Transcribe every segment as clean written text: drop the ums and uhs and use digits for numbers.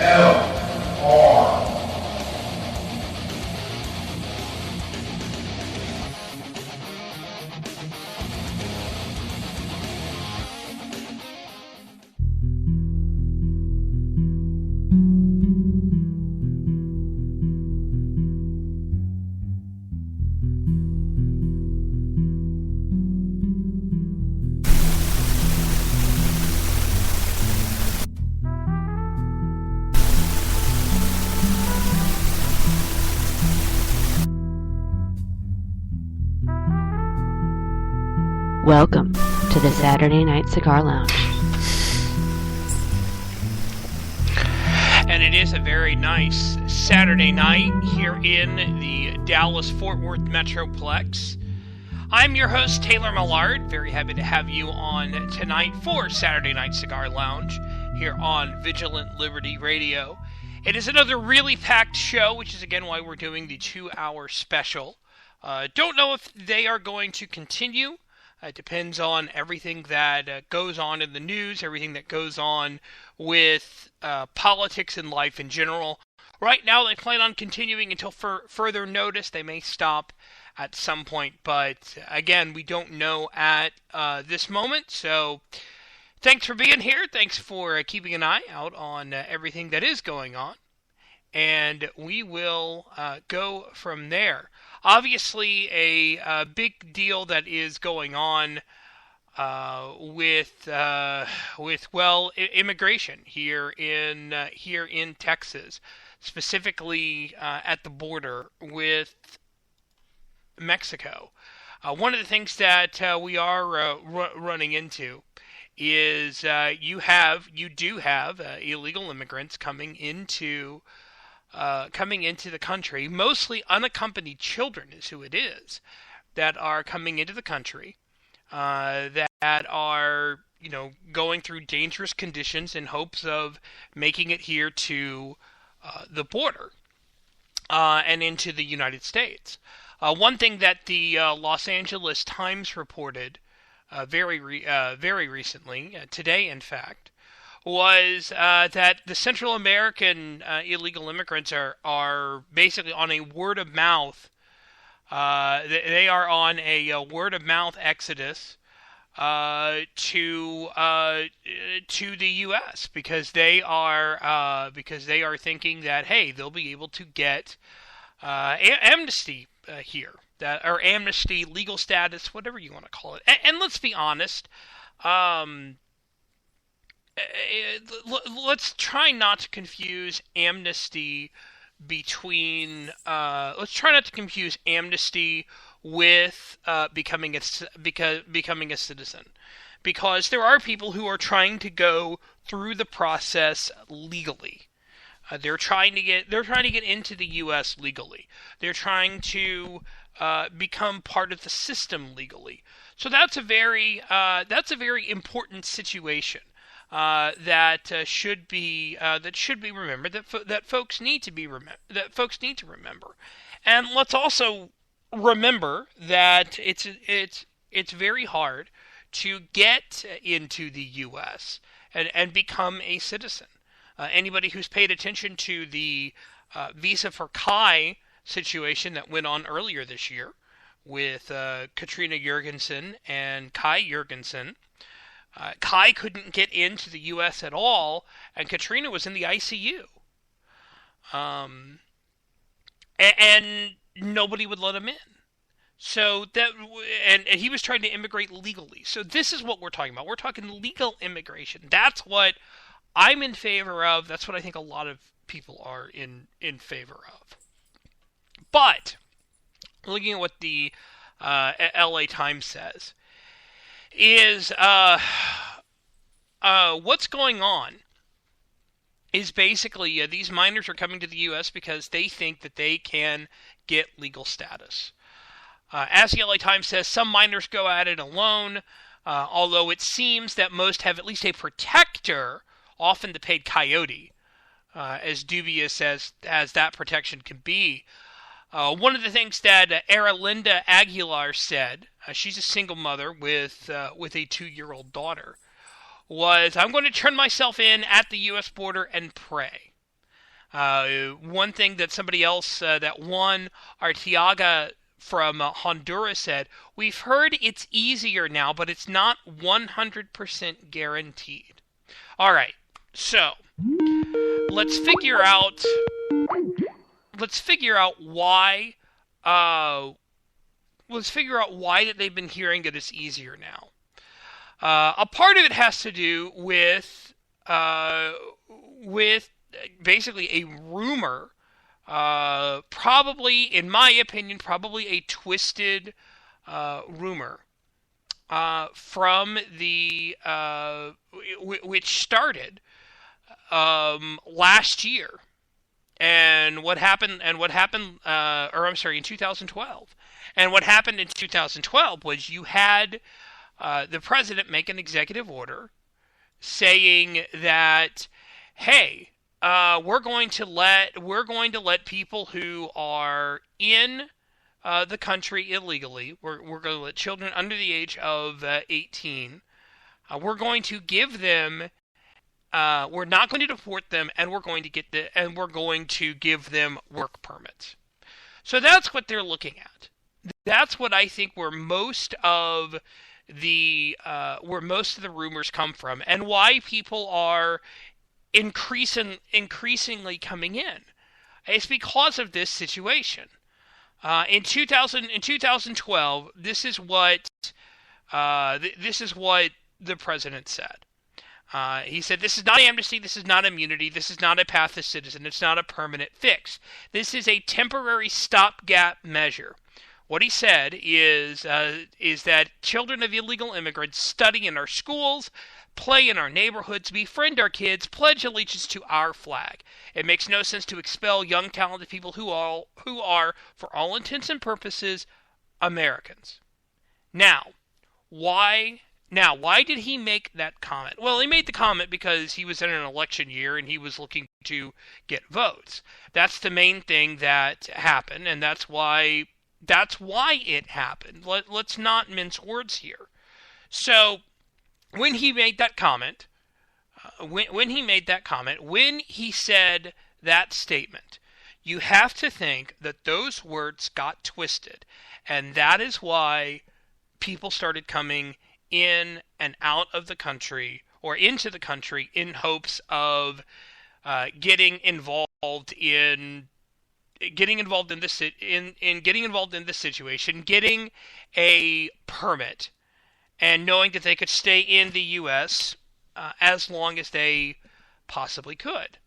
VLR. Welcome to the Saturday Night Cigar Lounge. And it is a very nice Saturday night here in the Dallas-Fort Worth Metroplex. I'm your host, Taylor Millard. Very happy to have you on tonight for Saturday Night Cigar Lounge here on Vigilant Liberty Radio. It is another really packed show, which is again why we're doing the 2-hour special. Don't know if they are going to continue. It depends on everything that goes on in the news, everything that goes on with politics and life in general. Right now, they plan on continuing until further notice. They may stop at some point, but again, we don't know at this moment. So, thanks for being here. Thanks for keeping an eye out on everything that is going on. And we will go from there. Obviously, a big deal that is going on with immigration here in Texas, specifically at the border with Mexico. One of the things that we are running into is you do have illegal immigrants coming into the country, mostly unaccompanied children is who it is, that are coming into the country, that are, going through dangerous conditions in hopes of making it here to the border and into the United States. One thing that the Los Angeles Times reported very recently, today in fact, was that the Central American illegal immigrants are basically on a word of mouth. They are on a word of mouth exodus to the U.S. because they are thinking that, hey, they'll be able to get amnesty here, or amnesty, legal status, whatever you want to call it. And let's be honest. Let's try not to confuse amnesty with becoming a citizen, because there are people who are trying to go through the process legally. They're trying to get into the U.S. legally. They're trying to become part of the system legally. So that's a very important situation. That should be remembered. That folks need to remember, and let's also remember that it's very hard to get into the U.S. and become a citizen. Anybody who's paid attention to the visa for Kai situation that went on earlier this year with Katrina Jurgensen and Kai Jurgensen. Kai couldn't get into the U.S. at all, and Katrina was in the ICU. And nobody would let him in. So and he was trying to immigrate legally. So this is what we're talking about. We're talking legal immigration. That's what I'm in favor of. That's what I think a lot of people are in favor of. But looking at what the LA Times says, is what's going on is basically these minors are coming to the U.S. because they think that they can get legal status. As the LA Times says, some minors go at it alone, although it seems that most have at least a protector, often the paid coyote, as dubious as that protection can be. One of the things that Aralinda Aguilar said, she's a single mother with a 2-year-old daughter, was, I'm going to turn myself in at the U.S. border and pray. One thing that somebody else, that one Artiaga from Honduras said, we've heard it's easier now, but it's not 100% guaranteed. All right, so let's figure out why. Let's figure out why that they've been hearing that it's easier now. A part of it has to do with basically a rumor, probably, in my opinion, probably a twisted rumor from the which started last year, in 2012. And what happened in 2012 was you had the president make an executive order saying that, hey, we're going to let people who are in the country illegally. We're going to let children under the age of 18. We're going to give them. We're not going to deport them, and we're going to give them work permits. So that's what they're looking at. That's what I think where most of the rumors come from, and why people are increasingly coming in. It's because of this situation. In 2012, this is what the president said. He said, "This is not amnesty. This is not immunity. This is not a path to citizen. It's not a permanent fix. This is a temporary stopgap measure." What he said is that children of illegal immigrants study in our schools, play in our neighborhoods, befriend our kids, pledge allegiance to our flag. It makes no sense to expel young, talented people who are, for all intents and purposes, Americans. Now, why did he make that comment? Well, he made the comment because he was in an election year and he was looking to get votes. That's the main thing that happened, and that's why it happened. Let's not mince words here. So, when he made that comment, when he said that statement, you have to think that those words got twisted, and that is why people started coming in and out of the country, or into the country, in hopes of getting involved in this situation, getting a permit, and knowing that they could stay in the U.S. As long as they possibly could.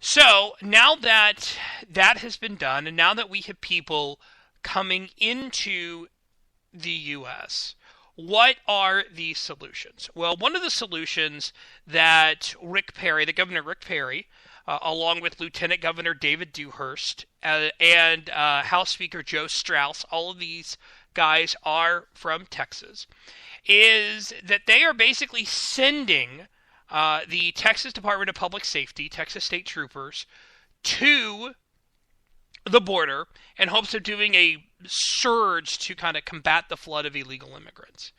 So now that has been done, and now that we have people coming into the U.S., what are the solutions? Well, one of the solutions that Governor Rick Perry, along with Lieutenant Governor David Dewhurst and House Speaker Joe Straus, all of these guys are from Texas, is that they are basically sending the Texas Department of Public Safety, Texas State Troopers, to the border in hopes of doing a surge to kind of combat the flood of illegal immigrants.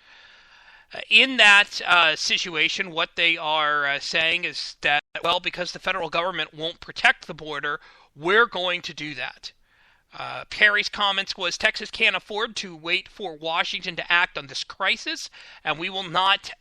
In that situation, what they are saying is that, well, because the federal government won't protect the border, we're going to do that. Perry's comments was, Texas can't afford to wait for Washington to act on this crisis, and we will not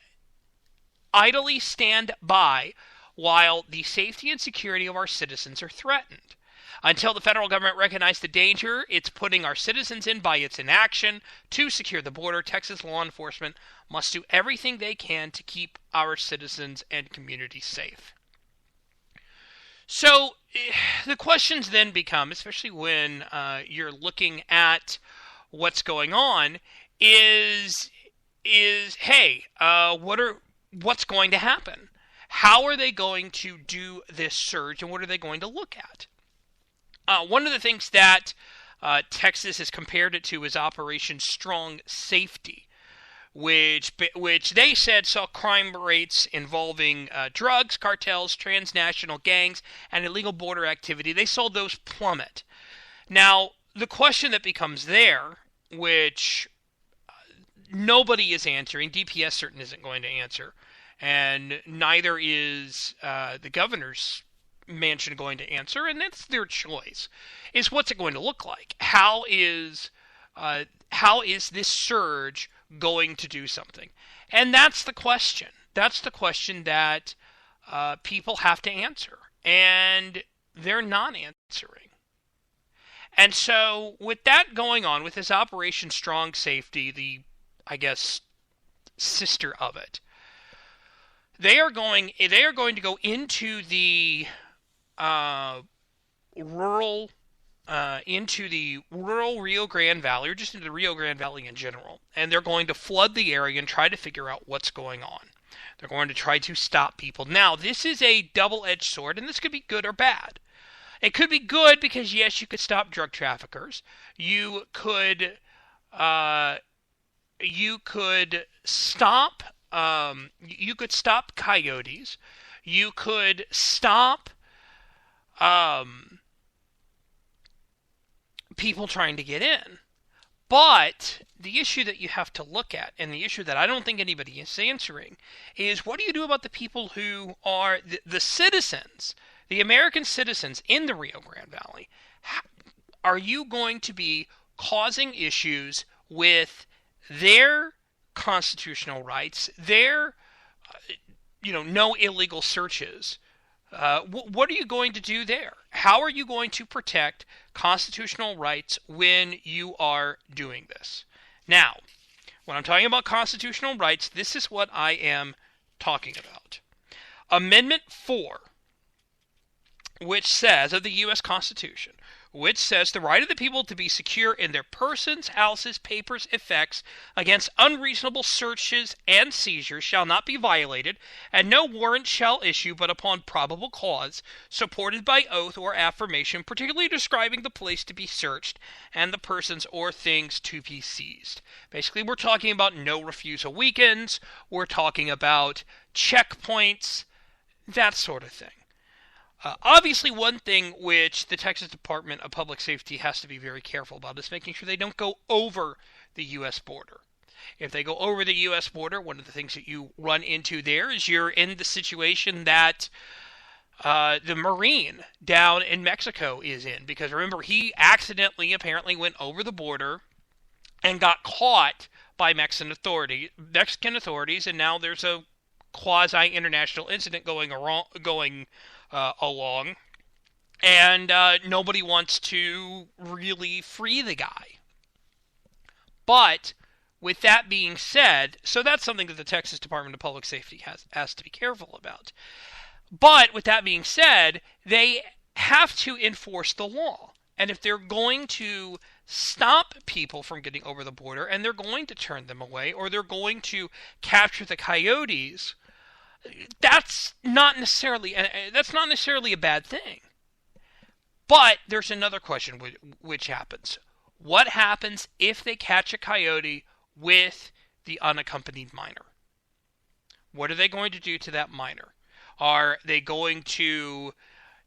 idly stand by while the safety and security of our citizens are threatened. Until the federal government recognizes the danger it's putting our citizens in by its inaction to secure the border, Texas law enforcement must do everything they can to keep our citizens and communities safe. So the questions then become, especially when you're looking at what's going on, is hey, what's going to happen? How are they going to do this surge, and what are they going to look at? One of the things that Texas has compared it to is Operation Strong Safety, which they said saw crime rates involving drugs, cartels, transnational gangs, and illegal border activity. They saw those plummet. Now, the question that becomes there, which nobody is answering, DPS certainly isn't going to answer, and neither is the governor's mansion going to answer, and that's their choice, is what's it going to look like? How is this surge going to do something? And that's the question. That's the question that people have to answer, and they're not answering. And so with that going on, with this Operation Strong Safety, the, I guess, sister of it, they are going to go into the rural Rio Grande Valley, or just into the Rio Grande Valley in general, and they're going to flood the area and try to figure out what's going on. They're going to try to stop people. Now, this is a double-edged sword, and this could be good or bad. It could be good because, yes, you could stop drug traffickers. You could stop coyotes. You could stop people trying to get in. But the issue that you have to look at, and the issue that I don't think anybody is answering, is what do you do about the people who are the citizens, the American citizens in the Rio Grande Valley? Are you going to be causing issues with their constitutional rights, their, no illegal searches? What are you going to do there? How are you going to protect constitutional rights when you are doing this? Now, when I'm talking about constitutional rights, this is what I am talking about. Amendment 4, which says, of the U.S. Constitution, which says the right of the people to be secure in their persons, houses, papers, effects against unreasonable searches and seizures shall not be violated, and no warrant shall issue but upon probable cause, supported by oath or affirmation, particularly describing the place to be searched and the persons or things to be seized. Basically, we're talking about no refusal weekends, we're talking about checkpoints, that sort of thing. Obviously, one thing which the Texas Department of Public Safety has to be very careful about is making sure they don't go over the U.S. border. If they go over the U.S. border, one of the things that you run into there is you're in the situation that the Marine down in Mexico is in. Because remember, he accidentally apparently went over the border and got caught by Mexican authorities, and now there's a quasi-international incident going along, and nobody wants to really free the guy. But with that being said, so that's something that the Texas Department of Public Safety has to be careful about. But with that being said, they have to enforce the law. And if they're going to stop people from getting over the border, and they're going to turn them away, or they're going to capture the coyotes, that's not necessarily a bad thing. But there's another question which happens. What happens if they catch a coyote with the unaccompanied minor? What are they going to do to that minor? Are they going to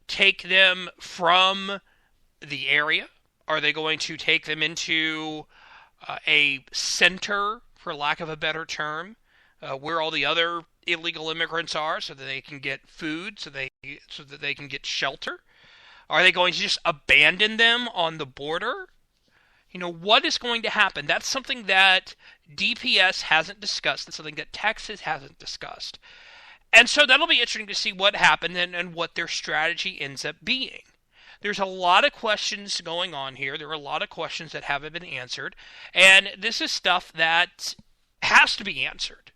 take them from the area? Are they going to take them into a center, for lack of a better term, where all the other illegal immigrants are, so that they can get food, so that they can get shelter? Are they going to just abandon them on the border? What is going to happen? That's something that DPS hasn't discussed. That's something that Texas hasn't discussed. And so that'll be interesting to see what happened and what their strategy ends up being. There's a lot of questions going on here. There are a lot of questions that haven't been answered. And this is stuff that has to be answered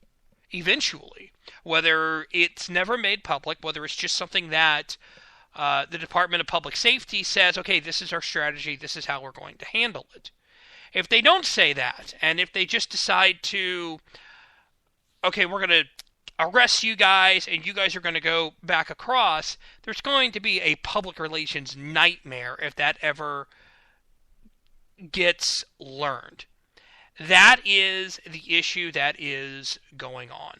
eventually. Whether it's never made public, whether it's just something that the Department of Public Safety says, okay, this is our strategy, this is how we're going to handle it. If they don't say that, and if they just decide to, okay, we're going to arrest you guys, and you guys are going to go back across, there's going to be a public relations nightmare if that ever gets learned. That is the issue that is going on.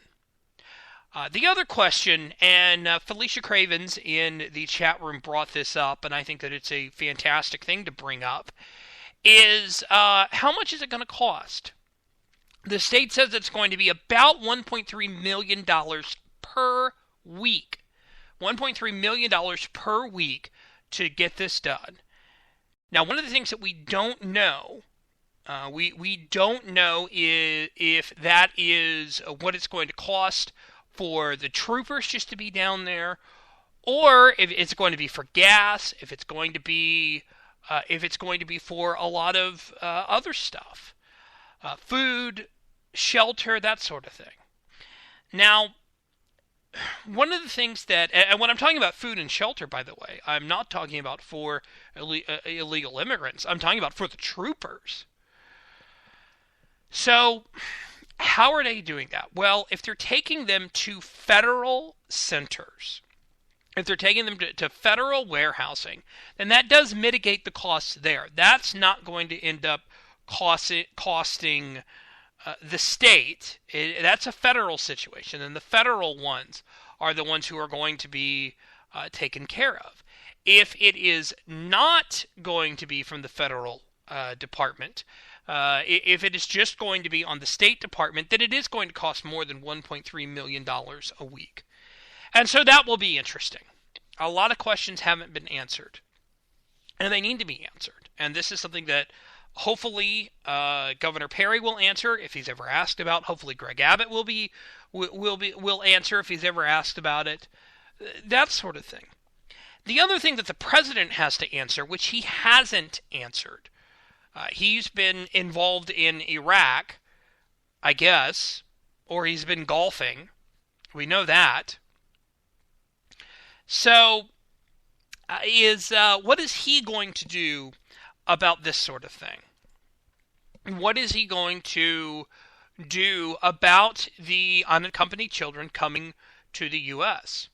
The other question, and Felicia Cravens in the chat room brought this up, and I think that it's a fantastic thing to bring up, is how much is it going to cost? The state says it's going to be about $1.3 million per week. $1.3 million per week to get this done. Now, one of the things that we don't know, we don't know if that is what it's going to cost for the troopers just to be down there, or if it's going to be for gas, if it's going to be for a lot of other stuff, food, shelter, that sort of thing. Now, one of the things that, and when I'm talking about food and shelter, by the way, I'm not talking about for illegal immigrants. I'm talking about for the troopers. So, how are they doing that? Well, if they're taking them to federal centers, if they're taking them to federal warehousing, then that does mitigate the costs there. That's not going to end up costing the state. That's a federal situation, and the federal ones are the ones who are going to be taken care of. If it is not going to be from the federal department, if it is just going to be on the State Department, then it is going to cost more than $1.3 million a week. And so that will be interesting. A lot of questions haven't been answered, and they need to be answered. And this is something that hopefully Governor Perry will answer if he's ever asked about. Hopefully Greg Abbott will answer if he's ever asked about it. That sort of thing. The other thing that the president has to answer, which he hasn't answered, he's been involved in Iraq, I guess, or he's been golfing. We know that. So, what is he going to do about this sort of thing? What is he going to do about the unaccompanied children coming to the U.S.?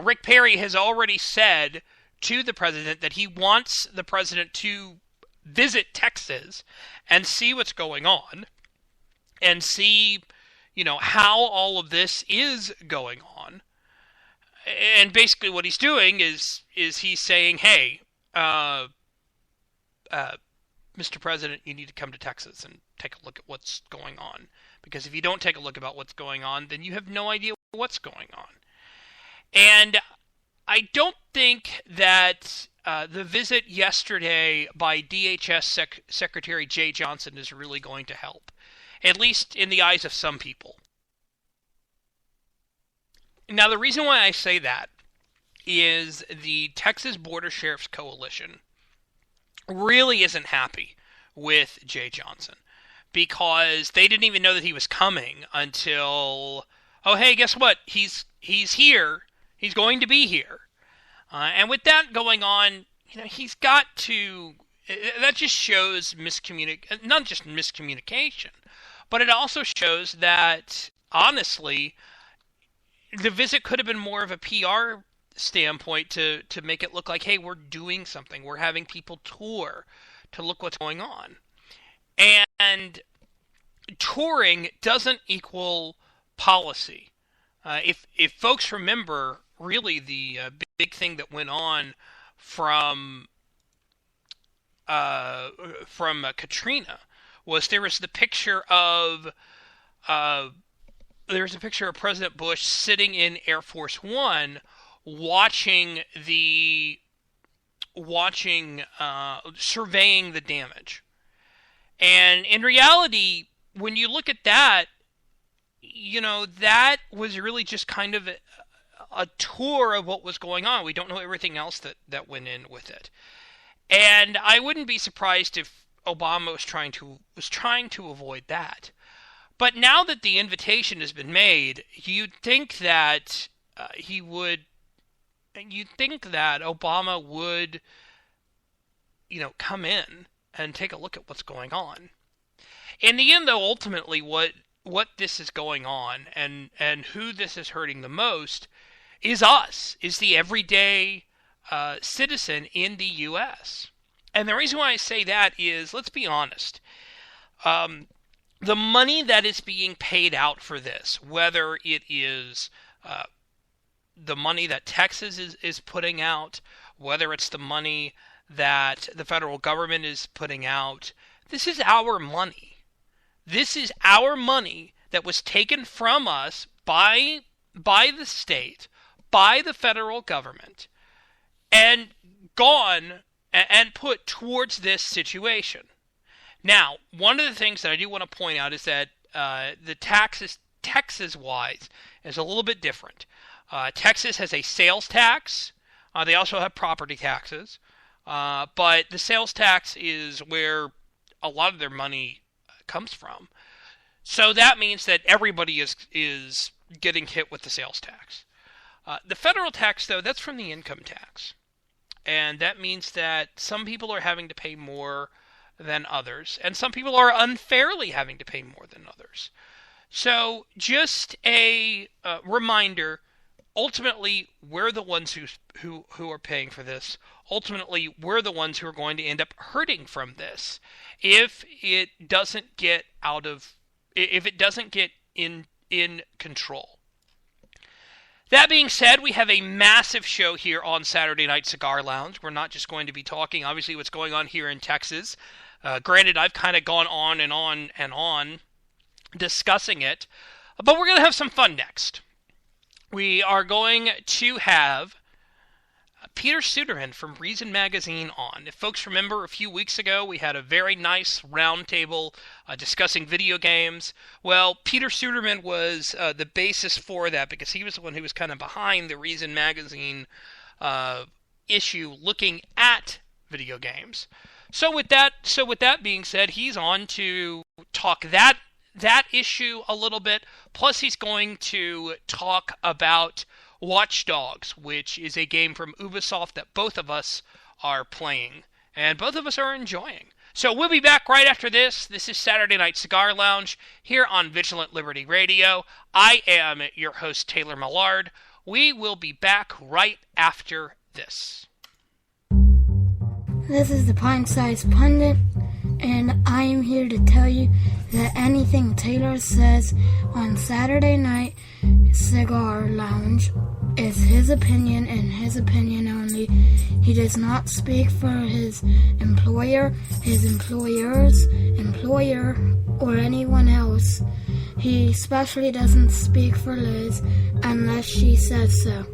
Rick Perry has already said to the president that he wants the president to visit Texas and see what's going on and see, how all of this is going on. And basically what he's doing is he's saying, hey, Mr. President, you need to come to Texas and take a look at what's going on. Because if you don't take a look about what's going on, then you have no idea what's going on. And I don't think that the visit yesterday by DHS Secretary Jay Johnson is really going to help, at least in the eyes of some people. Now, the reason why I say that is the Texas Border Sheriff's Coalition really isn't happy with Jay Johnson because they didn't even know that he was coming until, oh, hey, guess what? He's here. He's going to be here. And with that going on, he's got to, that just shows not just miscommunication, but it also shows that, honestly, the visit could have been more of a PR standpoint to make it look like, hey, we're doing something. We're having people tour to look what's going on. And touring doesn't equal policy. If folks remember, really the big thing that went on from Katrina was there was the picture of President Bush sitting in Air Force One, surveying the damage. And in reality, when you look at that, that was really just kind of a tour of what was going on. We don't know everything else that went in with it. And I wouldn't be surprised if Obama was trying to avoid that. But now that the invitation has been made, you'd think that Obama would, come in and take a look at what's going on. In the end, though, ultimately, what this is going on and who this is hurting the most is us, is the everyday citizen in the U.S. And the reason why I say that is, let's be honest, the money that is being paid out for this, whether it is the money that Texas is putting out, whether it's the money that the federal government is putting out, this is our money. This is our money that was taken from us by the state, by the federal government and gone and put towards this situation. Now, one of the things that I do want to point out is that the taxes, Texas-wise, is a little bit different. Texas has a sales tax. They also have property taxes. But the sales tax is where a lot of their money comes from. So that means that everybody is getting hit with the sales tax. The federal tax, though, that's from the income tax. And that means that some people are having to pay more than others, and some people are unfairly having to pay more than others. So just a reminder, ultimately, we're the ones who are paying for this. Ultimately, we're the ones who are going to end up hurting from this if it doesn't get in control. That being said, we have a massive show here on Saturday Night Cigar Lounge. We're not just going to be talking, obviously, what's going on here in Texas. Granted, I've kind of gone on and on and on discussing it, but we're going to have some fun next. We are going to have Peter Suderman from Reason Magazine on. If folks remember, a few weeks ago, we had a very nice roundtable discussing video games. Well, Peter Suderman was the basis for that because he was the one who was kind of behind the Reason Magazine issue looking at video games. So with that being said, he's on to talk that issue a little bit. Plus, he's going to talk about Watch Dogs, which is a game from Ubisoft that both of us are playing, and both of us are enjoying. So we'll be back right after this. This is Saturday Night Cigar Lounge here on Vigilant Liberty Radio. I am your host, Taylor Millard. We will be back right after this. This is the Pint-Sized Pundit, and I am here to tell you that anything Taylor says on Saturday Night Cigar Lounge is his opinion and his opinion only. He does not speak for his employer, his employer's employer, or anyone else. He especially doesn't speak for Liz unless she says so.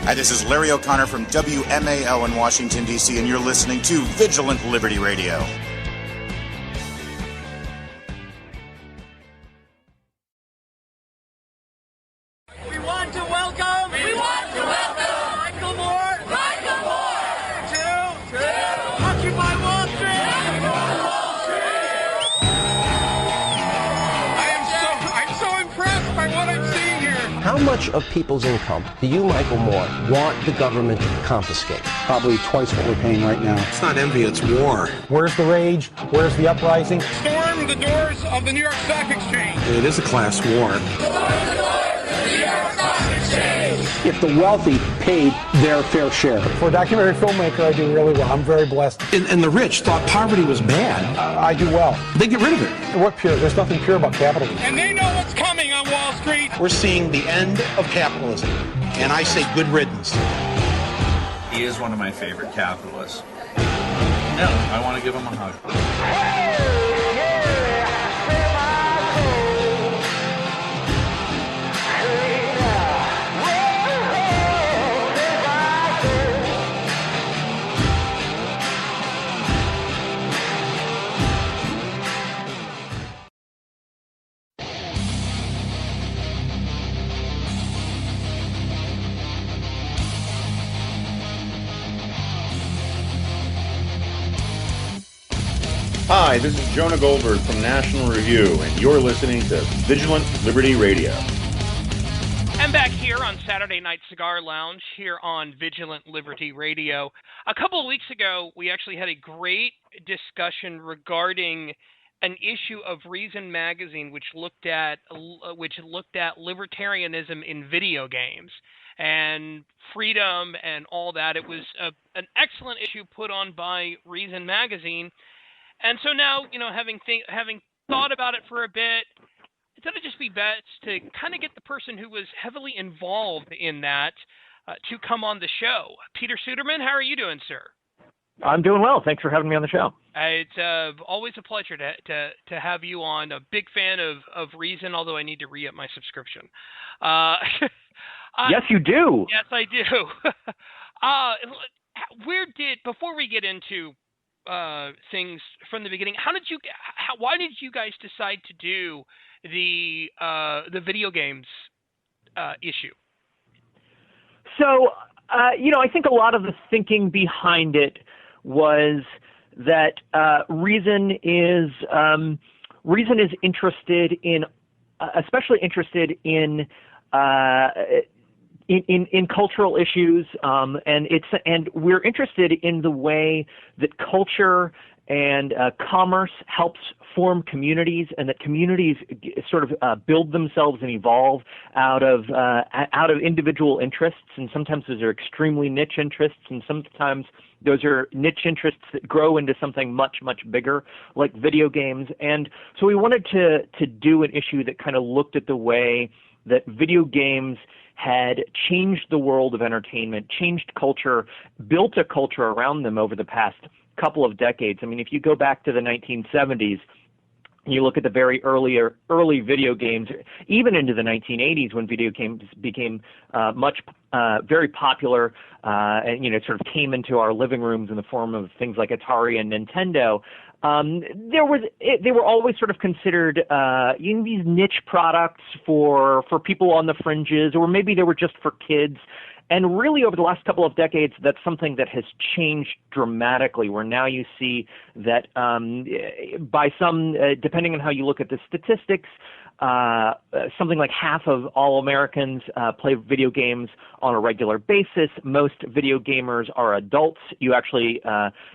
Hi, this is Larry O'Connor from WMAL in Washington, D.C., and you're listening to Vigilant Liberty Radio. We want to welcome Michael Moore to Occupy Wall Street. I'm so impressed by what I'm seeing here. How much of people's income do you, Michael Moore, want the government to confiscate? Probably twice what we're paying right now. It's not envy, it's war. Where's the rage? Where's the uprising? Storm the doors of the New York Stock Exchange. It is a class war. If the wealthy paid their fair share. For a documentary filmmaker, I do really well. I'm very blessed. And the rich thought poverty was bad. I do well. They get rid of it. What pure? There's nothing pure about capitalism. And they know what's coming on Wall Street. We're seeing the end of capitalism. And I say good riddance. He is one of my favorite capitalists. Yeah, I want to give him a hug. Hi, this is Jonah Goldberg from National Review, and you're listening to Vigilant Liberty Radio. I'm back here on Saturday Night Cigar Lounge here on Vigilant Liberty Radio. A couple of weeks ago, we actually had a great discussion regarding an issue of Reason Magazine, which looked at libertarianism in video games and freedom and all that. It was an excellent issue put on by Reason Magazine. And so now, having thought about it for a bit. It's going to just be best to kind of get the person who was heavily involved in that to come on the show. Peter Suderman, how are you doing, sir? I'm doing well. Thanks for having me on the show. It's always a pleasure to have you on. A big fan of Reason, although I need to re-up my subscription. Yes, you do. Yes, I do. Before we get into things from the beginning, why did you guys decide to do the video games issue? So, I think a lot of the thinking behind it was that Reason is interested in, especially interested in cultural issues, and we're interested in the way that culture and commerce helps form communities, and that communities sort of build themselves and evolve out of individual interests, and sometimes those are extremely niche interests, and sometimes those are niche interests that grow into something much, much bigger, like video games. And so we wanted to do an issue that kind of looked at the way that video games had changed the world of entertainment, changed culture, built a culture around them over the past couple of decades. I mean, if you go back to the 1970s, you look at the very early video games, even into the 1980s when video games became very popular, and sort of came into our living rooms in the form of things like Atari and Nintendo. They were always sort of considered these niche products for people on the fringes, or maybe they were just for kids. And really, over the last couple of decades, that's something that has changed dramatically, where now you see that by some, depending on how you look at the statistics, something like half of all Americans play video games on a regular basis. Most video gamers are adults. You actually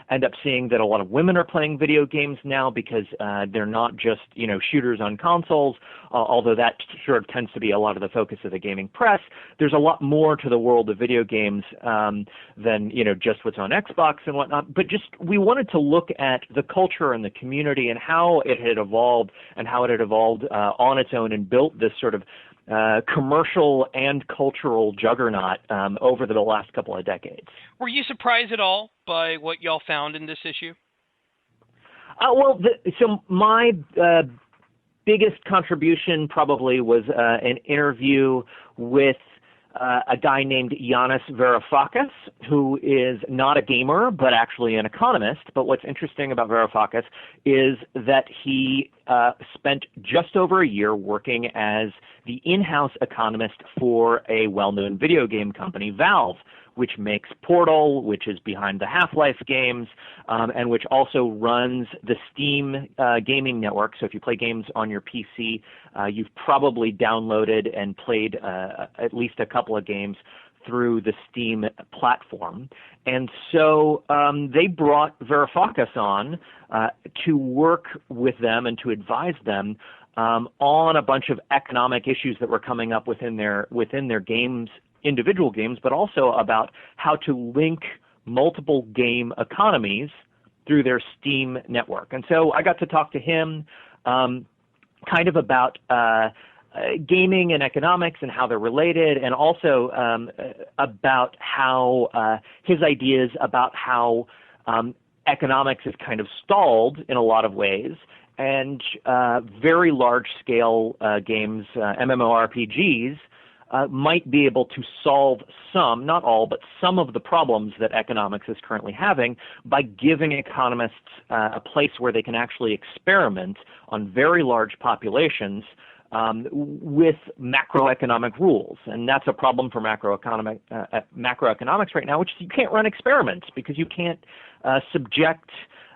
end up seeing that a lot of women are playing video games now because they're not just, shooters on consoles, although that sort of tends to be a lot of the focus of the gaming press. There's a lot more to the world of video games than, just what's on Xbox and whatnot. But we wanted to look at the culture and the community and how it had evolved on its own and built this sort of commercial and cultural juggernaut over the last couple of decades. Were you surprised at all by what y'all found in this issue? So my biggest contribution probably was an interview with a guy named Yanis Varoufakis, who is not a gamer, but actually an economist. But what's interesting about Varoufakis is that he spent just over a year working as the in-house economist for a well-known video game company, Valve, which makes Portal, which is behind the Half-Life games, and which also runs the Steam gaming network. So if you play games on your PC, you've probably downloaded and played at least a couple of games through the Steam platform. And so they brought Varoufakis on to work with them and to advise them on a bunch of economic issues that were coming up within their games, individual games, but also about how to link multiple game economies through their Steam network. And so I got to talk to him kind of about gaming and economics and how they're related, and also about how his ideas about how economics is kind of stalled in a lot of ways, and very large-scale games, MMORPGs, might be able to solve some, not all, but some of the problems that economics is currently having by giving economists a place where they can actually experiment on very large populations with macroeconomic rules. And that's a problem for macroeconomics right now, which is you can't run experiments because you can't subject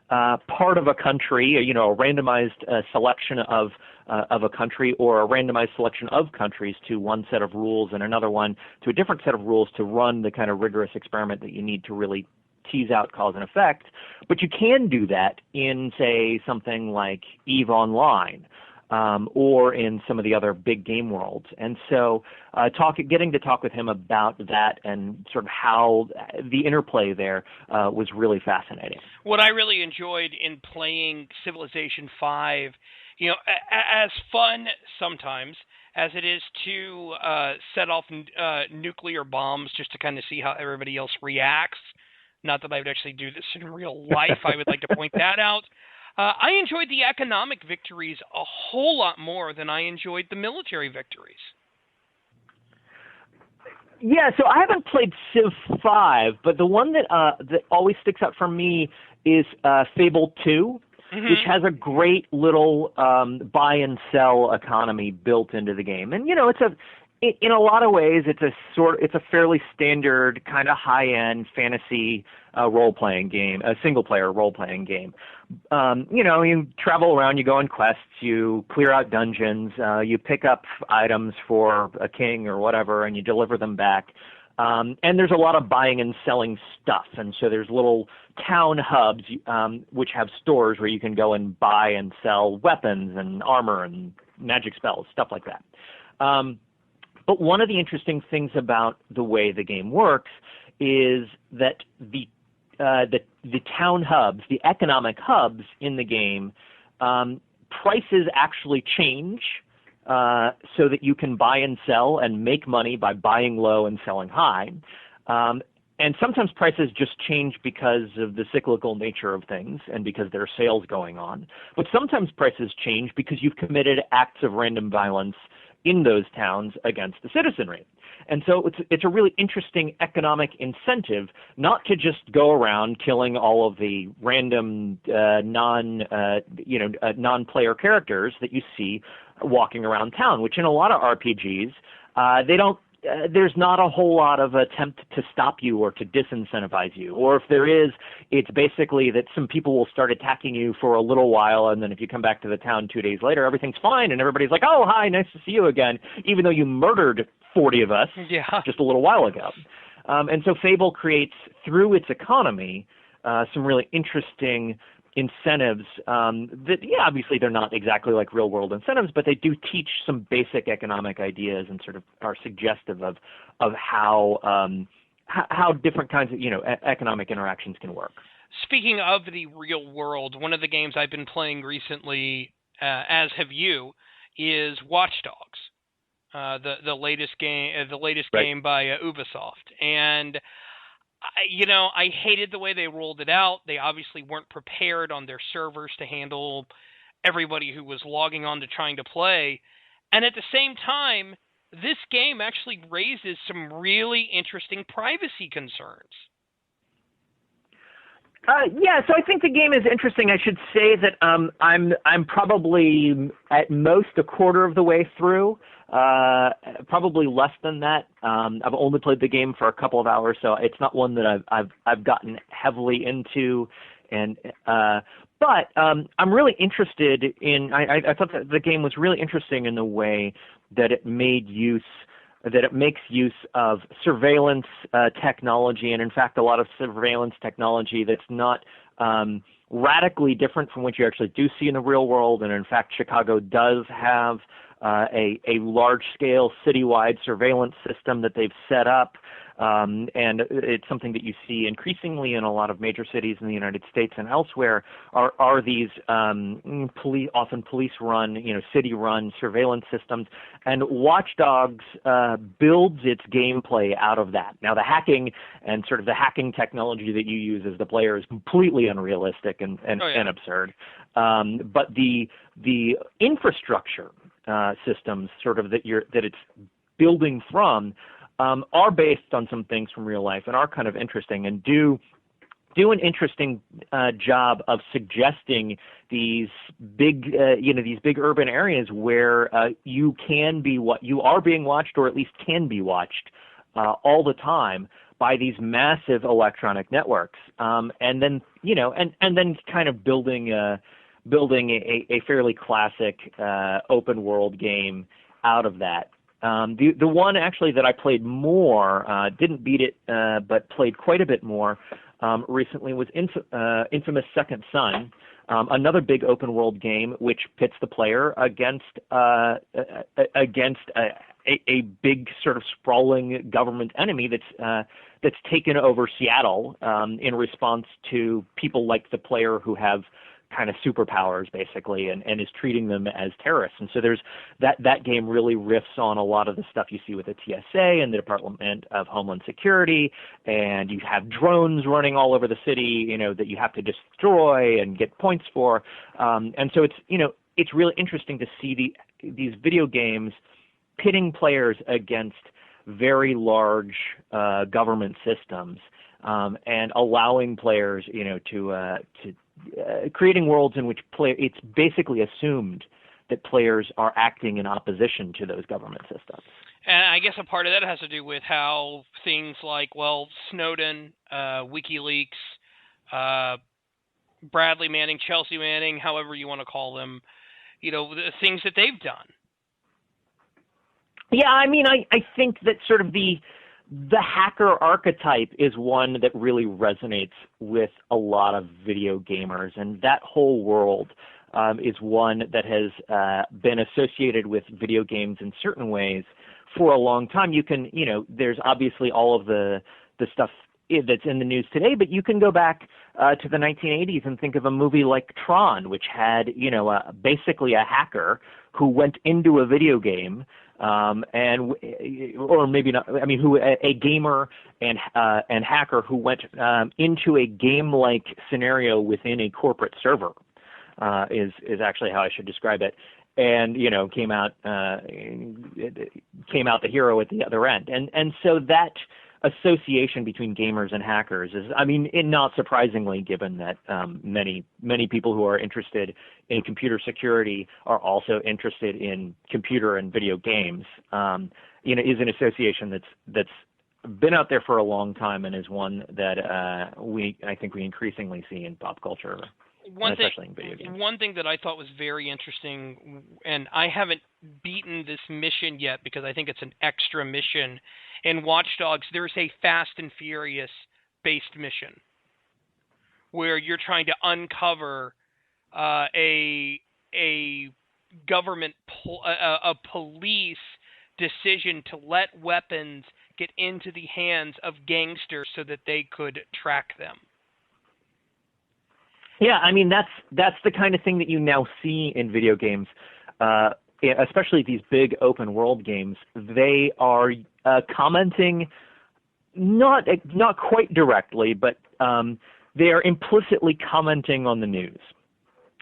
part of a country, a randomized selection of a country, or a randomized selection of countries to one set of rules and another one to a different set of rules to run the kind of rigorous experiment that you need to really tease out cause and effect. But you can do that in, say, something like EVE Online. or in some of the other big game worlds. And so getting to talk with him about that and sort of how the interplay there was really fascinating. What I really enjoyed in playing Civilization V, as fun sometimes as it is to set off nuclear bombs just to kind of see how everybody else reacts. Not that I would actually do this in real life. I would like to point that out. I enjoyed the economic victories a whole lot more than I enjoyed the military victories. Yeah, so I haven't played Civ 5, but the one that always sticks out for me is Fable 2, which has a great little buy and sell economy built into the game. And in a lot of ways, it's a fairly standard kind of high-end fantasy role-playing game, a single-player role-playing game. You travel around, you go on quests, you clear out dungeons, you pick up items for a king or whatever, and you deliver them back. And there's a lot of buying and selling stuff, and so there's little town hubs which have stores where you can go and buy and sell weapons and armor and magic spells, stuff like that. But one of the interesting things about the way the game works is that the town hubs, the economic hubs in the game, prices actually change so that you can buy and sell and make money by buying low and selling high. And sometimes prices just change because of the cyclical nature of things and because there are sales going on. But sometimes prices change because you've committed acts of random violence in those towns against the citizenry. And so it's a really interesting economic incentive not to just go around killing all of the random non-player characters that you see walking around town, which in a lot of RPGs, there's not a whole lot of attempt to stop you or to disincentivize you. Or if there is, it's basically that some people will start attacking you for a little while, and then if you come back to the town 2 days later, everything's fine, and everybody's like, oh, hi, nice to see you again, even though you murdered 40 of us just a little while ago. And so Fable creates, through its economy, some really interesting incentives that, obviously they're not exactly like real-world incentives, but they do teach some basic economic ideas and sort of are suggestive of how different kinds of economic interactions can work. Speaking of the real world, one of the games I've been playing recently, as have you, is Watch Dogs, the latest game, game by Ubisoft, and I hated the way they rolled it out. They obviously weren't prepared on their servers to handle everybody who was logging on to trying to play. And at the same time, this game actually raises some really interesting privacy concerns. So I think the game is interesting. I should say that I'm probably at most a quarter of the way through, probably less than that. I've only played the game for a couple of hours, so it's not one that I've gotten heavily into. But I'm really interested in. I thought that the game was really interesting in the way that it makes use of surveillance technology, and in fact a lot of surveillance technology that's not radically different from what you actually do see in the real world. And in fact, Chicago does have a large-scale citywide surveillance system that they've set up, and it's something that you see increasingly in a lot of major cities in the United States and elsewhere. Are these often police-run, city-run surveillance systems, and Watch Dogs builds its gameplay out of that. Now, the hacking and sort of the hacking technology that you use as the player is completely unrealistic and absurd, but the infrastructure systems sort of that it's building from are based on some things from real life and are kind of interesting and do an interesting job of suggesting these big urban areas where you are being watched, or at least can be watched all the time by these massive electronic networks, and then kind of building a fairly classic open world game out of that. The one actually that I played more, didn't beat it, but played quite a bit more, recently was Infamous Second Son, another big open world game which pits the player against a big sort of sprawling government enemy that's taken over Seattle in response to people like the player who have kind of superpowers basically and is treating them as terrorists. And so there's that game really riffs on a lot of the stuff you see with the TSA and the Department of Homeland Security, and you have drones running all over the city, that you have to destroy and get points for. And so it's really interesting to see these video games pitting players against very large government systems and allowing players, to creating worlds in which it's basically assumed that players are acting in opposition to those government systems. And I guess a part of that has to do with how things like, Snowden, WikiLeaks, Bradley Manning, Chelsea Manning, however you want to call them, the things that they've done. Yeah, I mean, I think that sort of the hacker archetype is one that really resonates with a lot of video gamers, and that whole world is one that has been associated with video games in certain ways for a long time. You can, there's obviously all of the stuff that's in the news today, but you can go back to the 1980s and think of a movie like Tron, which had, basically a hacker who went into a video game, or maybe not. I mean, a gamer and hacker who went into a game-like scenario within a corporate server is actually how I should describe it. And came out the hero at the other end. And so that association between gamers and hackers is, not surprisingly, given that many people who are interested in computer security are also interested in computer and video games, is an association that's been out there for a long time and is one that I think we increasingly see in pop culture. Especially in video games. One thing that I thought was very interesting, and I haven't beaten this mission yet because I think it's an extra mission. In Watch Dogs, there's a Fast and Furious-based mission where you're trying to uncover a government, a police decision to let weapons get into the hands of gangsters so that they could track them. Yeah, that's the kind of thing that you now see in video games, especially these big open world games. They are commenting not quite directly, but they are implicitly commenting on the news.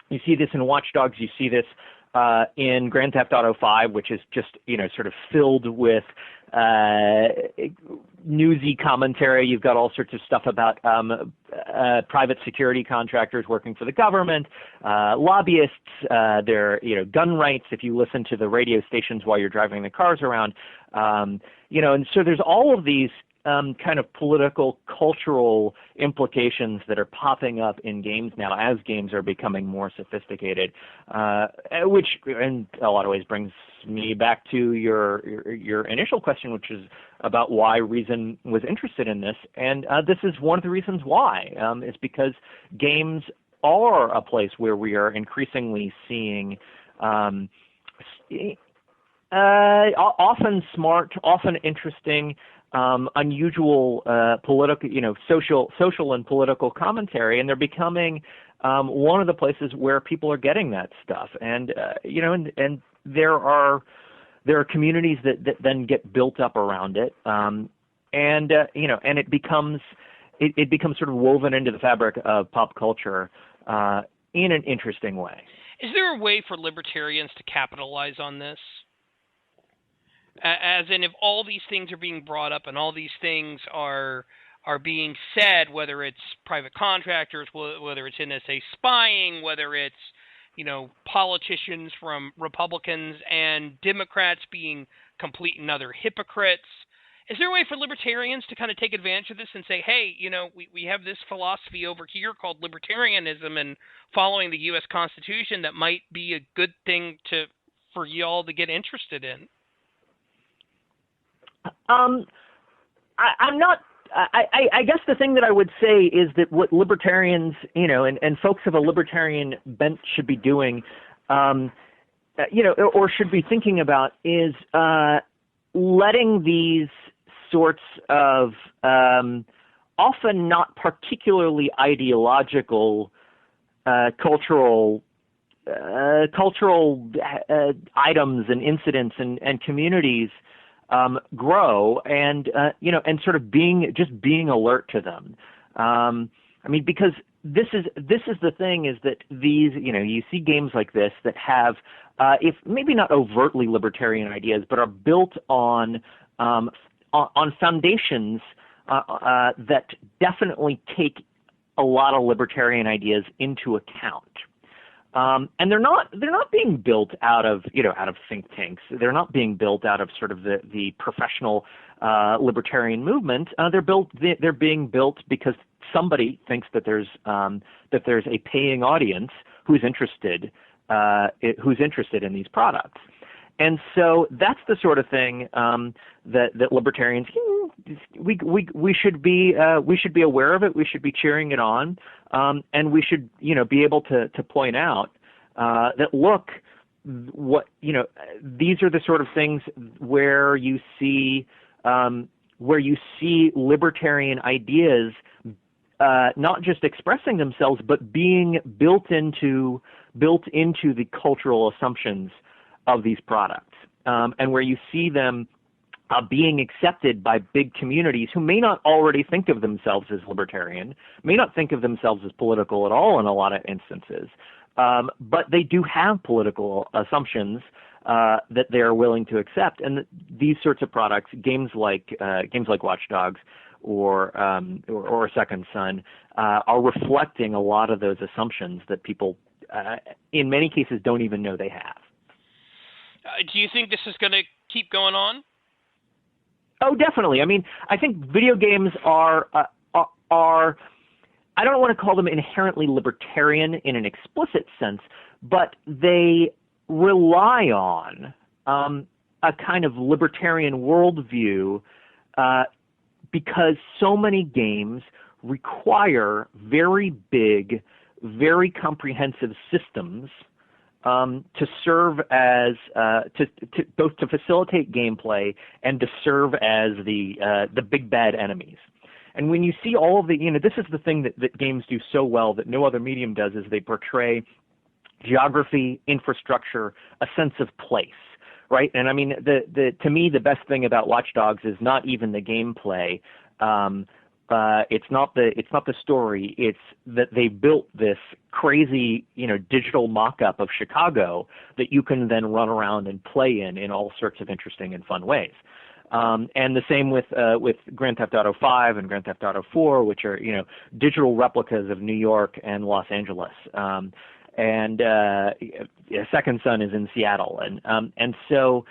You see this in Watch Dogs. You see this in Grand Theft Auto 5, which is just sort of filled with newsy commentary. You've got all sorts of stuff about private security contractors working for the government, lobbyists, their gun rights. If you listen to the radio stations while you're driving the cars around, and so there's all of these kind of political, cultural implications that are popping up in games now as games are becoming more sophisticated, which in a lot of ways brings me back to your initial question, which is about why Reason was interested in this. And this is one of the reasons why, is because games are a place where we are increasingly seeing often smart, often interesting, unusual political, social and political commentary, and they're becoming one of the places where people are getting that stuff. And and there are communities that then get built up around it, and it becomes sort of woven into the fabric of pop culture in an interesting way. Is there a way for libertarians to capitalize on this? As in, if all these things are being brought up and all these things are being said, whether it's private contractors, whether it's NSA spying, whether it's politicians from Republicans and Democrats being complete and utter hypocrites, is there a way for libertarians to kind of take advantage of this and say, hey, we have this philosophy over here called libertarianism and following the U.S. Constitution that might be a good thing for y'all to get interested in? I'm not I guess the thing that I would say is that what libertarians, and folks of a libertarian bent should be doing, or should be thinking about is letting these sorts of often not particularly ideological cultural items and incidents and communities grow, and sort of being alert to them. Because this is the thing, is that these, you see games like this that have, if maybe not overtly libertarian ideas, but are built on foundations that definitely take a lot of libertarian ideas into account. And they're not being built out of think tanks. They're not being built out of sort of the professional libertarian movement. They're being built because somebody thinks that there's a paying audience who's interested in these products. And so that's the sort of thing that libertarians, we should be aware of it. We should be cheering it on, and we should be able to point out that, look, what these are the sort of things where you see libertarian ideas not just expressing themselves, but being built into the cultural assumptions of these products, and where you see them being accepted by big communities who may not already think of themselves as libertarian, may not think of themselves as political at all in a lot of instances, but they do have political assumptions that they are willing to accept. And these sorts of products, games like Watch Dogs or Second Son, are reflecting a lot of those assumptions that people, in many cases, don't even know they have. Do you think this is going to keep going on? Oh, definitely. I mean, I think video games are I don't want to call them inherently libertarian in an explicit sense, but they rely on a kind of libertarian worldview because so many games require very big, very comprehensive systems to serve as to both to facilitate gameplay and to serve as the big bad enemies. And when you see all of the, this is the thing that games do so well that no other medium does, is they portray geography, infrastructure, a sense of place, right? And I mean, to me, the best thing about Watch Dogs is not even the gameplay. It's not the story. It's that they built this crazy, digital mock-up of Chicago that you can then run around and play in all sorts of interesting and fun ways. And the same with Grand Theft Auto 5 and Grand Theft Auto 4, which are digital replicas of New York and Los Angeles. And Second Son is in Seattle, and so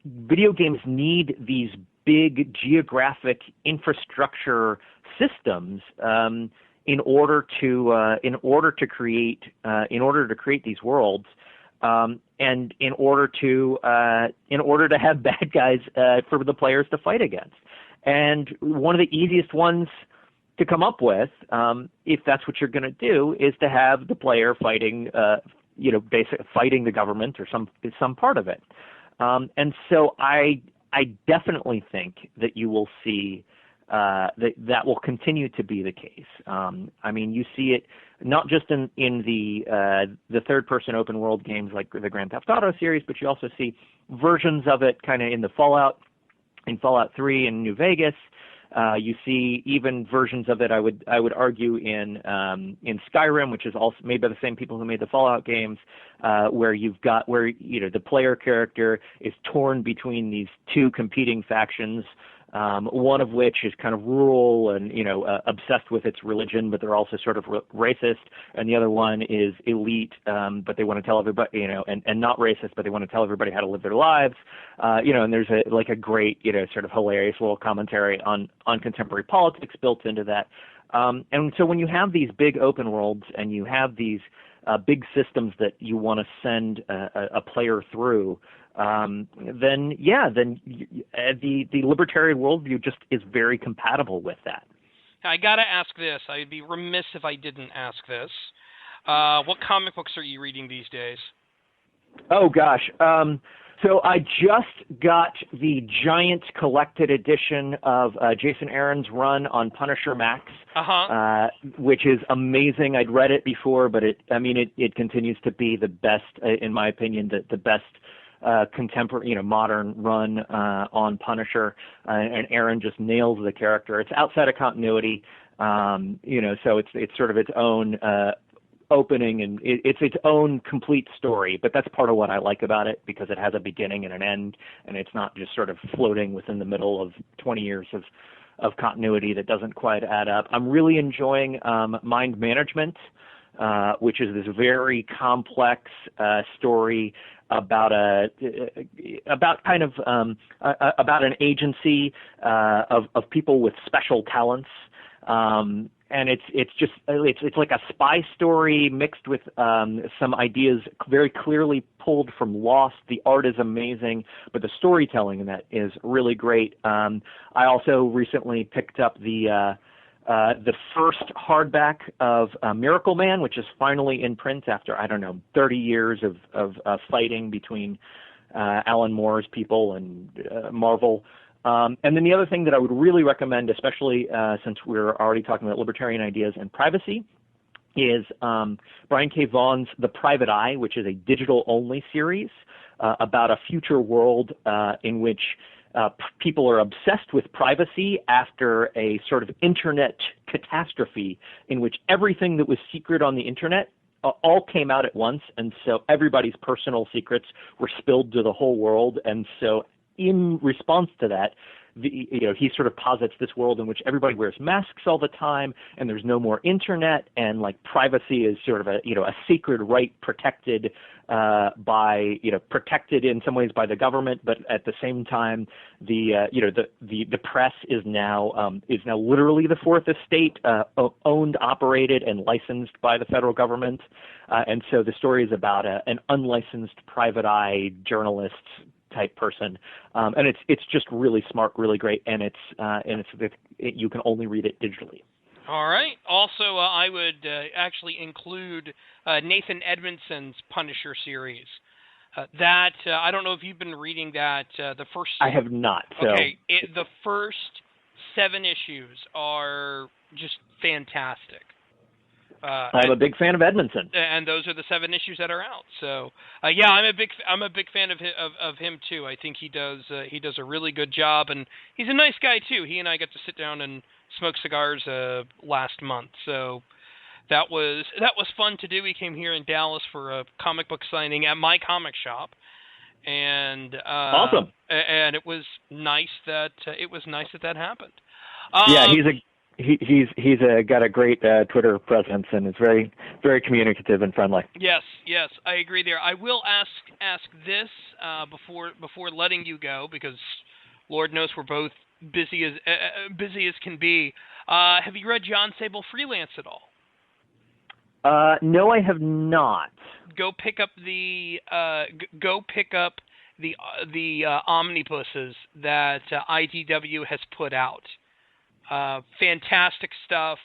video games need these big geographic infrastructure systems in order to create these worlds, and in order to have bad guys for the players to fight against. And one of the easiest ones to come up with, if that's what you're going to do, is to have the player fighting, fighting the government or some part of it. And so I definitely think that you will see that will continue to be the case. I mean, you see it not just in the third-person open-world games like the Grand Theft Auto series, but you also see versions of it kind of in Fallout 3 and New Vegas. You see even versions of it, I would argue, in Skyrim, which is also made by the same people who made the Fallout games, where the player character is torn between these two competing factions, one of which is kind of rural and obsessed with its religion, but they're also sort of racist, and the other one is elite, but they want to tell everybody, and not racist, but they want to tell everybody how to live their lives, and there's a great sort of hilarious little commentary on contemporary politics built into that. And so when you have these big open worlds and you have these big systems that you want to send a player through, then the libertarian worldview just is very compatible with that. I gotta ask this. I'd be remiss if I didn't ask this. What comic books are you reading these days? Oh gosh. So I just got the giant collected edition of Jason Aaron's run on Punisher Max, which is amazing. I'd read it before, but it continues to be the best, in my opinion, the best contemporary, modern run on Punisher, and Aaron just nails the character. It's outside of continuity, so it's sort of its own opening, and it's its own complete story. But that's part of what I like about it, because it has a beginning and an end, and it's not just sort of floating within the middle of 20 years of continuity that doesn't quite add up. I'm really enjoying Mind Management, which is this very complex story about about an agency of people with special talents, and it's like a spy story mixed with some ideas very clearly pulled from Lost. The art is amazing, but the storytelling in that is really great. I also recently picked up the first hardback of Miracle Man, which is finally in print after, 30 years of fighting between Alan Moore's people and Marvel. And then the other thing that I would really recommend, especially since we're already talking about libertarian ideas and privacy, is Brian K. Vaughan's The Private Eye, which is a digital-only series about a future world in which people are obsessed with privacy after a sort of internet catastrophe in which everything that was secret on the internet all came out at once, and so everybody's personal secrets were spilled to the whole world. And so in response to that, he sort of posits this world in which everybody wears masks all the time, and there's no more internet, and like privacy is sort of a sacred right protected protected in some ways by the government, but at the same time, the press is now literally the fourth estate, owned, operated, and licensed by the federal government, and so the story is about an unlicensed private eye journalist type person, and it's just really smart, really great, and you can only read it digitally. All right. Also, I would actually include Nathan Edmondson's Punisher series. That I don't know if you've been reading that. The first. I have not. So. Okay. The first 7 issues are just fantastic. I'm a big fan of Edmondson, and those are the 7 issues that are out. So, I'm a big fan of him too. I think he does a really good job, and he's a nice guy too. He and I got to sit down and smoke cigars last month, so that was fun to do. He came here in Dallas for a comic book signing at my comic shop, and awesome. And it was nice that that happened. Yeah, he's got a great Twitter presence and is very, very communicative and friendly. Yes, I agree there. I will ask this before letting you go, because Lord knows we're both busy as can be. Have you read John Sable Freelance at all? No, I have not. Go pick up the omnibuses that IDW has put out. Fantastic stuff.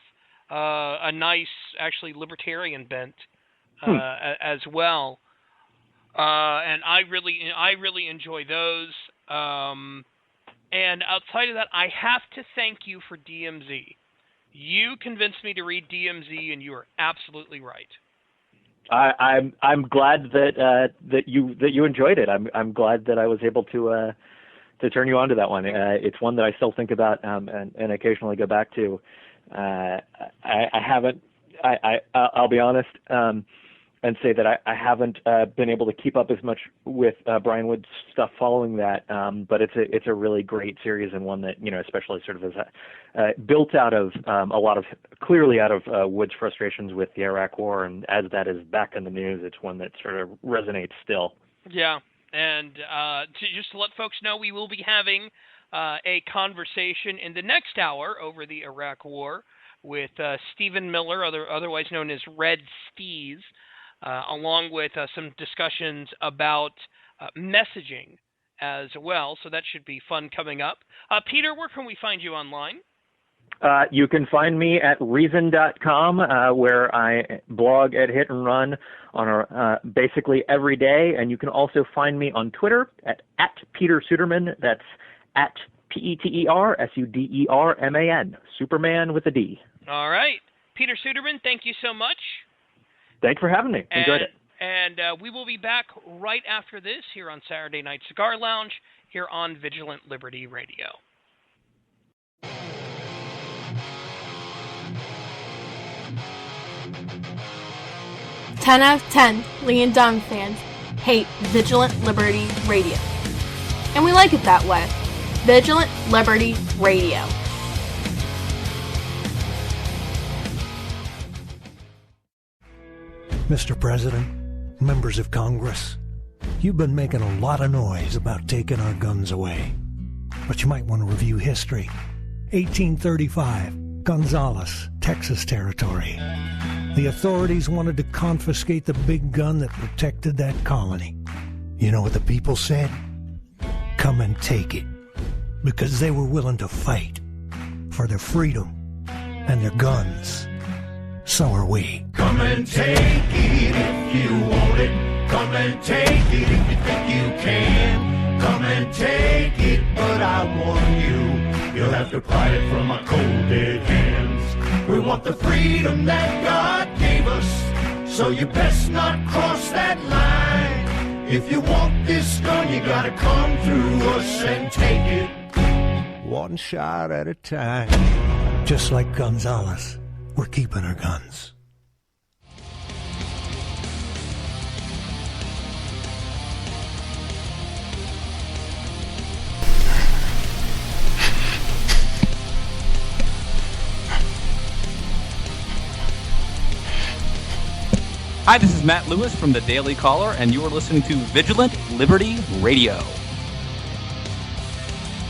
A nice, actually, libertarian bent as well. And I really enjoy those. And outside of that, I have to thank you for DMZ. You convinced me to read DMZ, and you are absolutely right. I'm glad that you enjoyed it. I'm glad that I was able to turn you on to that one. It's one that I still think about and occasionally go back to. I'll be honest and say that I haven't been able to keep up as much with Brian Wood's stuff following that, but it's a really great series, and one that, especially sort of is built out of clearly out of Wood's frustrations with the Iraq War, and as that is back in the news, it's one that sort of resonates still. Yeah. And just to let folks know, we will be having a conversation in the next hour over the Iraq War with Stephen Miller, otherwise known as Red Steez. along with some discussions about messaging as well. So that should be fun coming up. Peter, where can we find you online? You can find me at reason.com, where I blog at Hit and Run on basically every day. And you can also find me on Twitter at Peter Suderman. That's at PeterSuderman, Superman with a D. All right. Peter Suderman, thank you so much. Thanks for having me. Enjoyed it. And we will be back right after this here on Saturday Night Cigar Lounge here on Vigilant Liberty Radio. 10 out of 10 Lee and Don fans hate Vigilant Liberty Radio. And we like it that way. Vigilant Liberty Radio. Mr. President, members of Congress, you've been making a lot of noise about taking our guns away. But you might want to review history. 1835, Gonzales, Texas Territory. The authorities wanted to confiscate the big gun that protected that colony. You know what the people said? Come and take it. Because they were willing to fight for their freedom and their guns. So are we. Come and take it if you want it. Come and take it if you think you can. Come and take it, but I warn you, you'll have to pry it from my cold dead hands. We want the freedom that God gave us, so you best not cross that line. If you want this gun, you gotta come through us and take it. One shot at a time. Just like Gonzales, we're keeping our guns. Hi, this is Matt Lewis from the Daily Caller, and you are listening to Vigilant Liberty Radio.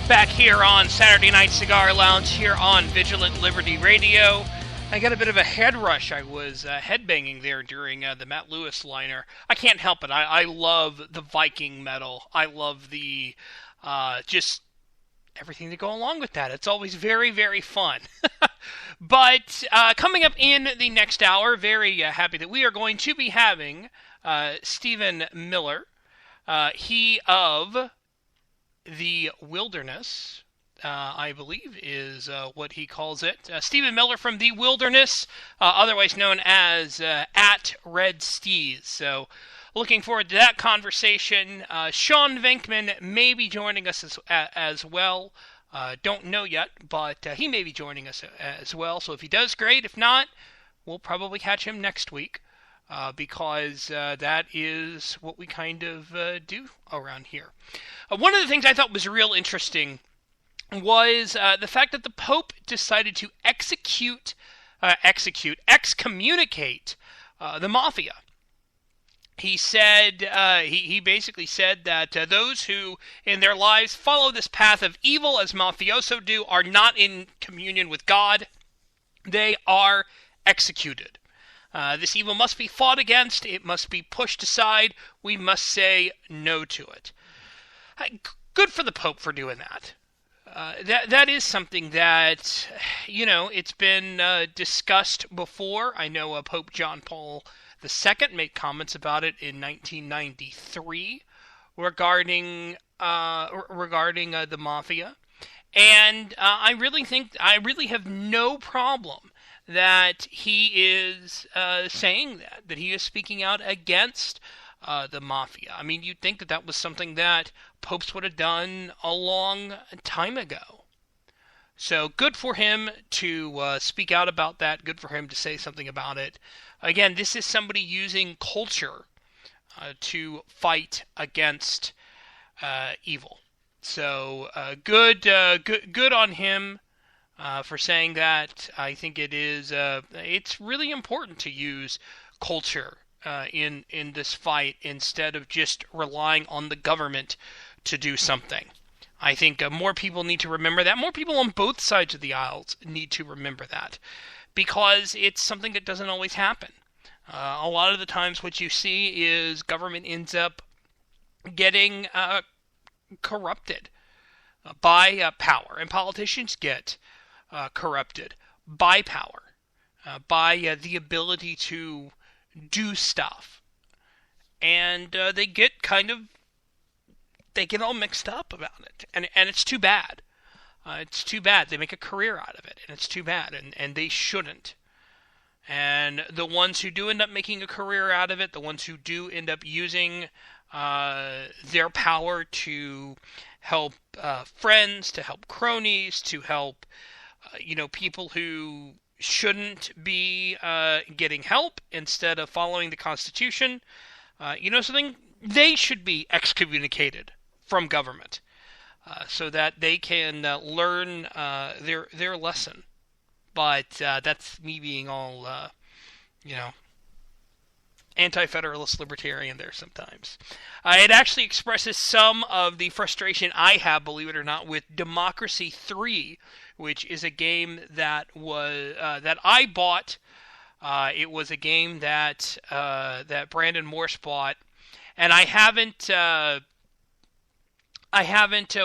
Back here on Saturday Night Cigar Lounge here on Vigilant Liberty Radio. I got a bit of a head rush. I was headbanging there during the Matt Lewis liner. I can't help it. I love the Viking metal. I love the just everything that go along with that. It's always very, very fun. But coming up in the next hour, very happy that we are going to be having Stephen Miller. He of The Wilderness, I believe is what he calls it. Stephen Miller from The Wilderness, otherwise known as at Red Steez. So looking forward to that conversation. Sean Venkman may be joining us as well. Don't know yet, but he may be joining us as well. So if he does, great. If not, we'll probably catch him next week because that is what we kind of do around here. One of the things I thought was real interesting was the fact that the Pope decided to excommunicate the mafia. He said, he basically said that those who in their lives follow this path of evil as mafioso do are not in communion with God. They are executed. This evil must be fought against. It must be pushed aside. We must say no to it. Good for the Pope for doing that. That is something that, you know, it's been discussed before. I know Pope John Paul II made comments about it in 1993 regarding the mafia, and I really have no problem that he is saying that he is speaking out against the mafia. I mean, you'd think that was something that popes would have done a long time ago. So good for him to speak out about that. Good for him to say something about it. Again, this is somebody using culture to fight against evil. So good on him for saying that. I think it is. It's really important to use culture in this fight instead of just relying on the government to do something. I think more people need to remember that. More people on both sides of the aisles need to remember that, because it's something that doesn't always happen. A lot of the times what you see is government ends up getting corrupted by power, and politicians get corrupted by power, by the ability to do stuff, and they get all mixed up about it, and it's too bad. It's too bad. They make a career out of it, and it's too bad, and they shouldn't. And the ones who do end up making a career out of it, the ones who do end up using their power to help friends, to help cronies, to help people who shouldn't be getting help instead of following the Constitution, something, they should be excommunicated from government so that they can learn their lesson. But that's me being all, anti-federalist libertarian there sometimes. It actually expresses some of the frustration I have, believe it or not, with Democracy 3, which is a game that was that I bought. It was a game that that Brandon Morse bought, and I haven't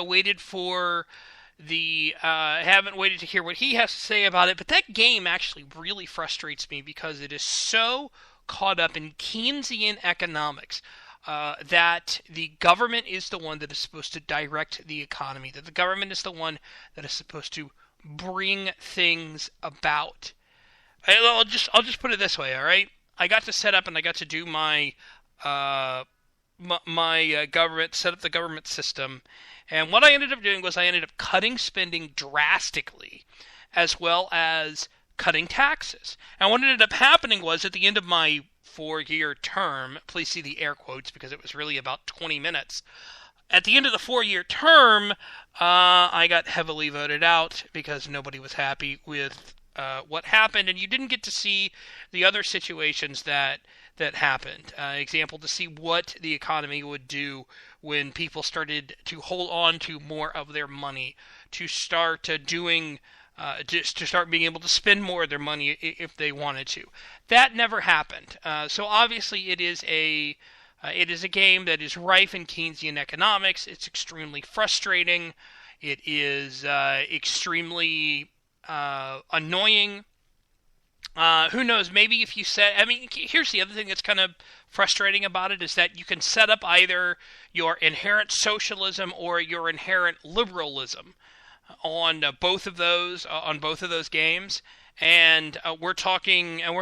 waited for haven't waited to hear what he has to say about it, but that game actually really frustrates me because it is so caught up in Keynesian economics that the government is the one that is supposed to direct the economy, that the government is the one that is supposed to bring things about. I'll just put it this way, all right? I got to set up and I got to do my government, set up the government system. And what I ended up doing was I ended up cutting spending drastically, as well as cutting taxes. And what ended up happening was at the end of my 4-year term, please see the air quotes because it was really about 20 minutes. At the end of the 4-year term, I got heavily voted out because nobody was happy with what happened, and you didn't get to see the other situations that happened. Example, to see what the economy would do when people started to hold on to more of their money, to start to start being able to spend more of their money if they wanted to. That never happened. So obviously it is a game that is rife in Keynesian economics. It's extremely frustrating. It is extremely annoying. Who knows, maybe if you here's the other thing that's kind of frustrating about it is that you can set up either your inherent socialism or your inherent liberalism on both of those games. And we're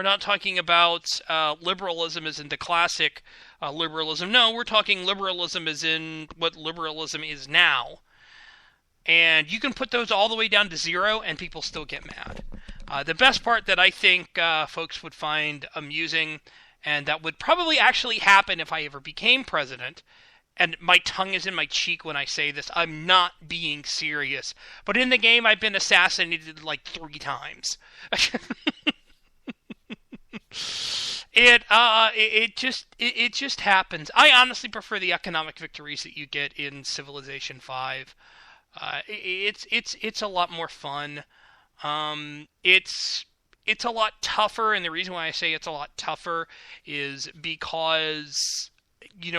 not talking about liberalism as in the classic liberalism. No, we're talking liberalism as in what liberalism is now. And you can put those all the way down to 0 and people still get mad. The best part that I think folks would find amusing, and that would probably actually happen if I ever became president, and my tongue is in my cheek when I say this, I'm not being serious, but in the game I've been assassinated like 3 times. It just happens. I honestly prefer the economic victories that you get in Civilization 5. It's a lot more fun. It's a lot tougher, and the reason why I say it's a lot tougher is because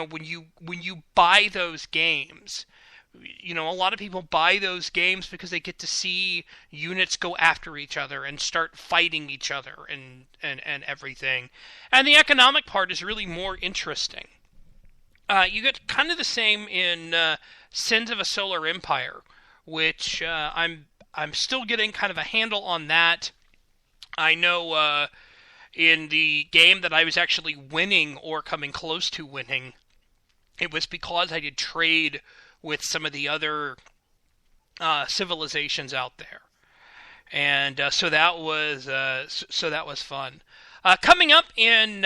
when you buy those games, a lot of people buy those games because they get to see units go after each other and start fighting each other and everything. And the economic part is really more interesting. You get kind of the same in Sins of a Solar Empire, which I'm still getting kind of a handle on that. I know in the game that I was actually winning or coming close to winning, it was because I did trade with some of the other civilizations out there. And so that was fun. Coming up in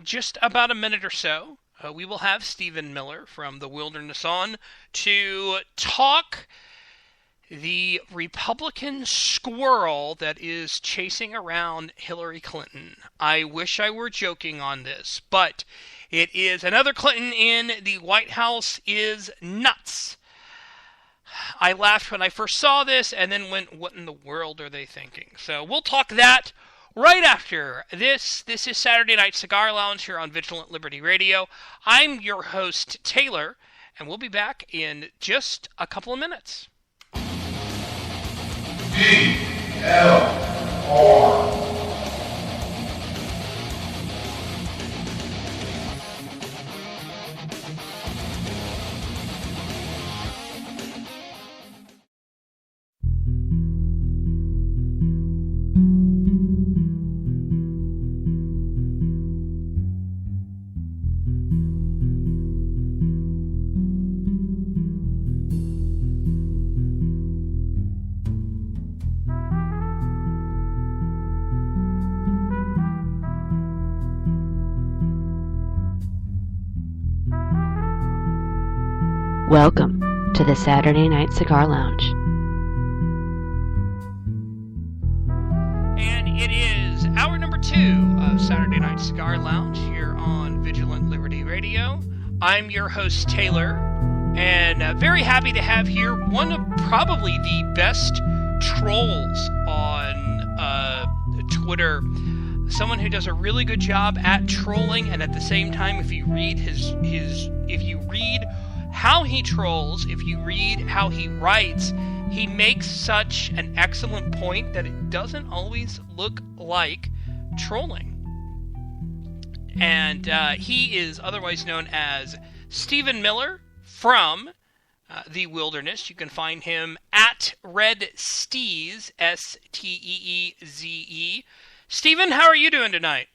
just about a minute or so, we will have Stephen Miller from The Wilderness on to talk the Republican squirrel that is chasing around Hillary Clinton. I wish I were joking on this, but it is another Clinton in the White House is nuts. I laughed when I first saw this and then went, what in the world are they thinking? So we'll talk that right after this. This is Saturday Night Cigar Lounge here on Vigilant Liberty Radio. I'm your host, Taylor, and we'll be back in just a couple of minutes. VLR. Welcome to the Saturday Night Cigar Lounge. And it is hour number 2 of Saturday Night Cigar Lounge here on Vigilant Liberty Radio. I'm your host, Taylor, and very happy to have here one of probably the best trolls on Twitter. Someone who does a really good job at trolling, and at the same time, if you read how he trolls, if you read how he writes, he makes such an excellent point that it doesn't always look like trolling. And he is otherwise known as Stephen Miller from The Wilderness. You can find him at Red Steeze, Steeze. Stephen, how are you doing tonight?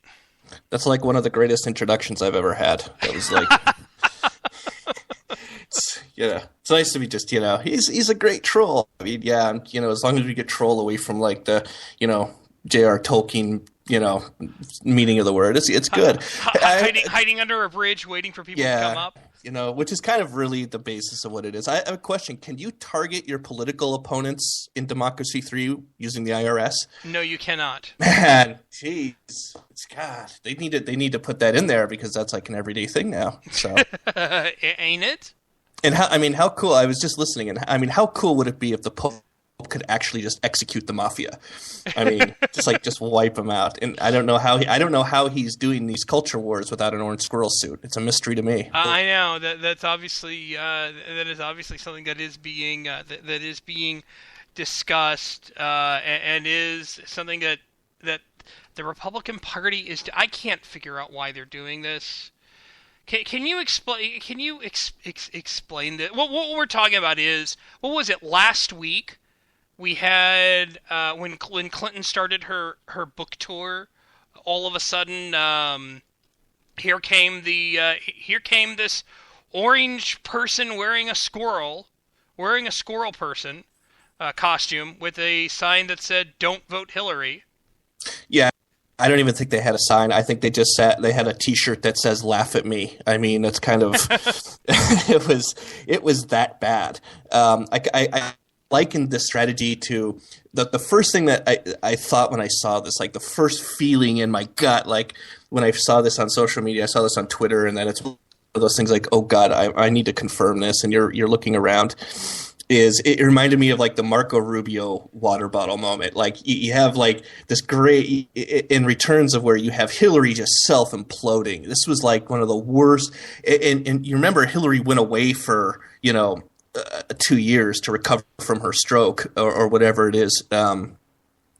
That's like one of the greatest introductions I've ever had. That was like... It's nice to be just, he's a great troll. I mean, as long as we get troll away from like the, J.R. Tolkien, meaning of the word, it's good. Hiding under a bridge, waiting for people to come up. Which is kind of really the basis of what it is. I have a question. Can you target your political opponents in Democracy 3 using the IRS? No, you cannot. Man, jeez. God, they need to put that in there because that's like an everyday thing now. So ain't it? And how cool, I was just listening, and how cool would it be if the Pope could actually just execute the mafia? Just wipe them out. And I don't know how he's doing these culture wars without an orange squirrel suit. It's a mystery to me. I know that's obviously something that is being discussed and is something that the Republican Party is. I can't figure out why they're doing this. Can you explain? Can you explain that? What we're talking about is, what was it last week? We had when Clinton started her book tour. All of a sudden, here came this orange person wearing a squirrel person costume with a sign that said "Don't vote Hillary." Yeah. I don't even think they had a sign. I think they had a T-shirt that says "Laugh at me." I mean, it's kind of it was that bad. I likened this strategy to the first thing that I thought when I saw this, like the first feeling in my gut, like when I saw this on social media, I saw this on Twitter, and then it's one of those things like, oh God, I need to confirm this, and you're looking around. It reminded me of like the Marco Rubio water bottle moment. Like you have like this great in returns of where you have Hillary just self-imploding. This was like one of the worst. And you remember Hillary went away for 2 years to recover from her stroke or whatever it is,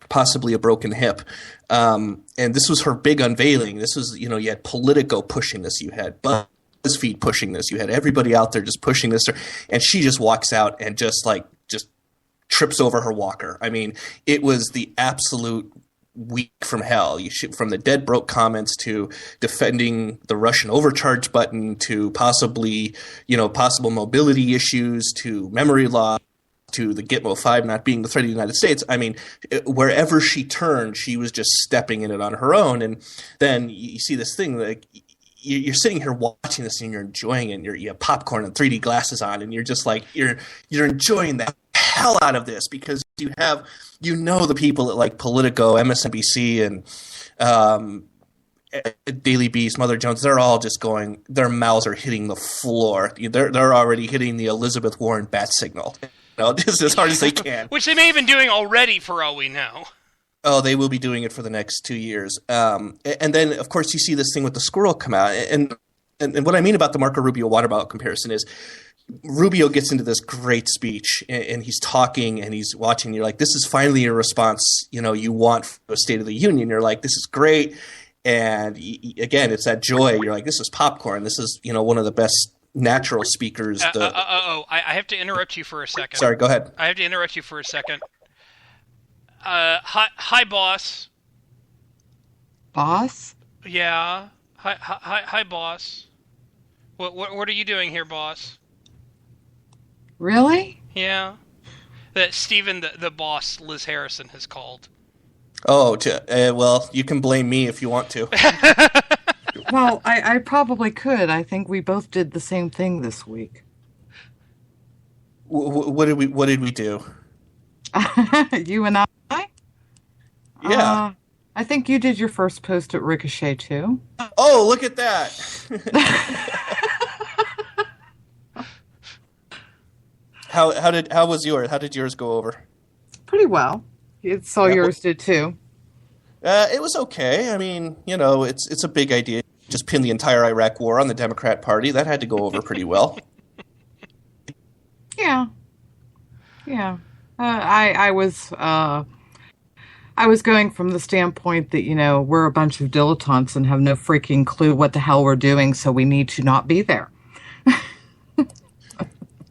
possibly a broken hip. And this was her big unveiling. This was, you had Politico pushing this. You had BuzzFeed pushing this. You had everybody out there just pushing this. And she just walks out and just trips over her walker. I mean, it was the absolute week from hell. From the dead broke comments to defending the Russian overcharge button to possible mobility issues to memory loss to the Gitmo 5 not being the threat of the United States. I mean, wherever she turned, she was just stepping in it on her own. And then you see this thing like you're sitting here watching this and you're enjoying it. And you have popcorn and 3D glasses on, and you're just like you're enjoying the hell out of this because you have the people at like Politico, MSNBC, and Daily Beast, Mother Jones. They're all just going. Their mouths are hitting the floor. They're already hitting the Elizabeth Warren bat signal. Just as hard as they can. Which they may have been doing already, for all we know. Oh, they will be doing it for the next 2 years. And then, of course, you see this thing with the squirrel come out. And what I mean about the Marco Rubio water bottle comparison is Rubio gets into this great speech, and he's talking and he's watching. You're like, this is finally a response, you want for the State of the Union. You're like, this is great. And again, it's that joy. You're like, this is popcorn. This is, one of the best natural speakers. I have to interrupt you for a second. Sorry, go ahead. I have to interrupt you for a second. Hi, boss. Boss? Yeah. Hi, boss. What are you doing here, boss? Really? Yeah. That Stephen, the boss, Liz Harrison, has called. Oh, well, you can blame me if you want to. Well, I probably could. I think we both did the same thing this week. What did we do? You and I? Yeah. I think you did your first post at Ricochet too. Oh, look at that. How was yours? How did yours go over? Pretty well. Yours did too. It was okay. I mean, it's a big idea. Just pin the entire Iraq war on the Democrat Party. That had to go over pretty well. Yeah. I was going from the standpoint that, we're a bunch of dilettantes and have no freaking clue what the hell we're doing, so we need to not be there.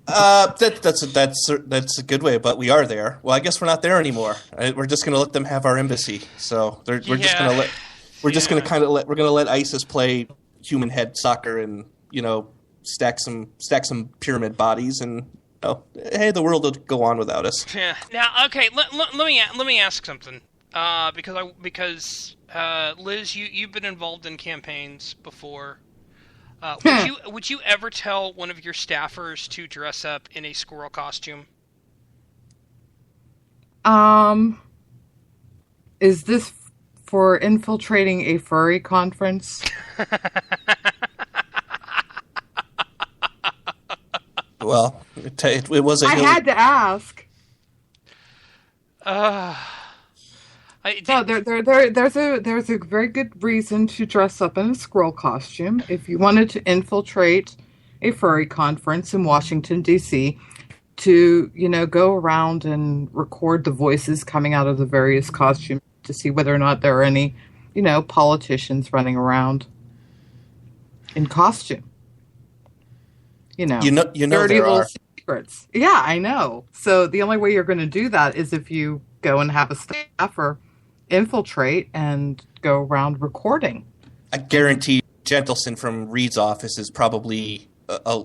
That's a good way, but we are there. Well, I guess we're not there anymore. We're just going to let them have our embassy. So we're just going to let ISIS play human head soccer and stack some pyramid bodies, and hey, the world will go on without us. Yeah. Now, okay, let me ask something. Because Liz, you've been involved in campaigns before. Would you ever tell one of your staffers to dress up in a squirrel costume? Is this for infiltrating a furry conference? Well, it was. I had to ask. There's a very good reason to dress up in a squirrel costume if you wanted to infiltrate a furry conference in Washington, D.C., to, go around and record the voices coming out of the various costumes to see whether or not there are any, politicians running around in costume. Dirty there little secrets. Yeah, I know. So the only way you're going to do that is if you go and have a staffer infiltrate and go around recording. I guarantee Gentleson from Reed's office is probably a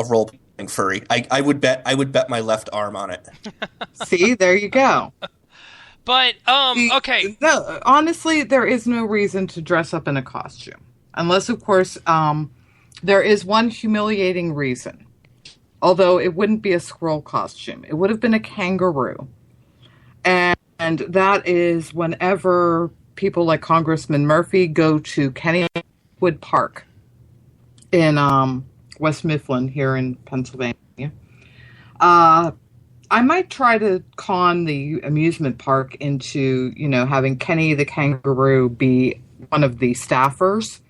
role playing furry. I would bet my left arm on it. See, there you go. But okay. No, honestly, there is no reason to dress up in a costume, unless, of course, there is one humiliating reason. Although it wouldn't be a squirrel costume, it would have been a kangaroo. And that is whenever people like Congressman Murphy go to Kennywood Park in West Mifflin here in Pennsylvania. I might try to con the amusement park into, having Kenny the kangaroo be one of the staffers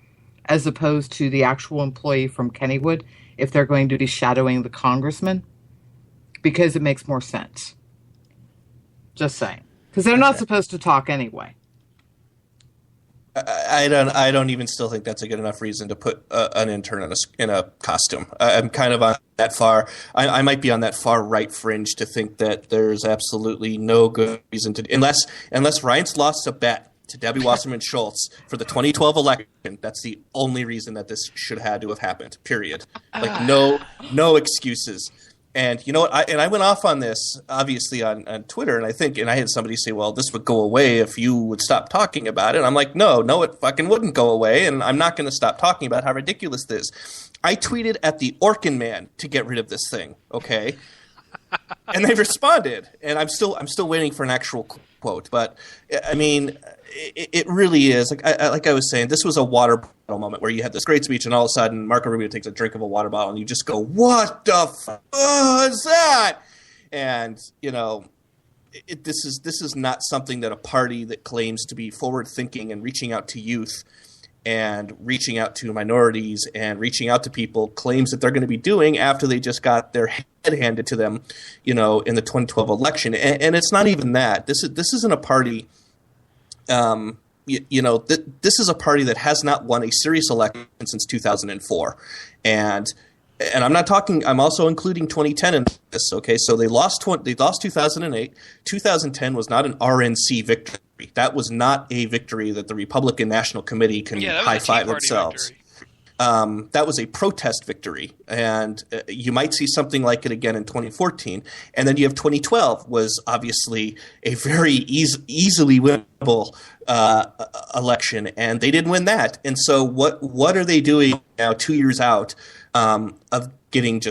as opposed to the actual employee from Kennywood if they're going to be shadowing the congressman, because it makes more sense. Just saying. Because they're not supposed to talk anyway. I don't even still think that's a good enough reason to put an intern in a costume. I'm kind of on that far. I might be on that far right fringe to think that there's absolutely no good reason to, unless Ryan's lost a bet to Debbie Wasserman Schultz for the 2012 election. That's the only reason that this should have to have happened. Period. Like no excuses. And you know what? I went off on this, obviously, on Twitter, and I had somebody say, well, this would go away if you would stop talking about it. And I'm like, no, it fucking wouldn't go away, and I'm not going to stop talking about how ridiculous this is. I tweeted at the Orkin Man to get rid of this thing, okay? And they responded, and I'm still waiting for an actual quote. But, I mean, it really is. Like I was saying, this was a water bottle moment where you had this great speech, and all of a sudden Marco Rubio takes a drink of a water bottle, and you just go, what the fuck is that? And, this is not something that a party that claims to be forward thinking and reaching out to youth and reaching out to minorities and reaching out to people claims that they're going to be doing after they just got their head handed to them, in the 2012 election. And it's not even that. This isn't a party. This is a party that has not won a serious election since 2004, and I'm not talking. I'm also including 2010 in this. Okay, so they lost 2008. 2010 was not an RNC victory. That was not a victory that the Republican National Committee can high five themselves. That was a protest victory, and you might see something like it again in 2014. And then you have 2012 was obviously a very easily winnable election, and they didn't win that. And so what are they doing now 2 years out of getting of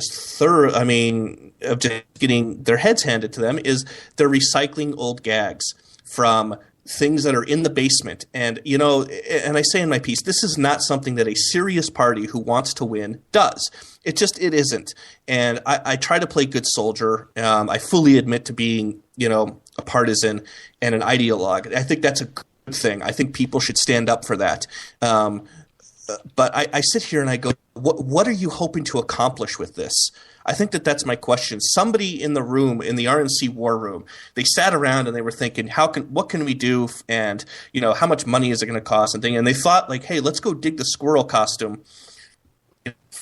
just getting their heads handed to them is they're recycling old gags from things that are in the basement. And, and I say in my piece, this is not something that a serious party who wants to win does. It isn't. And I try to play good soldier. I fully admit to being, a partisan and an ideologue. I think that's a good thing. I think people should stand up for that. But I sit here and I go, what are you hoping to accomplish with this? I think that's my question. Somebody in the room, in the RNC war room, they sat around and they were thinking, what can we do? And, how much money is it going to cost and thing? And they thought like, hey, let's go dig the squirrel costume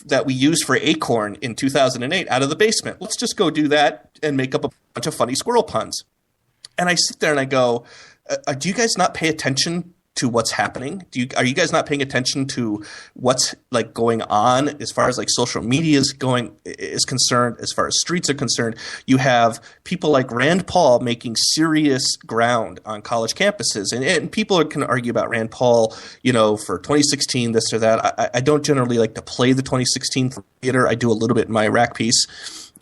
that we used for Acorn in 2008 out of the basement. Let's just go do that and make up a bunch of funny squirrel puns. And I sit there and I go, do you guys not pay attention to what's happening? Are you guys not paying attention to what's like going on as far as like social media is concerned, as far as streets are concerned? You have people like Rand Paul making serious ground on college campuses, and people can argue about Rand Paul, for 2016, this or that. I don't generally like to play the 2016 theater. I do a little bit in my Iraq piece.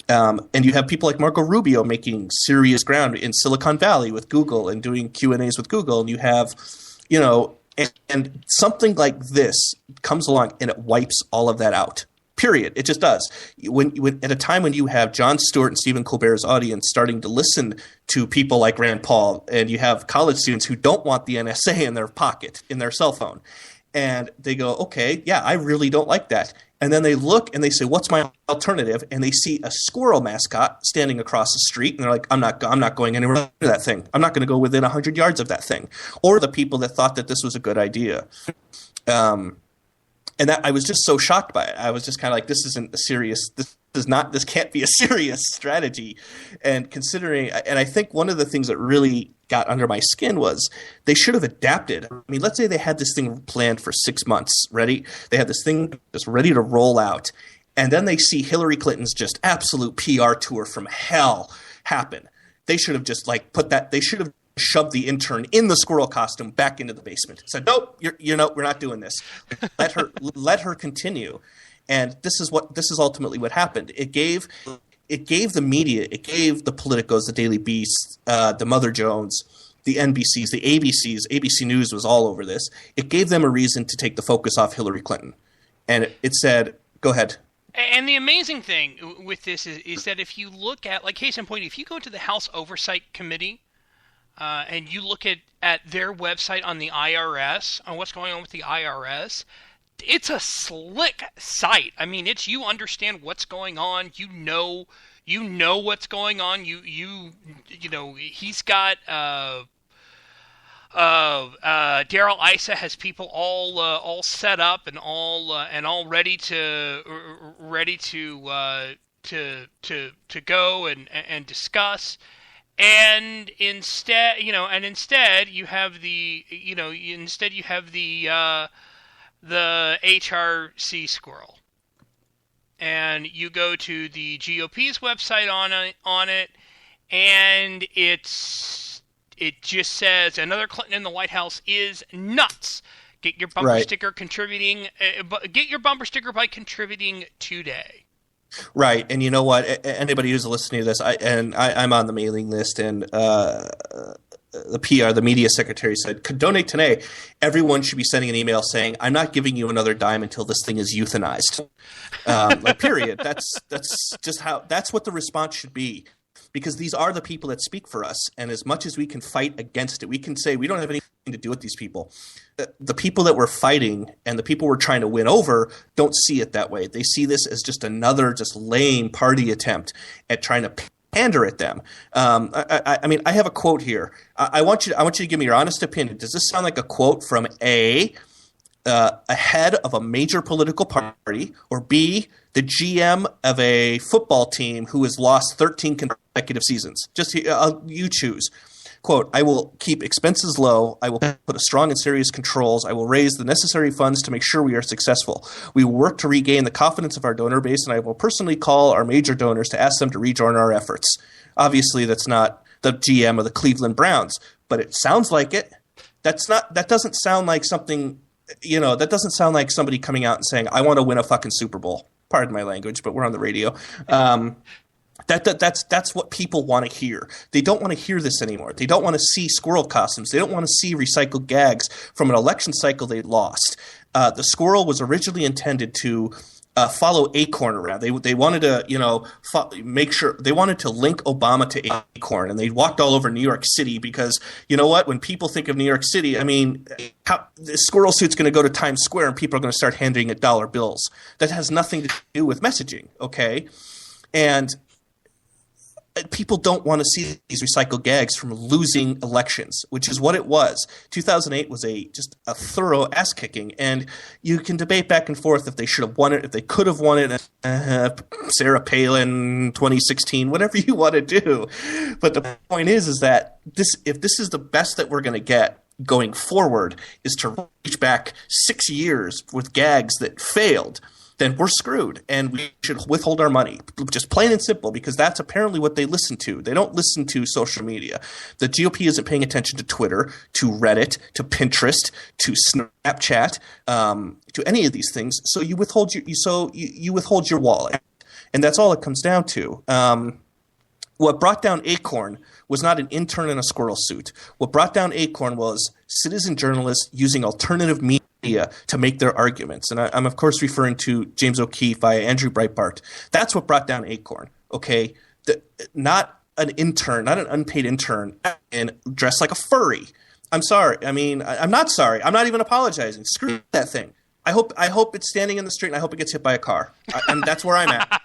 And you have people like Marco Rubio making serious ground in Silicon Valley with Google and doing Q&As with Google, and you have and something like this comes along and it wipes all of that out. Period. It just does. When at a time when you have Jon Stewart and Stephen Colbert's audience starting to listen to people like Rand Paul, and you have college students who don't want the NSA in their pocket, in their cell phone, and they go, okay, yeah, I really don't like that. And then they look and they say, what's my alternative? And they see a squirrel mascot standing across the street, and they're like, I'm not going anywhere near that thing. I'm not going to go within 100 yards of that thing. Or the people that thought that this was a good idea. And that I was just so shocked by it. I was just kind of like, this isn't a serious. This can't be a serious strategy. And considering, and I think one of the things that really got under my skin was they should have adapted. I mean, let's say they had this thing planned for 6 months, ready? They had this thing just ready to roll out. And then they see Hillary Clinton's just absolute PR tour from hell happen. They should have just like they should have shoved the intern in the squirrel costume back into the basement. Said, nope, we're not doing this. Let her continue. And this is ultimately what happened. It gave the media, it gave the Politicos, the Daily Beast, the Mother Jones, the NBCs, the ABCs, ABC News was all over this. It gave them a reason to take the focus off Hillary Clinton. And it said, go ahead. And the amazing thing with this is that if you look at, like case in point, if you go to the House Oversight Committee and you look at their website on the IRS, on what's going on with the IRS, it's a slick site. I mean, you understand what's going on. You know what's going on. You know he's got Daryl Issa has people all set up and all ready to go and discuss. And instead you have the HRC squirrel, and you go to the GOP's website on it, and it just says another Clinton in the White House is nuts. Get your bumper sticker contributing. Get your bumper sticker by contributing today. Right, and you know what? Anybody who's listening to this, I'm on the mailing list, and the PR, the media secretary said, could donate today. Everyone should be sending an email saying, I'm not giving you another dime until this thing is euthanized. Period. That's just that's what the response should be. because these are the people that speak for us. And as much as we can fight against it, we can say we don't have anything to do with these people. The people that we're fighting and the people we're trying to win over don't see it that way. They see this as just another just lame party attempt at trying to pander at them. I mean, I have a quote here. I want you to give me your honest opinion. Does this sound like a quote from a head of a major political party, or B, the GM of a football team who has lost 13 consecutive seasons? Just you choose. Quote, I will keep expenses low. I will put a strong and serious controls. I will raise the necessary funds to make sure we are successful. We will work to regain the confidence of our donor base, and I will personally call our major donors to ask them to rejoin our efforts. Obviously, that's not the GM of the Cleveland Browns, but it sounds like it. That doesn't sound like something, that doesn't sound like somebody coming out and saying, I want to win a fucking Super Bowl. Pardon my language, but we're on the radio. That's what people want to hear. They don't want to hear this anymore. They don't want to see squirrel costumes. They don't want to see recycled gags from an election cycle they lost. The squirrel was originally intended to follow Acorn around. They wanted to make sure they wanted to link Obama to Acorn, and they walked all over New York City because you know what? When people think of New York City, I mean, the squirrel suit's going to go to Times Square, and people are going to start handing it dollar bills. That has nothing to do with messaging, okay? And people don't want to see these recycled gags from losing elections, which is what it was. 2008 was just a thorough ass kicking, and you can debate back and forth if they should have won it, if they could have won it. Sarah Palin, 2016, whatever you want to do. But the point is that if this is the best that we're going to get going forward, is to reach back 6 years with gags that failed, then we're screwed, and we should withhold our money, just plain and simple, because that's apparently what they listen to. They don't listen to social media. The GOP isn't paying attention to Twitter, to Reddit, to Pinterest, to Snapchat, to any of these things. So you withhold your wallet, and that's all it comes down to. What brought down Acorn was not an intern in a squirrel suit. What brought down Acorn was citizen journalists using alternative media to make their arguments. And I'm, of course, referring to James O'Keefe via Andrew Breitbart. That's what brought down Acorn, okay? Not an intern, not an unpaid intern, and dressed like a furry. I'm sorry. I mean, I'm not sorry. I'm not even apologizing. Screw that thing. I hope it's standing in the street, and I hope it gets hit by a car. And that's where I'm at.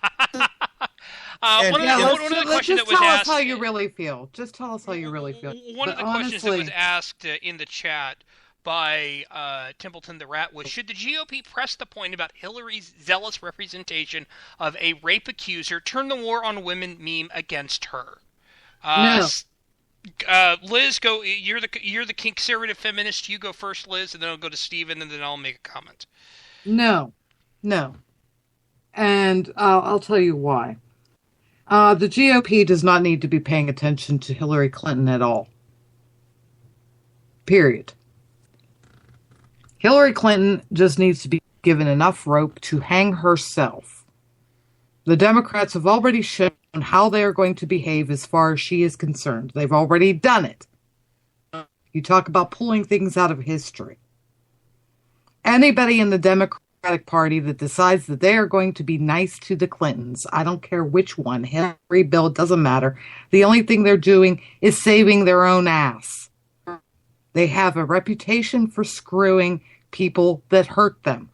One of the questions that was asked. Tell us how you really feel. Just tell us how you really feel. One of the questions that was asked in the chat by Templeton the Rat was, should the GOP press the point about Hillary's zealous representation of a rape accuser turn the war on women meme against her? No. Liz, go. You're the conservative feminist. You go first, Liz, and then I'll go to Steven, and then I'll make a comment. No. And I'll tell you why. The GOP does not need to be paying attention to Hillary Clinton at all. Period. Hillary Clinton just needs to be given enough rope to hang herself. The Democrats have already shown how they are going to behave as far as she is concerned. They've already done it. You talk about pulling things out of history. Anybody in the Democratic Party that decides that they are going to be nice to the Clintons, I don't care which one, Hillary, Bill, it doesn't matter. The only thing they're doing is saving their own ass. They have a reputation for screwing people that hurt them.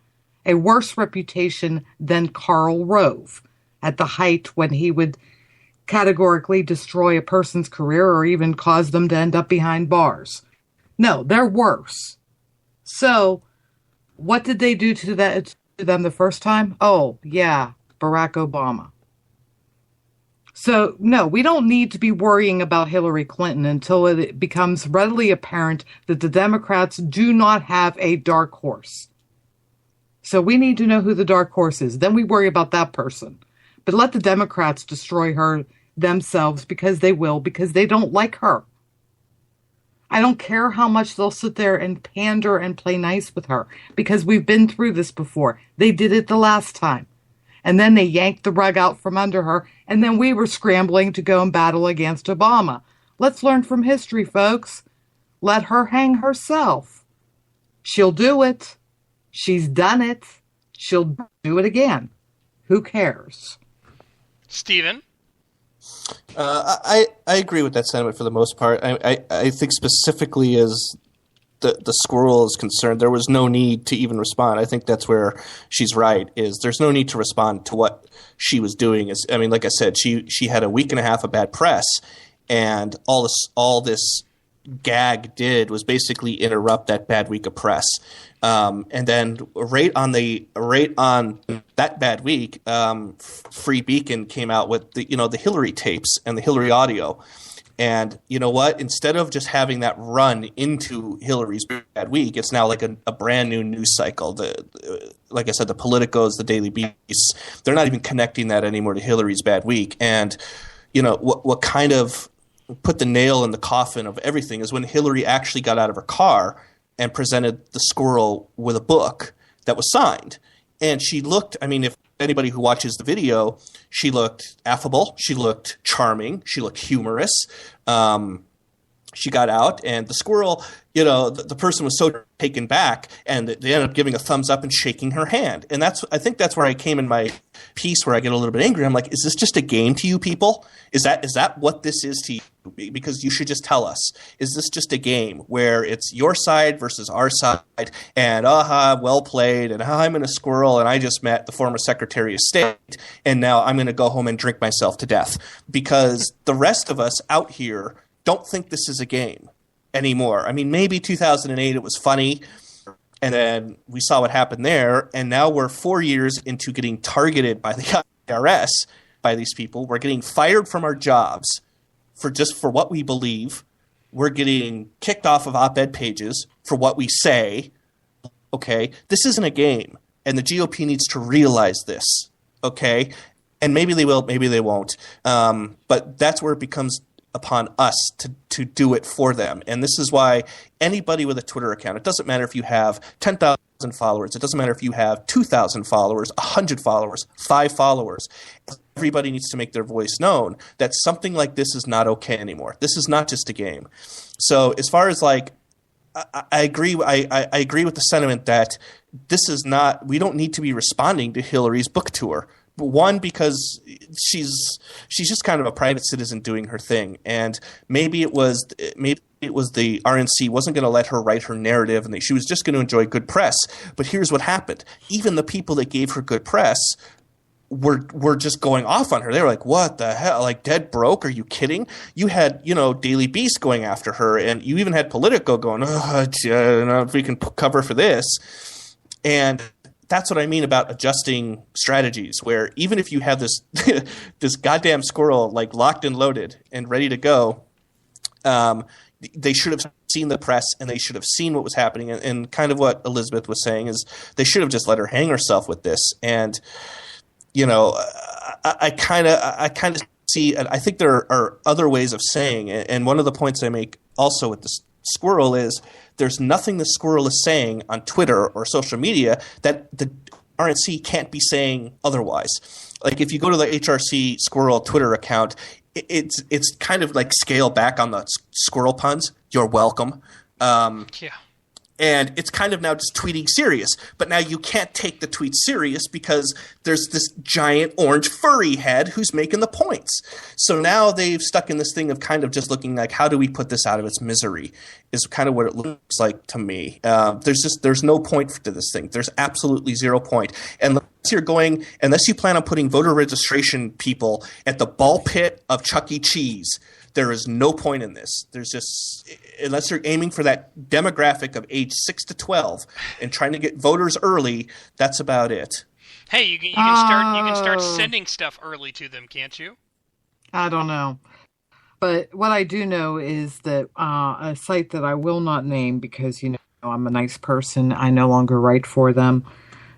A worse reputation than Karl Rove at the height when he would categorically destroy a person's career or even cause them to end up behind bars. No, they're worse. So, what did they do to them the first time? Oh, yeah, Barack Obama. So, no, we don't need to be worrying about Hillary Clinton until it becomes readily apparent that the Democrats do not have a dark horse. So we need to know who the dark horse is. Then we worry about that person. But let the Democrats destroy her themselves, because they will, because they don't like her. I don't care how much they'll sit there and pander and play nice with her, because we've been through this before. They did it the last time. And then they yanked the rug out from under her, and then we were scrambling to go and battle against Obama. Let's learn from history, folks. Let her hang herself. She'll do it. She's done it. She'll do it again. Who cares? Steven? I agree with that sentiment for the most part. I think specifically as the squirrel is concerned, there was no need to even respond. I think that's where she's right, is there's no need to respond to what she was doing. I mean, like I said, she had a week and a half of bad press, and all this gag did was basically interrupt that bad week of press. And then right on that bad week, Free Beacon came out with the Hillary tapes and the Hillary audio. And you know what? Instead of just having that run into Hillary's bad week, it's now like a brand new news cycle. Like I said, the Politicos, the Daily Beasts, they're not even connecting that anymore to Hillary's bad week. And what kind of put the nail in the coffin of everything is when Hillary actually got out of her car and presented the squirrel with a book that was signed. And she looked, I mean, if anybody who watches the video, she looked affable, she looked charming, she looked humorous. She got out, and the squirrel, the person was so taken back, and they ended up giving a thumbs up and shaking her hand. And I think that's where I came in my piece, where I get a little bit angry. I'm like, is this just a game to you people? Is that what this is to you? Because you should just tell us. Is this just a game where it's your side versus our side, and well played, and I'm in a squirrel, and I just met the former Secretary of State, and now I'm going to go home and drink myself to death? Because the rest of us out here don't think this is a game anymore. I mean, maybe 2008 it was funny, and then we saw what happened there, and now we're 4 years into getting targeted by the IRS, by these people. We're getting fired from our jobs for what we believe. We're getting kicked off of op-ed pages for what we say. Okay, this isn't a game, and the GOP needs to realize this. Okay, and maybe they will, maybe they won't. But that's where it becomes upon us to do it for them. And this is why anybody with a Twitter account, it doesn't matter if you have 10,000 followers, it doesn't matter if you have 2,000 followers, 100 followers, 5 followers, everybody needs to make their voice known that something like this is not okay anymore. This is not just a game. So as far as I agree with the sentiment that this is not, we don't need to be responding to Hillary's book tour. One, because she's just kind of a private citizen doing her thing, and maybe it was the RNC wasn't going to let her write her narrative, and she was just going to enjoy good press. But here's what happened: even the people that gave her good press were just going off on her. They were like, "What the hell? Like dead broke? Are you kidding?" You had Daily Beast going after her, and you even had Politico going, "Oh, if we can cover for this," and that's what I mean about adjusting strategies, where even if you have this this goddamn squirrel locked and loaded and ready to go, they should have seen the press and they should have seen what was happening. And kind of what Elizabeth was saying is they should have just let her hang herself with this. And I kind of see. I think there are other ways of saying, and one of the points I make also with this squirrel is there's nothing the squirrel is saying on Twitter or social media that the RNC can't be saying otherwise. Like if you go to the HRC squirrel Twitter account, it's kind of like scale back on the squirrel puns. You're welcome. Yeah. And it's kind of now just tweeting serious. But now you can't take the tweet serious because there's this giant orange furry head who's making the points. So now they've stuck in this thing of kind of just looking like, how do we put this out of its misery is kind of what it looks like to me. There's no point to this thing. There's absolutely 0 point. Unless you plan on putting voter registration people at the ball pit of Chuck E. Cheese, there is no point in this. There's just, unless you're aiming for that demographic of age 6 to 12 and trying to get voters early, that's about it. Hey, you can start sending stuff early to them, can't you? I don't know. But what I do know is that a site that I will not name because, I'm a nice person. I no longer write for them.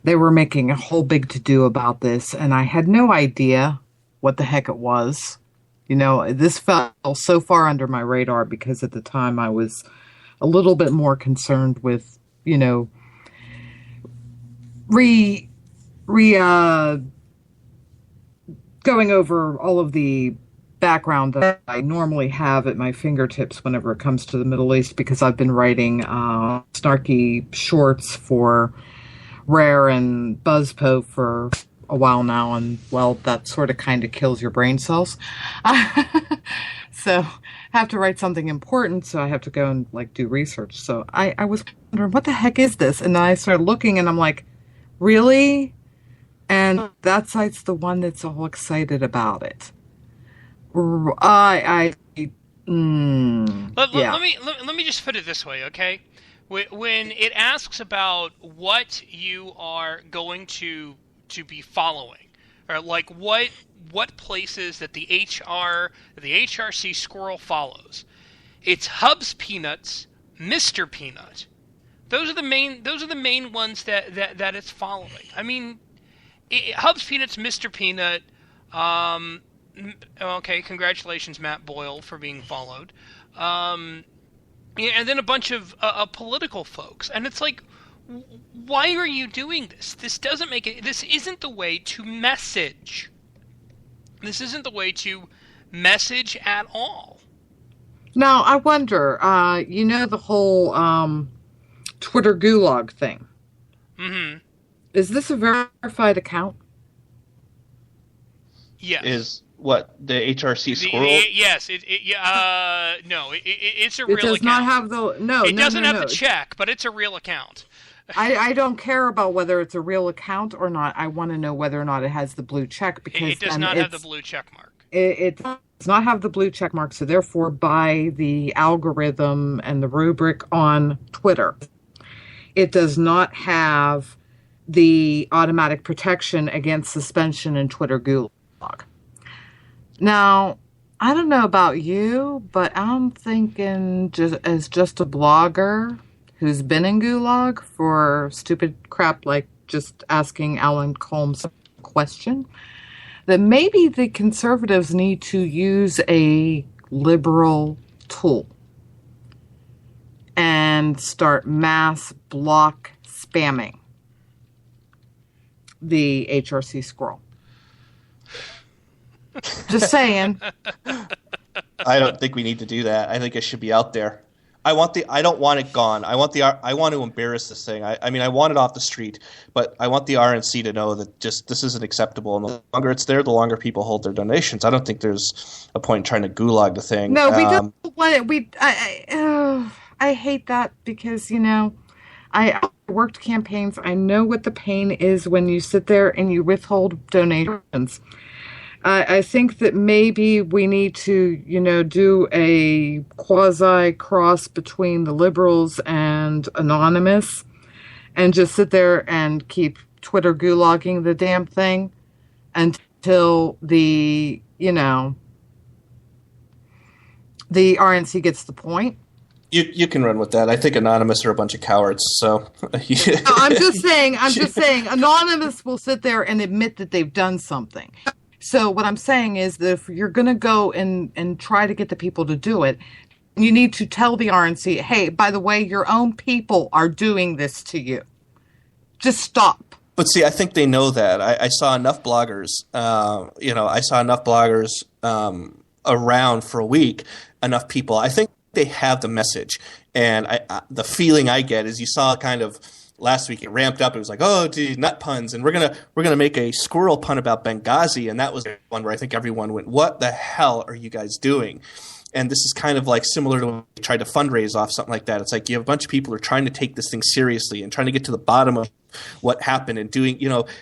They were making a whole big to-do about this, and I had no idea what the heck it was. This fell so far under my radar because at the time I was a little bit more concerned with, going over all of the background that I normally have at my fingertips whenever it comes to the Middle East, because I've been writing snarky shorts for Rare and BuzzPo for a while now, and well, that sort of kind of kills your brain cells. So I have to write something important, so I have to go and like do research. So I was wondering, what the heck is this? And then I started looking, and I'm like, really? And that site's the one that's all excited about it. Let me just put it this way, okay? When it asks about what you are going to be following, or like what places that the HRC squirrel follows, it's Hubs Peanuts, Mr. Peanut. Those are the main ones that it's following. I mean, Hubs Peanuts, Mr. Peanut. Okay, congratulations, Matt Boyle, for being followed. And then a bunch of political folks, and it's like, why are you doing this? This doesn't make it. This isn't the way to message. This isn't the way to message at all. Now, I wonder, the whole Twitter gulag thing. Mm-hmm. Is this a verified account? Yes. Is what, the HRC squirrel? Yes. No, it's a real account. It does not have the... No, it doesn't have the check, but it's a real account. I don't care about whether it's a real account or not. I want to know whether or not it has the blue check, because it does not have the blue check mark. It does not have the blue check mark, so therefore by the algorithm and the rubric on Twitter, it does not have the automatic protection against suspension and Twitter gulag. Now, I don't know about you, but I'm thinking just a blogger who's been in gulag for stupid crap like just asking Alan Colmes a question, that maybe the conservatives need to use a liberal tool and start mass block spamming the HRC squirrel. Just saying. I don't think we need to do that. I think it should be out there. I don't want it gone. I want to embarrass this thing. I mean, I want it off the street, but I want the RNC to know that just this isn't acceptable. And the longer it's there, the longer people hold their donations. I don't think there's a point in trying to gulag the thing. No, we don't want it. I hate that because, I worked campaigns. I know what the pain is when you sit there and you withhold donations. I think that maybe we need to, do a quasi-cross between the liberals and Anonymous and just sit there and keep Twitter gulagging the damn thing until the RNC gets the point. You can run with that. I think Anonymous are a bunch of cowards. So No, I'm just saying, Anonymous will sit there and admit that they've done something. So what I'm saying is that if you're going to go and try to get the people to do it, you need to tell the RNC, hey, by the way, your own people are doing this to you. Just stop. But see, I think they know that. I saw enough bloggers, around for a week, enough people. I think they have the message. And the feeling I get is you saw kind of last week it ramped up. It was like, oh, dude, nut puns, and we're gonna make a squirrel pun about Benghazi, and that was the one where I think everyone went, "What the hell are you guys doing?" And this is kind of like similar to when we tried to fundraise off something like that. It's like you have a bunch of people who are trying to take this thing seriously and trying to get to the bottom of what happened and doing,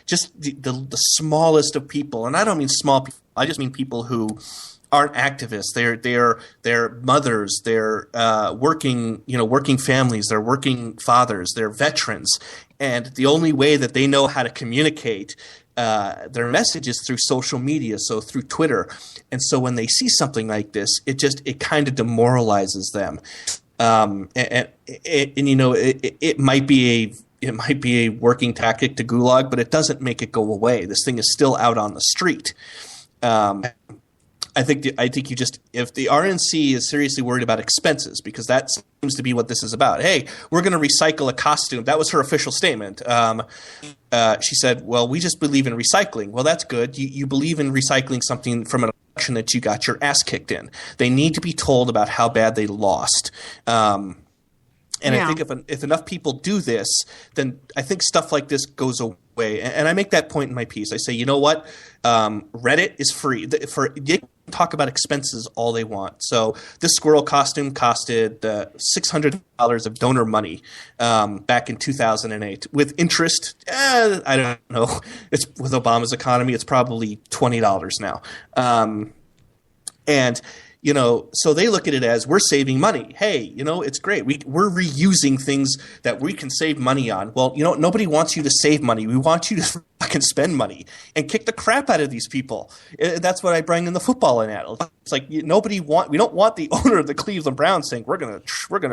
just the smallest of people. And I don't mean small people. I just mean people who aren't activists. They're mothers. They're working families. They're working fathers. They're veterans. And the only way that they know how to communicate their message is through social media, so through Twitter. And so when they see something like this, it kind of demoralizes them. It might be a working tactic to gulag, but it doesn't make it go away. This thing is still out on the street. I think you just, if the RNC is seriously worried about expenses, because that seems to be what this is about. Hey, we're going to recycle a costume. That was her official statement. She said, well, we just believe in recycling. Well, that's good. You believe in recycling something from an election that you got your ass kicked in. They need to be told about how bad they lost. I think if enough people do this, then I think stuff like this goes away. way, and I make that point in my piece. I say, you know what? Reddit is free. They can talk about expenses all they want. So this squirrel costume costed $600 of donor money back in 2008. With interest, I don't know. It's with Obama's economy, it's probably $20 now. And so they look at it as we're saving money. Hey, it's great. We're reusing things that we can save money on. Well, nobody wants you to save money. We want you to fucking spend money and kick the crap out of these people. That's what I bring in the football analogy. It's like we don't want the owner of the Cleveland Browns saying we're gonna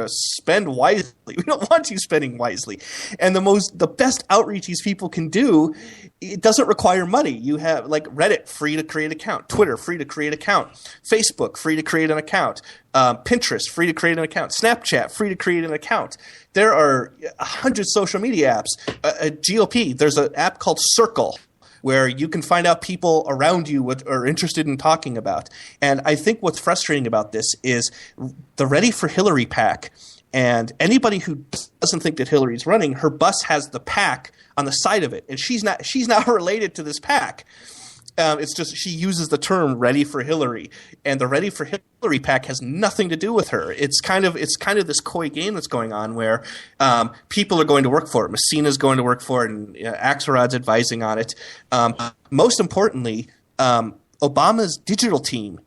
spend wisely. We don't want you spending wisely. And the best outreach these people can do, it doesn't require money. You have like Reddit, free to create account, Twitter, free to create account, Facebook, free to create an account, Pinterest, free to create an account, Snapchat, free to create an account. There are 100 social media apps. GOP, there's an app called Circle where you can find out people around you what are interested in talking about. And I think what's frustrating about this is the Ready for Hillary PAC. And anybody who doesn't think that Hillary's running, her bus has the PAC on the side of it, and she's not related to this PAC. It's just she uses the term "Ready for Hillary," and the "Ready for Hillary" PAC has nothing to do with her. It's kind of this coy game that's going on where people are going to work for it. Messina's going to work for it, and Axelrod's advising on it. Most importantly, Obama's digital team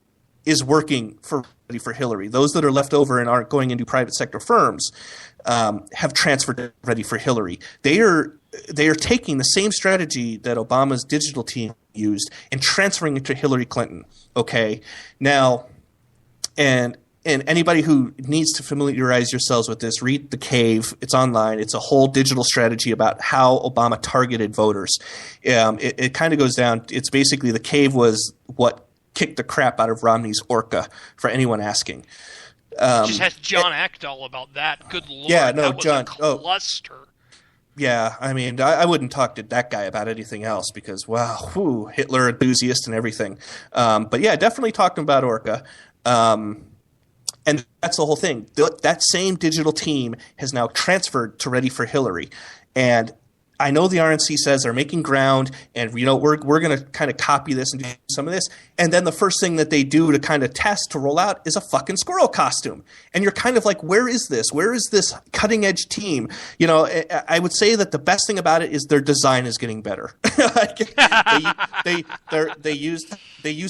is working for Ready for Hillary. Those that are left over and aren't going into private sector firms have transferred to Ready for Hillary. They are taking the same strategy that Obama's digital team used and transferring it to Hillary Clinton. Okay, now, and anybody who needs to familiarize yourselves with this, read The Cave. It's online. It's a whole digital strategy about how Obama targeted voters. It kind of goes down. It's basically The Cave was what kicked the crap out of Romney's Orca, for anyone asking. Just has John Ackdahl about that. Good Lord, yeah, no, that was John, a cluster. Yeah, I mean, I wouldn't talk to that guy about anything else because, wow, Hitler enthusiast and everything. But yeah, definitely talking about Orca. And that's the whole thing. That same digital team has now transferred to Ready for Hillary. And I know the RNC says they're making ground and, we're going to kind of copy this and do some of this. And then the first thing that they do to kind of test, to roll out, is a fucking squirrel costume. And you're kind of like, where is this? Where is this cutting edge team? I would say that the best thing about it is their design is getting better. They use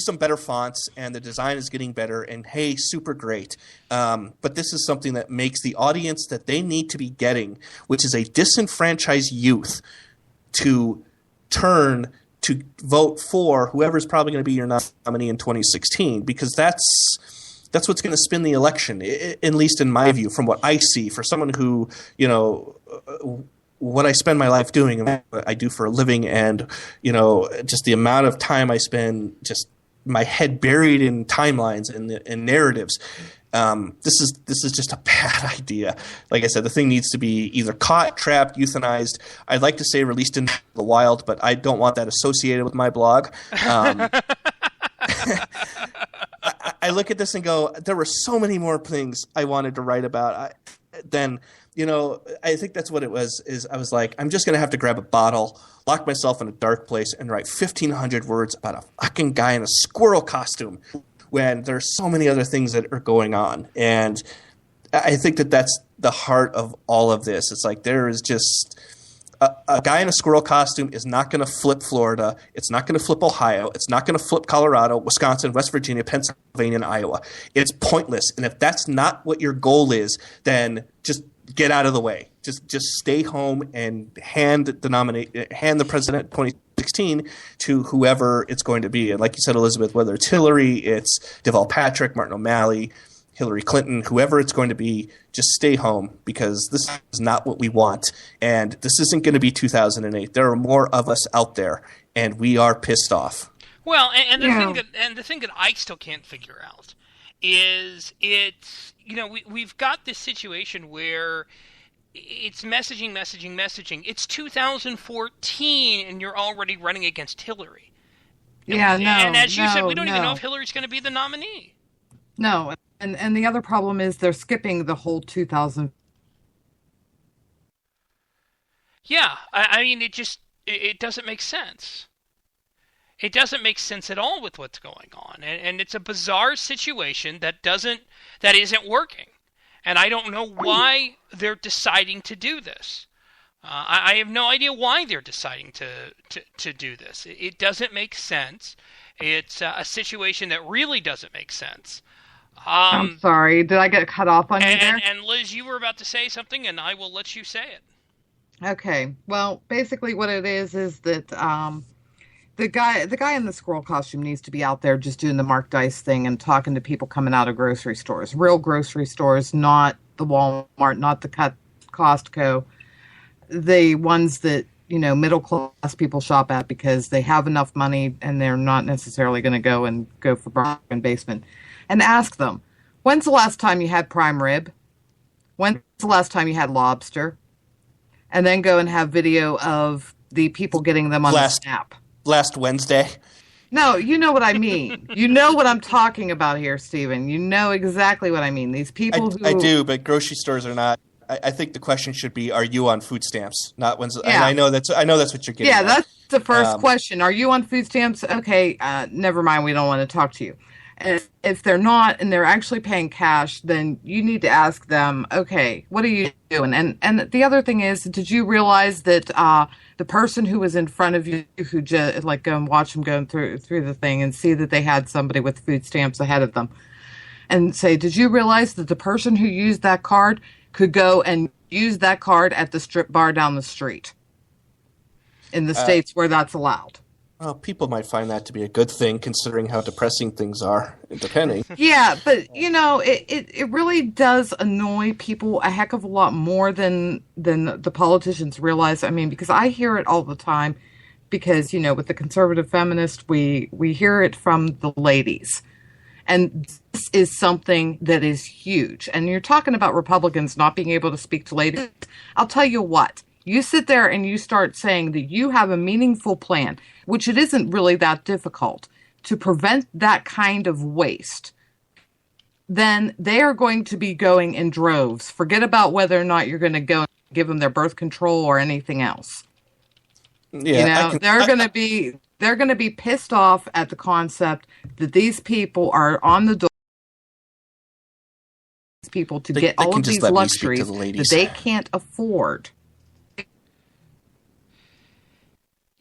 some better fonts and the design is getting better, and hey, super great. But this is something that makes the audience that they need to be getting, which is a disenfranchised youth, to turn to vote for whoever's probably going to be your nominee in 2016, because that's what's going to spin the election, at least in my view, from what I see. For someone who, what I spend my life doing and what I do for a living, and, just the amount of time I spend just my head buried in timelines and narratives. This is just a bad idea. Like I said, the thing needs to be either caught, trapped, euthanized. I'd like to say released into the wild, but I don't want that associated with my blog. I look at this and go, there were so many more things I wanted to write about. I think that's what it was, is I was like, I'm just going to have to grab a bottle, lock myself in a dark place, and write 1,500 words about a fucking guy in a squirrel costume, when there's so many other things that are going on. And I think that that's the heart of all of this. It's like there is just a guy in a squirrel costume is not going to flip Florida. It's not going to flip Ohio. It's not going to flip Colorado, Wisconsin, West Virginia, Pennsylvania, and Iowa. It's pointless. And if that's not what your goal is, then just get out of the way. Just stay home and hand the president 2016 to whoever it's going to be. And like you said, Elizabeth, whether it's Hillary, it's Deval Patrick, Martin O'Malley, Hillary Clinton, whoever it's going to be, just stay home, because this is not what we want. And this isn't going to be 2008. There are more of us out there, and we are pissed off. Well, and the thing that I still can't figure out is we've got this situation where it's messaging. It's 2014, and you're already running against Hillary. Yeah, and as you said, we don't even know if Hillary's going to be the nominee. No, and the other problem is they're skipping the whole 2000. Yeah, I mean, it just it doesn't make sense. It doesn't make sense at all with what's going on, and it's a bizarre situation that isn't working, and I don't know why they're deciding to do this. I have no idea why they're deciding to do this. It doesn't make sense. It's a situation that really doesn't make sense. I'm sorry, did I get cut off on you there? And Liz, you were about to say something, and I will let you say it. Okay, well, basically what it is that the guy in the squirrel costume needs to be out there just doing the Mark Dice thing and talking to people coming out of grocery stores, real grocery stores, not the Walmart, not the Costco, the ones that, you know, middle class people shop at because they have enough money and they're not necessarily going to go for bargain basement, and ask them, when's the last time you had prime rib? When's the last time you had lobster? And then go and have video of the people getting them on the Snap. Last Wednesday. No, you know what I mean. You know what I'm talking about here, Stephen. You know exactly what I mean. These people I do, but grocery stores are not. I think the question should be, are you on food stamps? Not when's. Yeah. I know that's what you're getting. Yeah, at. That's the first question. Are you on food stamps? Okay, never mind. We don't want to talk to you. And if they're not and they're actually paying cash, then you need to ask them, okay, what are you doing? And the other thing is, did you realize that the person who was in front of you, who just like go and watch them going through the thing and see that they had somebody with food stamps ahead of them, and say, did you realize that the person who used that card could go and use that card at the strip bar down the street in the states where that's allowed? Well, people might find that to be a good thing, considering how depressing things are, depending. Yeah, but, you know, it really does annoy people a heck of a lot more than the politicians realize. I mean, because I hear it all the time because, you know, with the conservative feminist, we hear it from the ladies. And this is something that is huge. And you're talking about Republicans not being able to speak to ladies. I'll tell you what. You sit there and you start saying that you have a meaningful plan, which it isn't really that difficult, to prevent that kind of waste, then they are going to be going in droves. Forget about whether or not you're going to go and give them their birth control or anything else. Yeah, you know, they're going to be pissed off at the concept that these people are on the door. People to get all of these luxuries that they can't afford.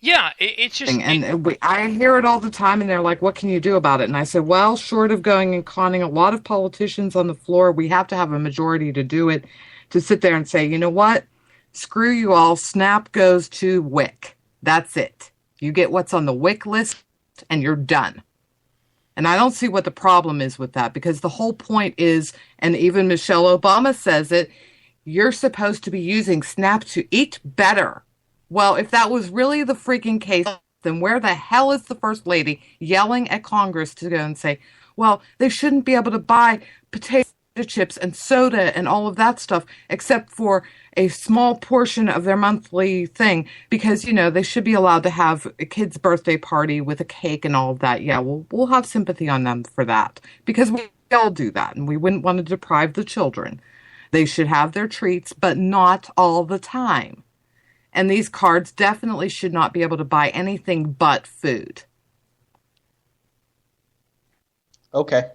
Yeah, it's just... I hear it all the time, and they're like, what can you do about it? And I said, well, short of going and conning a lot of politicians on the floor, we have to have a majority to do it, to sit there and say, you know what? Screw you all. Snap goes to WIC. That's it. You get what's on the WIC list, and you're done. And I don't see what the problem is with that, because the whole point is, and even Michelle Obama says it, you're supposed to be using Snap to eat better. Well, if that was really the freaking case, then where the hell is the First Lady yelling at Congress to go and say, well, they shouldn't be able to buy potato chips and soda and all of that stuff except for a small portion of their monthly thing because, you know, they should be allowed to have a kid's birthday party with a cake and all of that. Yeah, we'll have sympathy on them for that because we all do that and we wouldn't want to deprive the children. They should have their treats, but not all the time. And these cards definitely should not be able to buy anything but food. Okay.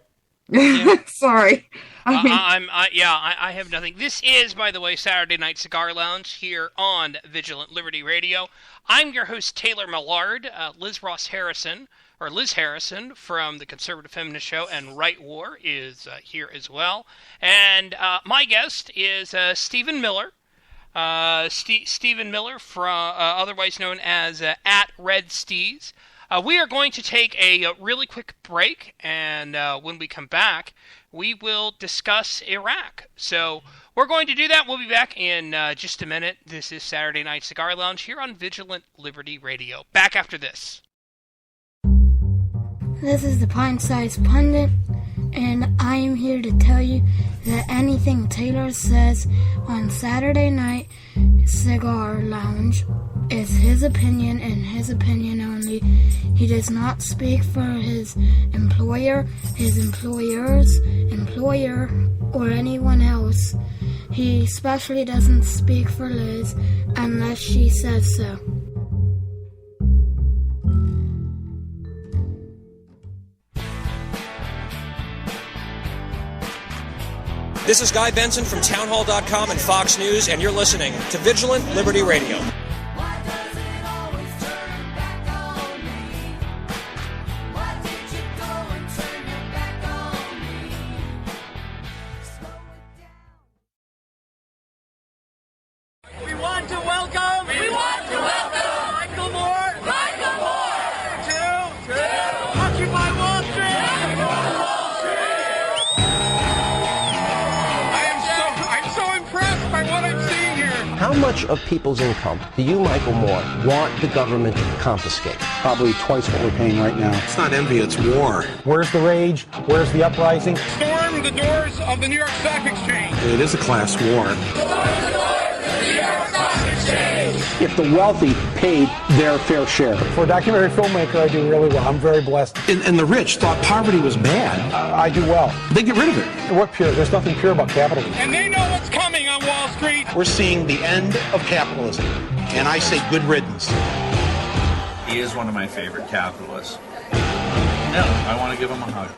Sorry. I have nothing. This is, by the way, Saturday Night Cigar Lounge here on Vigilant Liberty Radio. I'm your host, Taylor Millard. Liz Harrison from the Conservative Feminist Show and Right War is here as well. And my guest is Stephen Miller. Stephen Miller, otherwise known as at Red Steez. We are going to take a really quick break, and when we come back, we will discuss Iraq. So we're going to do that. We'll be back in just a minute. This is Saturday Night Cigar Lounge here on Vigilant Liberty Radio. Back after this. This is the Pint-Sized Pundit, and I am here to tell you that anything Taylor says on Saturday Night Cigar Lounge is his opinion and his opinion only. He does not speak for his employer, his employer's employer, or anyone else. He especially doesn't speak for Liz unless she says so. This is Guy Benson from townhall.com and Fox News, and you're listening to Vigilant Liberty Radio. We want to welcome Michael Moore to Occupy Wall Street. I'm so impressed by what I'm seeing here. How much of people's income do you, Michael Moore, want the government to confiscate? Probably twice what we're paying right now. It's not envy, it's war. Where's the rage? Where's the uprising? Storm the doors of the New York Stock Exchange. It is a class war. If the wealthy paid their fair share. For a documentary filmmaker, I do really well. I'm very blessed. And the rich thought poverty was bad. I do well. They get rid of it. What pure? There's nothing pure about capitalism. And they know what's coming on Wall Street. We're seeing the end of capitalism. And I say good riddance. He is one of my favorite capitalists. No, I want to give him a hug.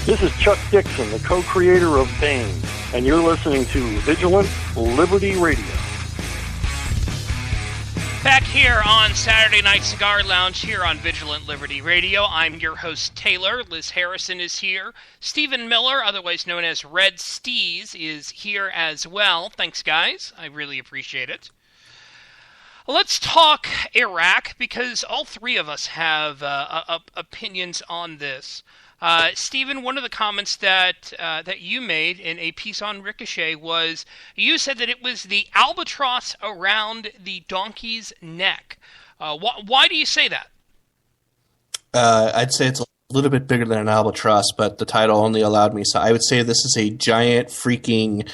This is Chuck Dixon, the co-creator of Bane, and you're listening to Vigilant Liberty Radio. Back here on Saturday Night Cigar Lounge here on Vigilant Liberty Radio. I'm your host, Taylor. Liz Harrison is here. Stephen Miller, otherwise known as Red Steez, is here as well. Thanks, guys. I really appreciate it. Let's talk Iraq, because all three of us have opinions on this. Stephen, one of the comments that you made in a piece on Ricochet was, you said that it was the albatross around the donkey's neck. Why do you say that? I'd say it's a little bit bigger than an albatross, but the title only allowed me. So I would say this is a giant freaking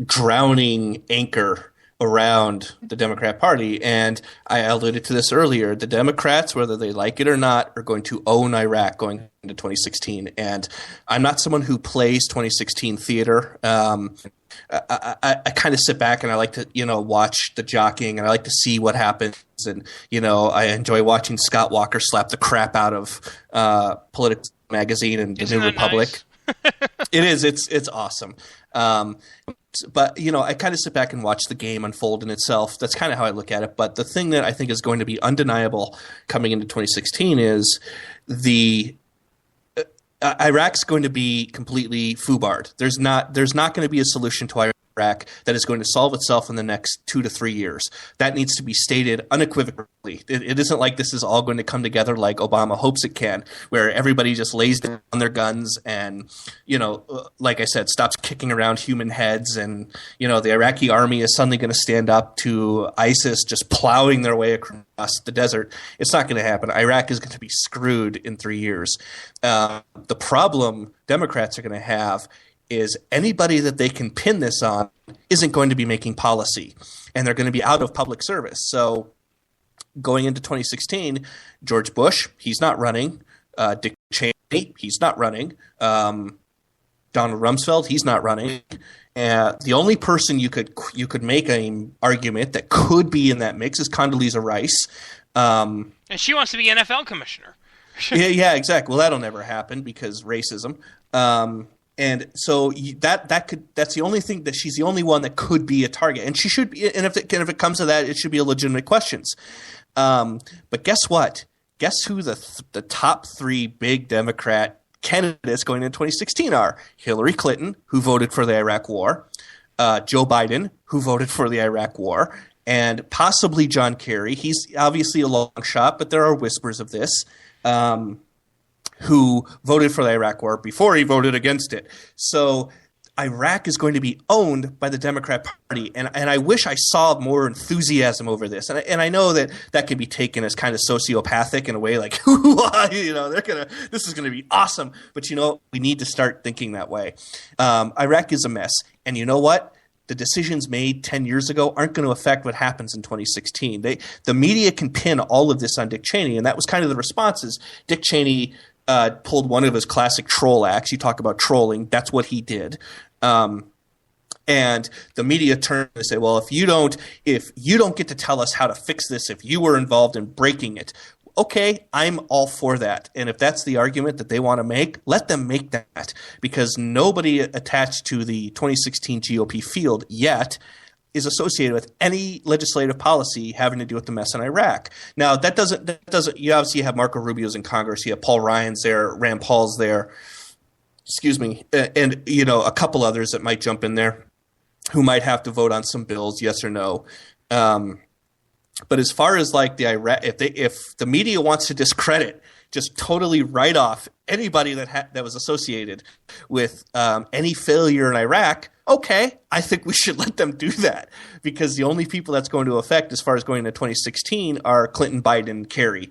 drowning anchor around the Democrat Party. And I alluded to this earlier. The Democrats, whether they like it or not, are going to own Iraq going into 2016. And I'm not someone who plays 2016 theater. I kind of sit back and I like to, watch the jockeying, and I like to see what happens. And, I enjoy watching Scott Walker slap the crap out of Politics Magazine and the New Republic. Nice? It is. It's awesome. But, I kind of sit back and watch the game unfold in itself. That's kind of how I look at it. But the thing that I think is going to be undeniable coming into 2016 is Iraq's going to be completely foobarred. There's not going to be a solution to Iraq that is going to solve itself in the next 2 to 3 years. That needs to be stated unequivocally. It isn't like this is all going to come together like Obama hopes it can, where everybody just lays down their guns and, like I said, stops kicking around human heads, and, the Iraqi army is suddenly going to stand up to ISIS just plowing their way across the desert. It's not going to happen. Iraq is going to be screwed in 3 years. The problem Democrats are going to have is anybody that they can pin this on isn't going to be making policy, and they're going to be out of public service. So going into 2016, George Bush, he's not running. Dick Cheney, he's not running. Donald Rumsfeld, he's not running. The only person you could make an argument that could be in that mix is Condoleezza Rice. And she wants to be NFL commissioner. yeah, exactly. Well, that'll never happen because racism. And so that's the only thing that she's the only one that could be a target, and she should be. And if it comes to that, it should be a legitimate questions. But guess what? Guess who the top 3 big Democrat candidates going into 2016 are? Hillary Clinton, who voted for the Iraq War, Joe Biden, who voted for the Iraq War, and possibly John Kerry. He's obviously a long shot, but there are whispers of this. Who voted for the Iraq War before he voted against it. So Iraq is going to be owned by the Democrat Party, and I wish I saw more enthusiasm over this. And I know that can be taken as kind of sociopathic in a way, like, this is gonna be awesome. But we need to start thinking that way. Iraq is a mess, and you know what? The decisions made 10 years ago aren't going to affect what happens in 2016. The media can pin all of this on Dick Cheney, and that was kind of the responses. Dick Cheney pulled one of his classic troll acts. You talk about trolling. That's what he did. And the media turned and say, well, if you don't get to tell us how to fix this, if you were involved in breaking it, okay, I'm all for that. And if that's the argument that they want to make, let them make that, because nobody attached to the 2016 GOP field yet is associated with any legislative policy having to do with the mess in Iraq. Now, that doesn't you obviously have Marco Rubio's in Congress, you have Paul Ryan's there, Rand Paul's there, and a couple others that might jump in there who might have to vote on some bills, yes or no. But as far as like the Iraq, if the media wants to discredit, just totally write off anybody that was associated with any failure in Iraq, okay, I think we should let them do that, because the only people that's going to affect as far as going into 2016 are Clinton, Biden, and Kerry.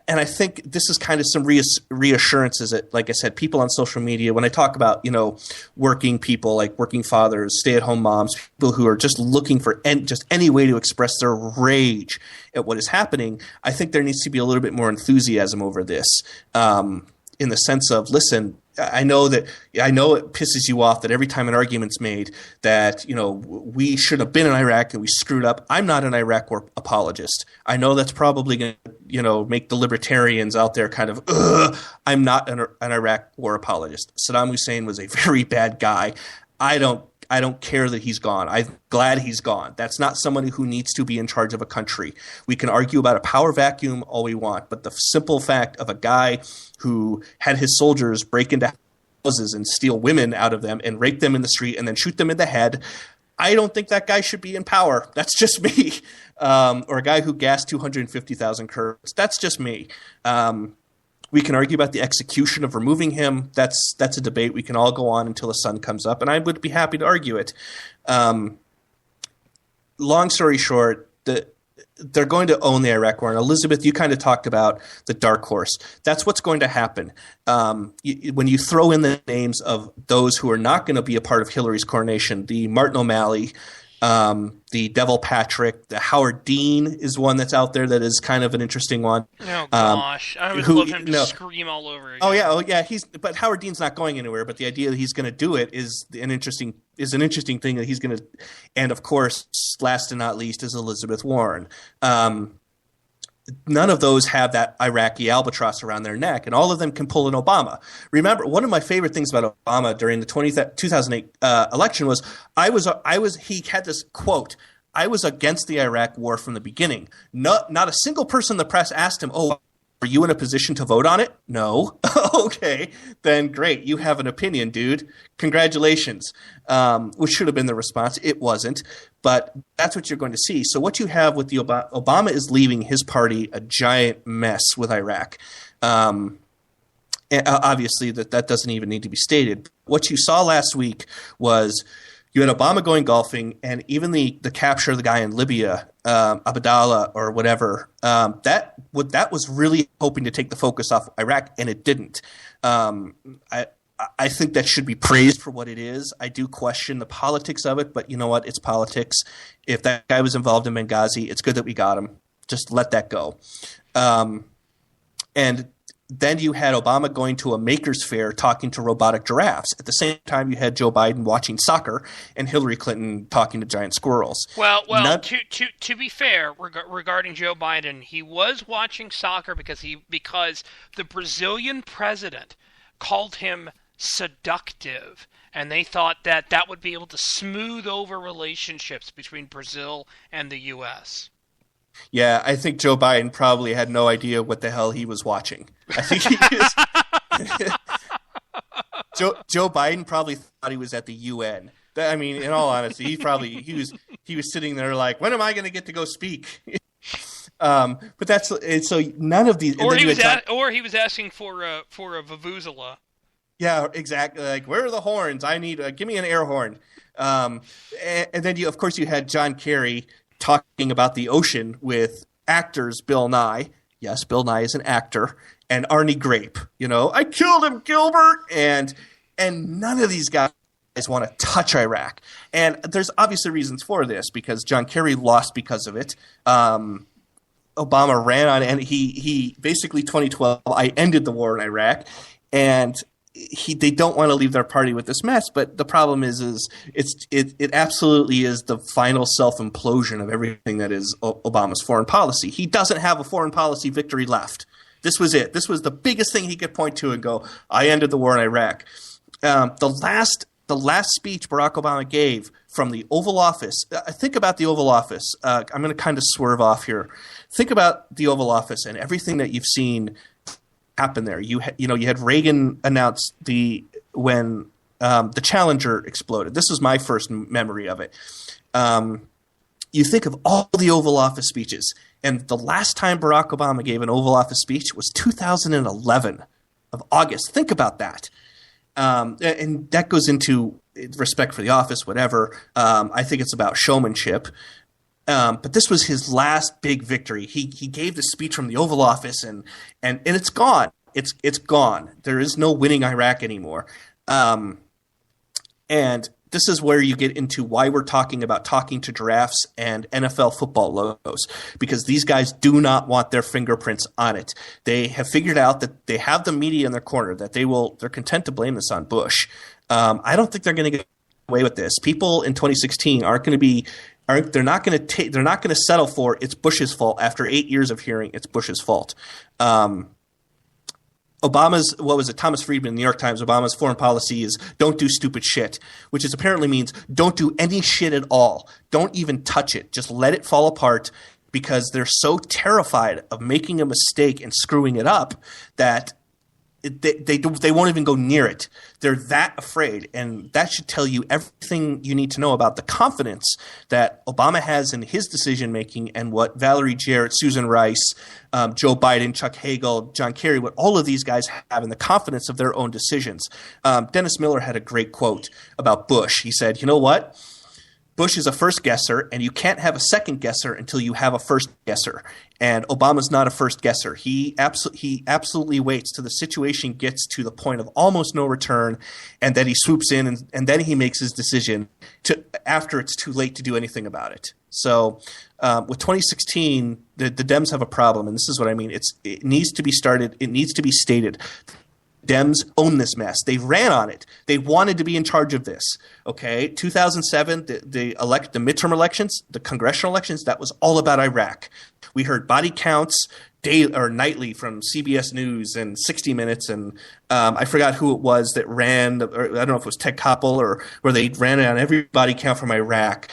And I think this is kind of some reassurances that, like I said, people on social media, when I talk about, working people like working fathers, stay-at-home moms, people who are just looking for just any way to express their rage at what is happening, I think there needs to be a little bit more enthusiasm over this, in the sense of, listen, I know it pisses you off that every time an argument's made that, we should have been in Iraq and we screwed up. I'm not an Iraq war apologist. I know that's probably going to, make the libertarians out there kind of, I'm not an Iraq war apologist. Saddam Hussein was a very bad guy. I don't care that he's gone. I'm glad he's gone. That's not somebody who needs to be in charge of a country. We can argue about a power vacuum all we want, but the simple fact of a guy who had his soldiers break into houses and steal women out of them and rape them in the street and then shoot them in the head, I don't think that guy should be in power. That's just me. Or a guy who gassed 250,000 Kurds. That's just me. We can argue about the execution of removing him. That's a debate we can all go on until the sun comes up, and I would be happy to argue it. Long story short, they're going to own the Iraq war. And Elizabeth, you kind of talked about the dark horse. That's what's going to happen. When you throw in the names of those who are not going to be a part of Hillary's coronation, the Martin O'Malley, the Devil Patrick, the Howard Dean is one that's out there that is kind of an interesting one. Oh gosh, I would love him to scream all over again. Oh yeah. But Howard Dean's not going anywhere. But the idea that he's going to do it is an interesting thing that he's going to. And of course, last and not least, is Elizabeth Warren. None of those have that Iraqi albatross around their neck, and all of them can pull an Obama. Remember, one of my favorite things about Obama during the 2008 election was he had this quote, "I was against the Iraq war from the beginning." Not a single person in the press asked him, "Oh, are you in a position to vote on it?" No. Okay, then great. You have an opinion, dude. Congratulations. Which should have been the response. It wasn't. But that's what you're going to see. So what you have with the Obama is leaving his party a giant mess with Iraq. And obviously, that doesn't even need to be stated. What you saw last week was you had Obama going golfing, and even the capture of the guy in Libya, Abdallah or whatever, that was really hoping to take the focus off Iraq, and it didn't. I think that should be praised for what it is. I do question the politics of it, but you know what? It's politics. If that guy was involved in Benghazi, it's good that we got him. Just let that go. And then you had Obama going to a maker's fair talking to robotic giraffes. At the same time, you had Joe Biden watching soccer and Hillary Clinton talking to giant squirrels. Well, to be fair, regarding Joe Biden, he was watching soccer because the Brazilian president called him seductive, and they thought that would be able to smooth over relationships between Brazil and the U.S. Yeah, I think Joe Biden probably had no idea what the hell he was watching. I think Joe Biden probably thought he was at the UN. I mean, in all honesty, he was sitting there like, when am I going to get to go speak? But that's so none of these. Or he was asking for a vuvuzela. Yeah, exactly. Like, where are the horns? I need give me an air horn. And then you had John Kerry talking about the ocean with actors Bill Nye. Yes, Bill Nye is an actor, and Arnie Grape. I killed him, Gilbert, and none of these guys want to touch Iraq. And there's obviously reasons for this because John Kerry lost because of it. Obama ran on, and he basically 2012. I ended the war in Iraq, and they don't want to leave their party with this mess. But the problem is it absolutely is the final self implosion of everything that is Obama's foreign policy. He doesn't have a foreign policy victory left. This was it. This was the biggest thing he could point to and go, I ended the war in Iraq. The last speech Barack Obama gave from the Oval Office. Think about the Oval Office. I'm going to kind of swerve off here. Think about the Oval Office and everything that you've seen happen there. You had Reagan announce when the Challenger exploded. This is my first memory of it. You think of all the Oval Office speeches, and the last time Barack Obama gave an Oval Office speech was 2011 of August. Think about that. And that goes into respect for the office, whatever. I think it's about showmanship. But this was his last big victory. He gave the speech from the Oval Office, and it's gone. It's gone. There is no winning Iraq anymore. And this is where you get into why we're talking about talking to giraffes and NFL football logos, because these guys do not want their fingerprints on it. They have figured out that they have the media in their corner, that they're content to blame this on Bush. I don't think they're going to get away with this. People in 2016 they're not going to settle for it's Bush's fault after 8 years of hearing it's Bush's fault. Thomas Friedman in the New York Times, Obama's foreign policy is don't do stupid shit, which apparently means don't do any shit at all. Don't even touch it. Just let it fall apart, because they're so terrified of making a mistake and screwing it up that they won't even go near it. They're that afraid, and that should tell you everything you need to know about the confidence that Obama has in his decision making, and what Valerie Jarrett, Susan Rice, Joe Biden, Chuck Hagel, John Kerry, what all of these guys have in the confidence of their own decisions. Dennis Miller had a great quote about Bush. He said, "You know what? Bush is a first guesser, and you can't have a second guesser until you have a first guesser. And Obama's not a first guesser. He absolutely waits till the situation gets to the point of almost no return, and then he swoops in, and then he makes his decision after it's too late to do anything about it." So with 2016, the Dems have a problem, and this is what I mean. It needs to be started. It needs to be stated. Dems own this mess. They ran on it. They wanted to be in charge of this. Okay, 2007, the midterm elections, the congressional elections, that was all about Iraq. We heard body counts daily or nightly from CBS News and 60 Minutes, and I forgot who it was that ran. Or I don't know if it was Ted Koppel or where they ran on every body count from Iraq.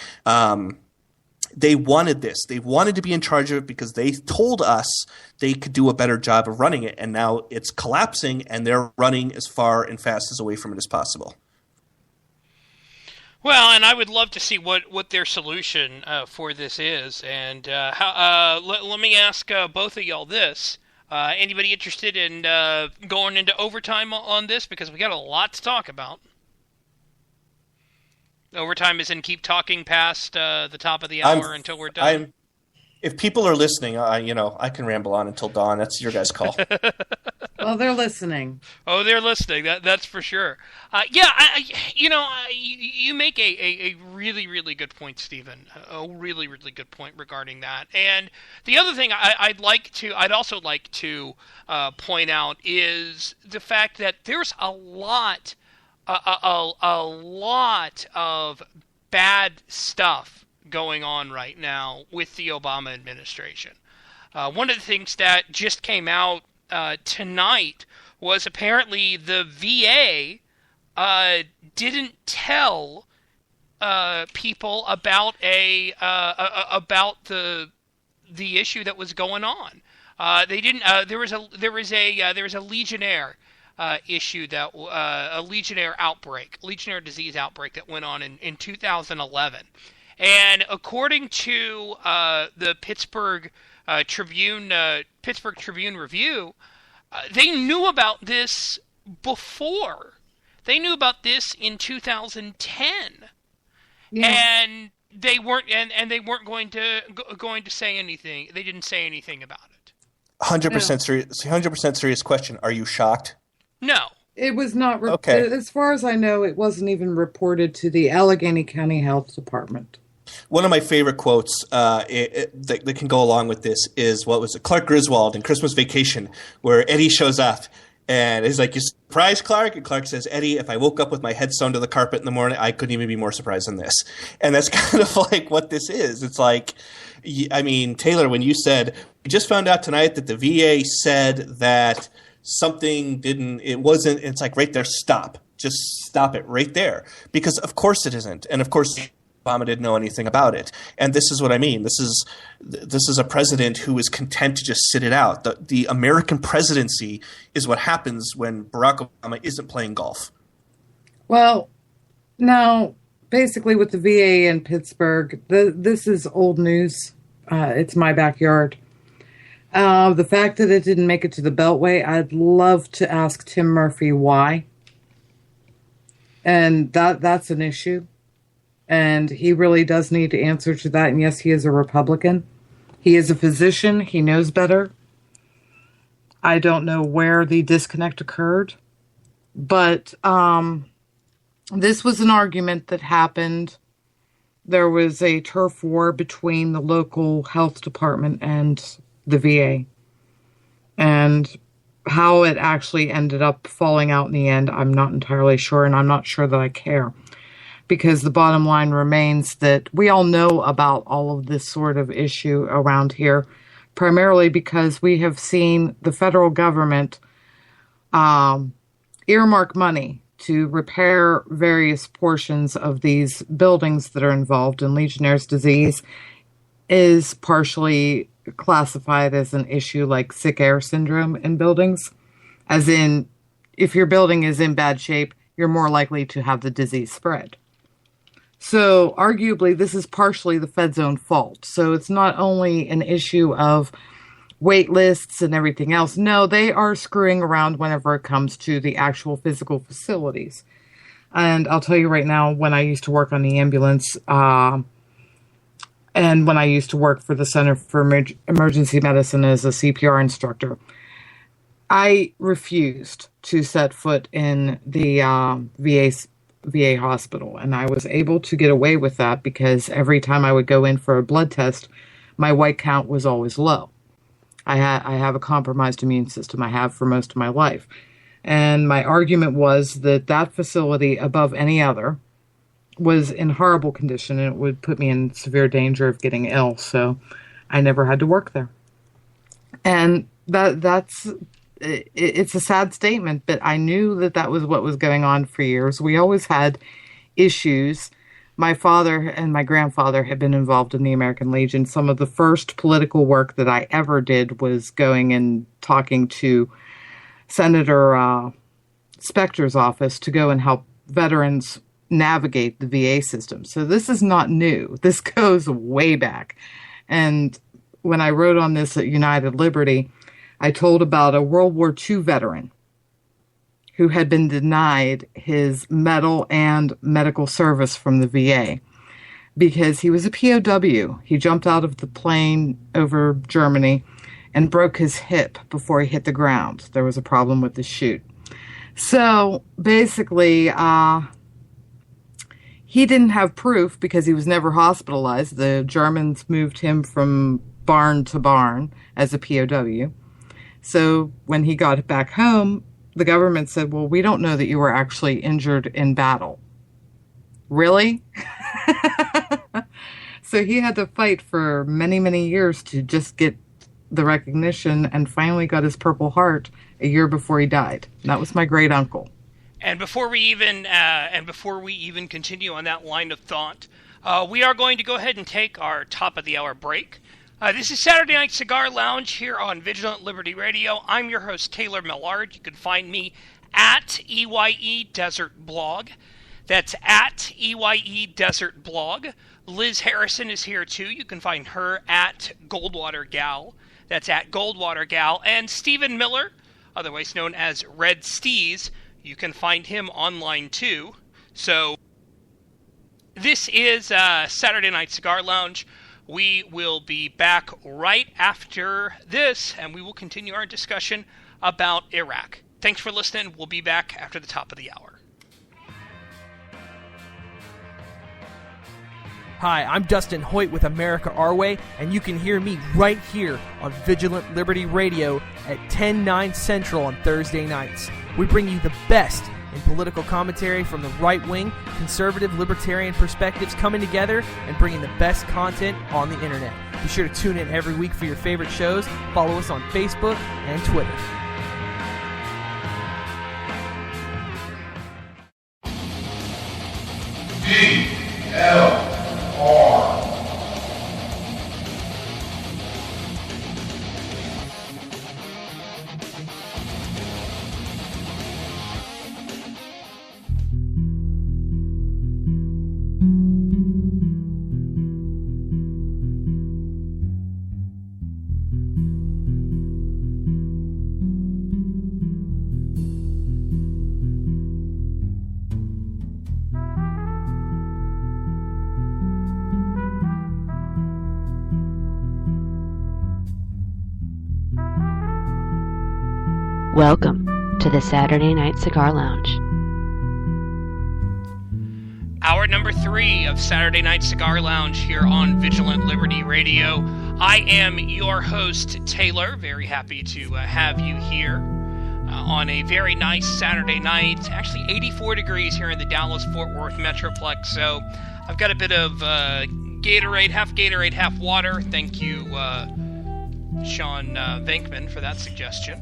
They wanted this. They wanted to be in charge of it because they told us they could do a better job of running it. And now it's collapsing, and they're running as far and fast as away from it as possible. Well, and I would love to see what their solution for this is. And let me ask both of y'all this. Anybody interested in going into overtime on this? Because we got a lot to talk about. Overtime is in keep talking past the top of the hour until we're done. If people are listening, I can ramble on until dawn. That's your guys' call. Well, they're listening. Oh, they're listening. That's for sure. You make a really, really good point, Stephen. A really, really good point regarding that. And the other thing I'd also like to point out is the fact that there's a lot of bad stuff going on right now with the Obama administration. One of the things that just came out tonight was apparently the VA didn't tell people about about the issue that was going on. They didn't. There was a Legionnaire issue that a Legionnaire disease outbreak that went on in 2011, and according to the Pittsburgh Tribune Review, they knew about this before They knew about this in 2010, Yeah. and they weren't going to say anything. They didn't say anything about it. 100% serious. 100% serious question. Are you shocked? No. It was not, Okay. As far as I know, it wasn't even reported to the Allegheny County Health Department. One of my favorite quotes that can go along with this is, what was it, Clark Griswold in Christmas Vacation, where Eddie shows up and he's like, "You surprised, Clark?" And Clark says, "Eddie, if I woke up with my head sewn to the carpet in the morning, I couldn't even be more surprised than this." And that's kind of like what this is. It's like, I mean, Taylor, when you said, we just found out tonight that the VA said that something it wasn't, it's like right there, stop. Just stop it right there. Because of course it isn't. And of course Obama didn't know anything about it. And this is what I mean. This is a president who is content to just sit it out. The American presidency is what happens when Barack Obama isn't playing golf. Well, now, basically with the VA in Pittsburgh, this is old news. It's my backyard. The fact that it didn't make it to the Beltway, I'd love to ask Tim Murphy why. And that's an issue. And he really does need to answer to that. And yes, he is a Republican. He is a physician. He knows better. I don't know where the disconnect occurred. But this was an argument that happened. There was a turf war between the local health department and the VA. And how it actually ended up falling out in the end, I'm not entirely sure, and I'm not sure that I care. Because the bottom line remains that we all know about all of this sort of issue around here, primarily because we have seen the federal government earmark money to repair various portions of these buildings that are involved in Legionnaire's disease is partially classified as an issue like sick air syndrome in buildings. As in, if your building is in bad shape, you're more likely to have the disease spread. So arguably, this is partially the Fed's own fault. So it's not only an issue of wait lists and everything else. No, they are screwing around whenever it comes to the actual physical facilities. And I'll tell you right now, when I used to work on the ambulance, and when I used to work for the Center for Emergency Medicine as a CPR instructor, I refused to set foot in the VA hospital. And I was able to get away with that because every time I would go in for a blood test, my white count was always low. I have a compromised immune system. I have for most of my life. And my argument was that facility above any other was in horrible condition and it would put me in severe danger of getting ill. So I never had to work there. And it's a sad statement, but I knew that was what was going on for years. We always had issues. My father and my grandfather had been involved in the American Legion. Some of the first political work that I ever did was going and talking to Senator Specter's office to go and help veterans navigate the VA system. So this is not new. This goes way back. And when I wrote on this at United Liberty, I told about a World War II veteran who had been denied his medal and medical service from the VA because he was a POW. He jumped out of the plane over Germany and broke his hip before he hit the ground. There was a problem with the chute. So basically, he didn't have proof because he was never hospitalized. The Germans moved him from barn to barn as a POW. So when he got back home, the government said, well, we don't know that you were actually injured in battle. Really? So he had to fight for many, many years to just get the recognition and finally got his Purple Heart a year before he died. And that was my great uncle. And before we even continue on that line of thought, we are going to go ahead and take our top of the hour break. This is Saturday Night Cigar Lounge here on Vigilant Liberty Radio. I'm your host, Taylor Millard. You can find me at EYE Desert Blog. That's at EYE Desert Blog. Liz Harrison is here too. You can find her at Goldwater Gal. That's at Goldwater Gal. And Stephen Miller, otherwise known as Red Steez, you can find him online too. So this is Saturday Night Cigar Lounge. We will be back right after this, and we will continue our discussion about Iraq. Thanks for listening. We'll be back after the top of the hour. Hi, I'm Dustin Hoyt with America Our Way, and you can hear me right here on Vigilant Liberty Radio at 10/9 Central on Thursday nights. We bring you the best in political commentary from the right-wing, conservative, libertarian perspectives coming together and bringing the best content on the internet. Be sure to tune in every week for your favorite shows. Follow us on Facebook and Twitter. VLR. Welcome to the Saturday Night Cigar Lounge. Hour number 3 of Saturday Night Cigar Lounge here on Vigilant Liberty Radio. I am your host, Taylor. Very happy to have you here on a very nice Saturday night. Actually 84 degrees here in the Dallas-Fort Worth Metroplex. So I've got a bit of Gatorade, half water. Thank you, Sean Venkman, for that suggestion.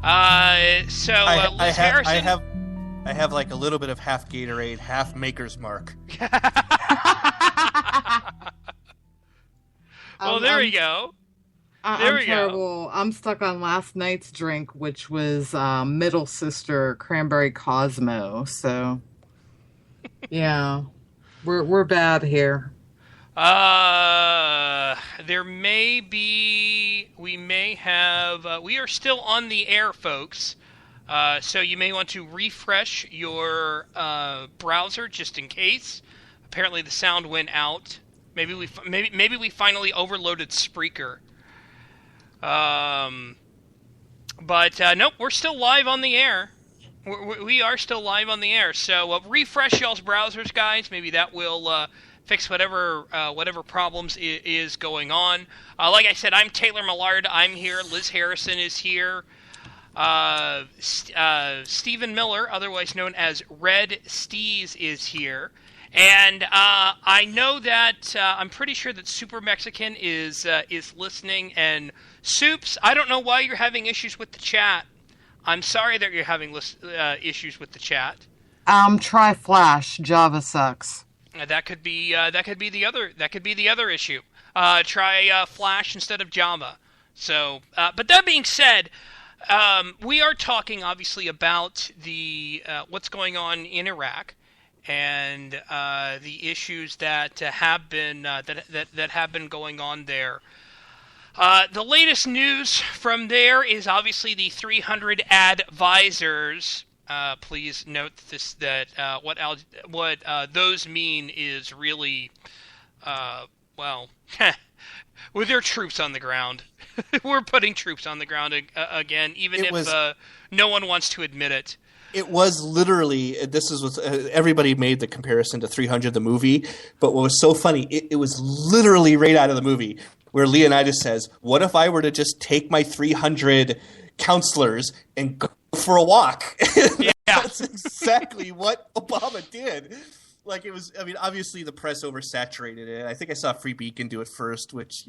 Liz Harrison. I have like a little bit of half Gatorade, half Maker's Mark. Well, there we go. I'm terrible. I'm stuck on last night's drink, which was Middle Sister Cranberry Cosmo. So, yeah, we're bad here. There may be, we are still on the air, folks. So you may want to refresh your browser just in case. Apparently the sound went out. Maybe we finally overloaded Spreaker. Nope, we're still live on the air. We are still live on the air. So refresh y'all's browsers, guys. Maybe that will fix whatever problems is going on. Like I said, I'm Taylor Millard. I'm here. Liz Harrison is here. Stephen Miller, otherwise known as Red Steez, is here. And I know that I'm pretty sure that Super Mexican is listening. And Soups, I don't know why you're having issues with the chat. I'm sorry that you're having issues with the chat. Try Flash. Java sucks. That could be the other issue. Try Flash instead of Java. So, but that being said, we are talking obviously about the what's going on in Iraq and the issues that have been going on there. The latest news from there is obviously the 300 advisors. Please note that what those mean is really, with their troops on the ground. We're putting troops on the ground again, even if no one wants to admit it. It was literally, this is what everybody made the comparison to 300, the movie, but what was so funny, it was literally right out of the movie, where Leonidas says, what if I were to just take my 300 counselors and go for a walk? Yeah. That's exactly what Obama did. Like, it was, I mean, obviously the press oversaturated it. I think I saw Free Beacon do it first, which,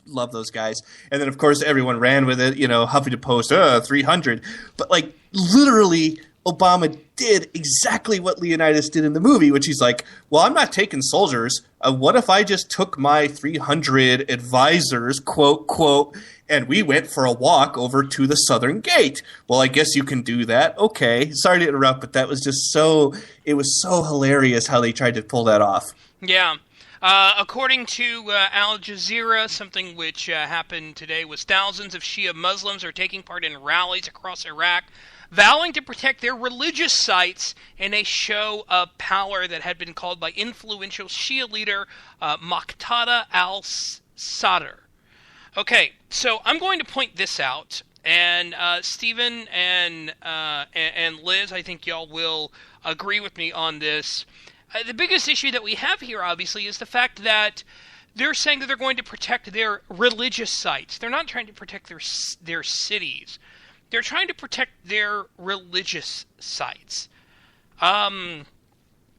love those guys. And then, of course, everyone ran with it, Huffington Post, 300. But, like, literally, Obama did exactly what Leonidas did in the movie, which he's like, well, I'm not taking soldiers. What if I just took my 300 advisors, quote, and we went for a walk over to the southern gate? Well, I guess you can do that. Okay. Sorry to interrupt, but that was just it was so hilarious how they tried to pull that off. Yeah. According to Al Jazeera, something which happened today was thousands of Shia Muslims are taking part in rallies across Iraq, vowing to protect their religious sites in a show of power that had been called by influential Shia leader Muqtada al-Sadr. Okay, so I'm going to point this out, and Stephen and Liz, I think y'all will agree with me on this. The biggest issue that we have here, obviously, is the fact that they're saying that they're going to protect their religious sites. They're not trying to protect their cities. They're trying to protect their religious sites.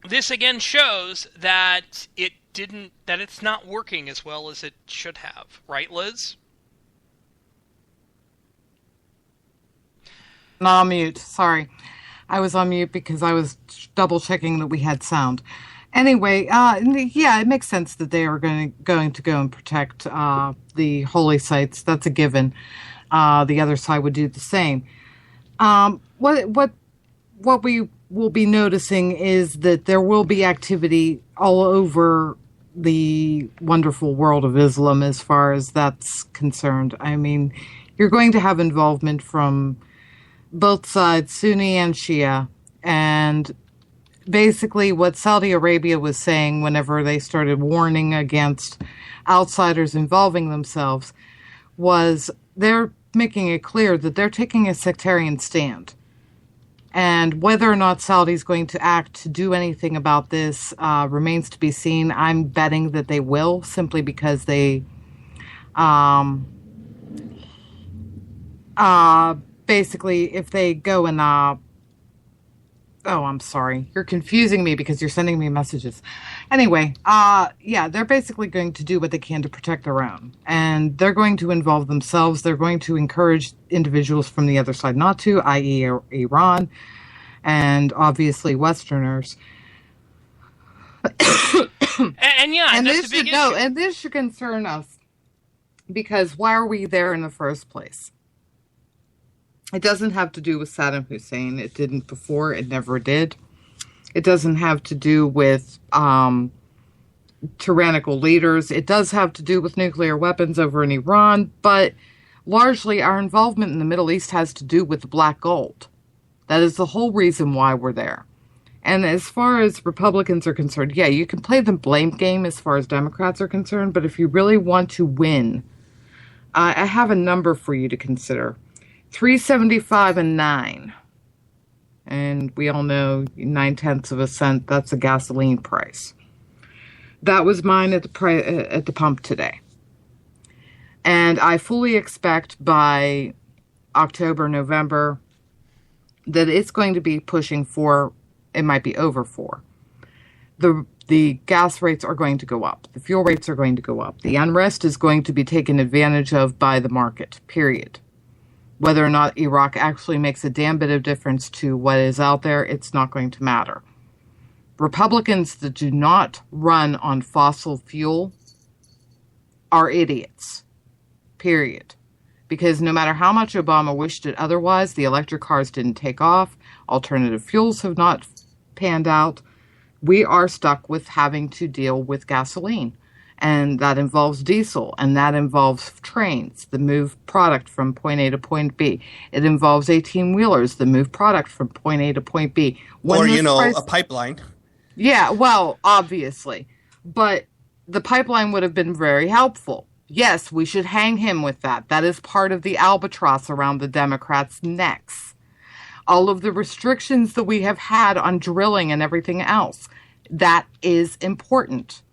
This again shows that it's not working as well as it should have, right, Liz? Not on mute. Sorry. I was on mute because I was double checking that we had sound. Anyway, yeah, it makes sense that they are going to go and protect the holy sites. That's a given. The other side would do the same. What we will be noticing is that there will be activity all over the wonderful world of Islam as far as that's concerned. I mean, you're going to have involvement from both sides, Sunni and Shia, and basically what Saudi Arabia was saying whenever they started warning against outsiders involving themselves was they're making it clear that they're taking a sectarian stand. And whether or not Saudi's going to act to do anything about this remains to be seen. I'm betting that they will, simply because they basically, if they go and I'm sorry. You're confusing me because you're sending me messages. Anyway, yeah, they're basically going to do what they can to protect their own. And they're going to involve themselves. They're going to encourage individuals from the other side not to, i.e. Iran, and obviously Westerners. And this should concern us. Because why are we there in the first place? It doesn't have to do with Saddam Hussein. It didn't before. It never did. It doesn't have to do with tyrannical leaders. It does have to do with nuclear weapons over in Iran. But largely our involvement in the Middle East has to do with the black gold. That is the whole reason why we're there. And as far as Republicans are concerned, yeah, you can play the blame game as far as Democrats are concerned. But if you really want to win, I have a number for you to consider. 3.75 and 9, and we all know 9/10 cent. That's a gasoline price. That was mine at the pump today, and I fully expect by October, November that it's going to be pushing 4. It might be over 4. The gas rates are going to go up. The fuel rates are going to go up. The unrest is going to be taken advantage of by the market. Period. Whether or not Iraq actually makes a damn bit of difference to what is out there, it's not going to matter. Republicans that do not run on fossil fuel are idiots. Period. Because no matter how much Obama wished it otherwise, the electric cars didn't take off. Alternative fuels have not panned out. We are stuck with having to deal with gasoline. And that involves diesel, and that involves trains that move product from point A to point B. It involves 18-wheelers that move product from point A to point B. A pipeline. Yeah, well, obviously. But the pipeline would have been very helpful. Yes, we should hang him with that. That is part of the albatross around the Democrats' necks. All of the restrictions that we have had on drilling and everything else, that is important.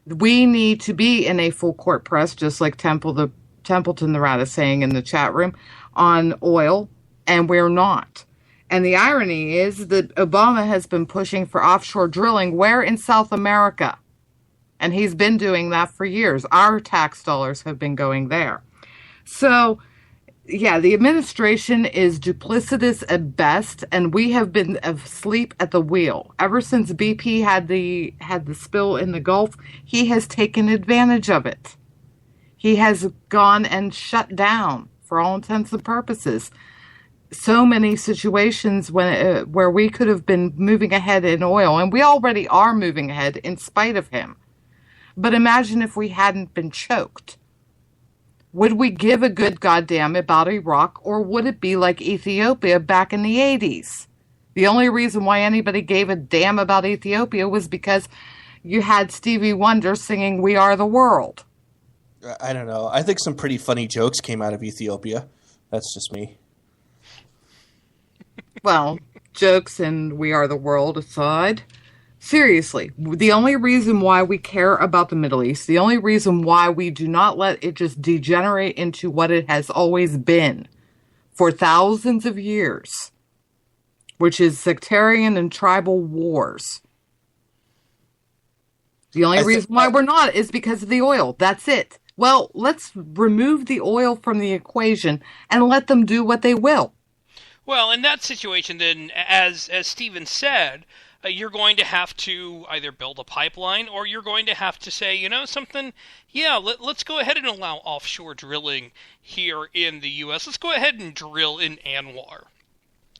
We need to be in a full court press, just like Templeton the Rat is saying in the chat room, on oil, and we're not. And the irony is that Obama has been pushing for offshore drilling where in South America. And he's been doing that for years. Our tax dollars have been going there. So, yeah, the administration is duplicitous at best, and we have been asleep at the wheel. Ever since BP had the spill in the Gulf, he has taken advantage of it. He has gone and shut down, for all intents and purposes, so many situations where we could have been moving ahead in oil, and we already are moving ahead in spite of him. But imagine if we hadn't been choked. Would we give a good goddamn about Iraq, or would it be like Ethiopia back in the 80s? The only reason why anybody gave a damn about Ethiopia was because you had Stevie Wonder singing We Are the World. I don't know. I think some pretty funny jokes came out of Ethiopia. That's just me. Well, jokes and We Are the World aside, seriously, the only reason why we care about the Middle East, the only reason why we do not let it just degenerate into what it has always been for thousands of years, which is sectarian and tribal wars. The only reason why we're not is because of the oil. That's it. Well, let's remove the oil from the equation and let them do what they will. Well, in that situation, then, as Stephen said, you're going to have to either build a pipeline, or you're going to have to say, you know, something. Yeah, let's go ahead and allow offshore drilling here in the U.S. Let's go ahead and drill in Anwar.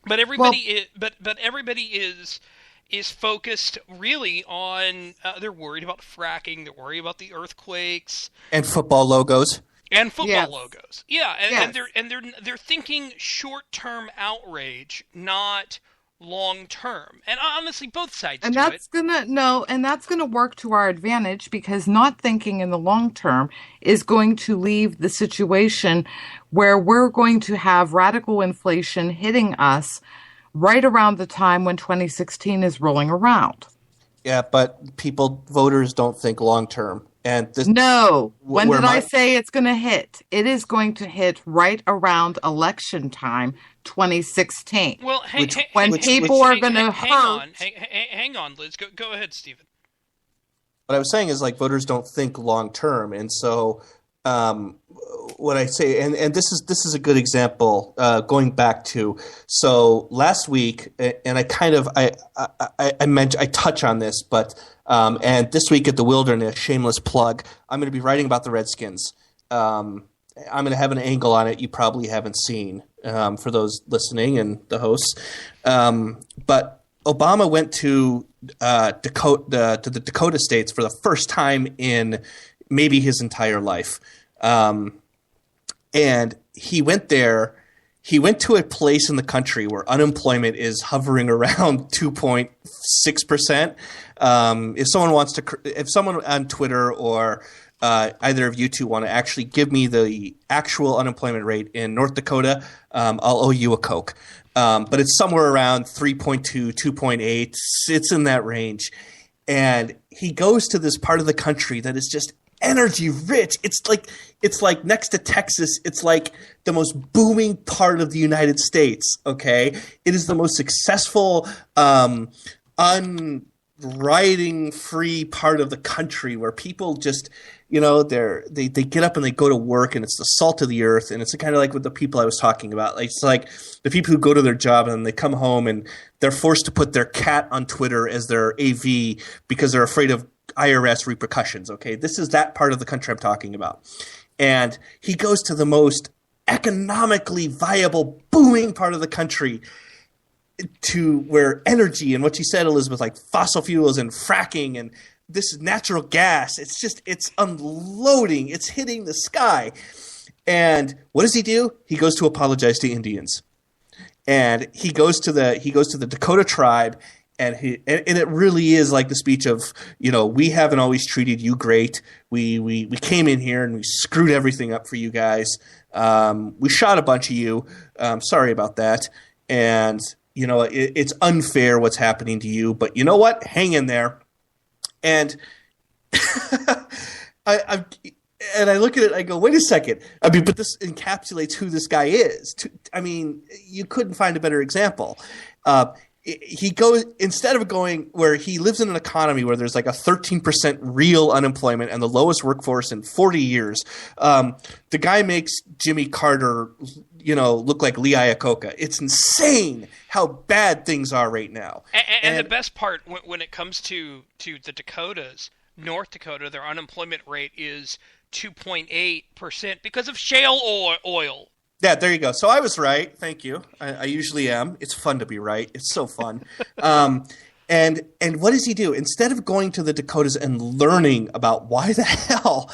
But everybody, everybody is focused really on. They're worried about fracking. They're worried about the earthquakes and football logos. And football logos, yeah, and they're thinking short-term outrage, not long-term. And honestly, both sides and do that's it. gonna work to our advantage, because not thinking in the long term is going to leave the situation where we're going to have radical inflation hitting us right around the time when 2016 is rolling around. Yeah, but voters don't think long-term. And when did I say it's going to hit? It is going to hit right around election time, 2016. Well, when people are going to hurt. Hang on, Liz. Go ahead, Stephen. What I was saying is, like, voters don't think long term, and so what I say, and this is a good example. Going back to last week, and I touch on this, but. And this week at the Wilderness, shameless plug, I'm going to be writing about the Redskins. I'm going to have an angle on it you probably haven't seen for those listening and the hosts. But Obama went to the Dakota states for the first time in maybe his entire life. And he went there. He went to a place in the country where unemployment is hovering around 2.6%. If someone on Twitter or either of you two want to actually give me the actual unemployment rate in North Dakota, I'll owe you a Coke. But it's somewhere around 3.2, 2.8. It's in that range. And he goes to this part of the country that is just energy rich. It's like next to Texas. It's like the most booming part of the United States. Okay, it is the most successful, unrioting free part of the country where people just, they get up and they go to work, and it's the salt of the earth. And it's kind of like with the people I was talking about. Like, it's like the people who go to their job and they come home and they're forced to put their cat on Twitter as their AV because they're afraid of IRS repercussions. Okay, this is that part of the country I'm talking about. And he goes to the most economically viable, booming part of the country, to where energy and what you said, Elizabeth, like fossil fuels and fracking and this natural gas, it's unloading, it's hitting the sky. And what does he do? He goes to apologize to Indians. And he goes to the Dakota tribe. And it really is like the speech of, we haven't always treated you great. We came in here and we screwed everything up for you guys. We shot a bunch of you. Sorry about that. And, it's unfair what's happening to you. But you know what? Hang in there. And I look at it, I go, wait a second. I mean, but this encapsulates who this guy is. You couldn't find a better example. He goes, instead of going where he lives in an economy where there's like a 13% real unemployment and the lowest workforce in 40 years, the guy makes Jimmy Carter, look like Lee Iacocca. It's insane how bad things are right now. And the best part, when it comes to the Dakotas, North Dakota, their unemployment rate is 2.8% because of shale oil. Yeah, there you go. So I was right. Thank you. I usually am. It's fun to be right. It's so fun. And what does he do? Instead of going to the Dakotas and learning about why the hell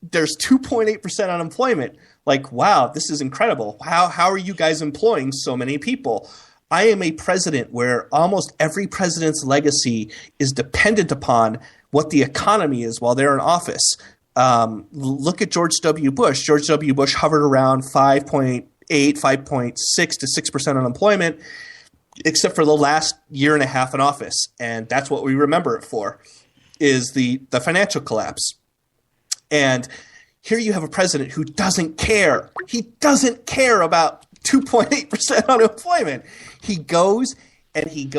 there's 2.8% unemployment, like, wow, this is incredible. How are you guys employing so many people? I am a president where almost every president's legacy is dependent upon what the economy is while they're in office. Look at George W. Bush. George W. Bush hovered around 5.8, 5.6 to 6% unemployment, except for the last year and a half in office. And that's what we remember it for, is the financial collapse. And here you have a president who doesn't care. He doesn't care about 2.8% unemployment. He goes and he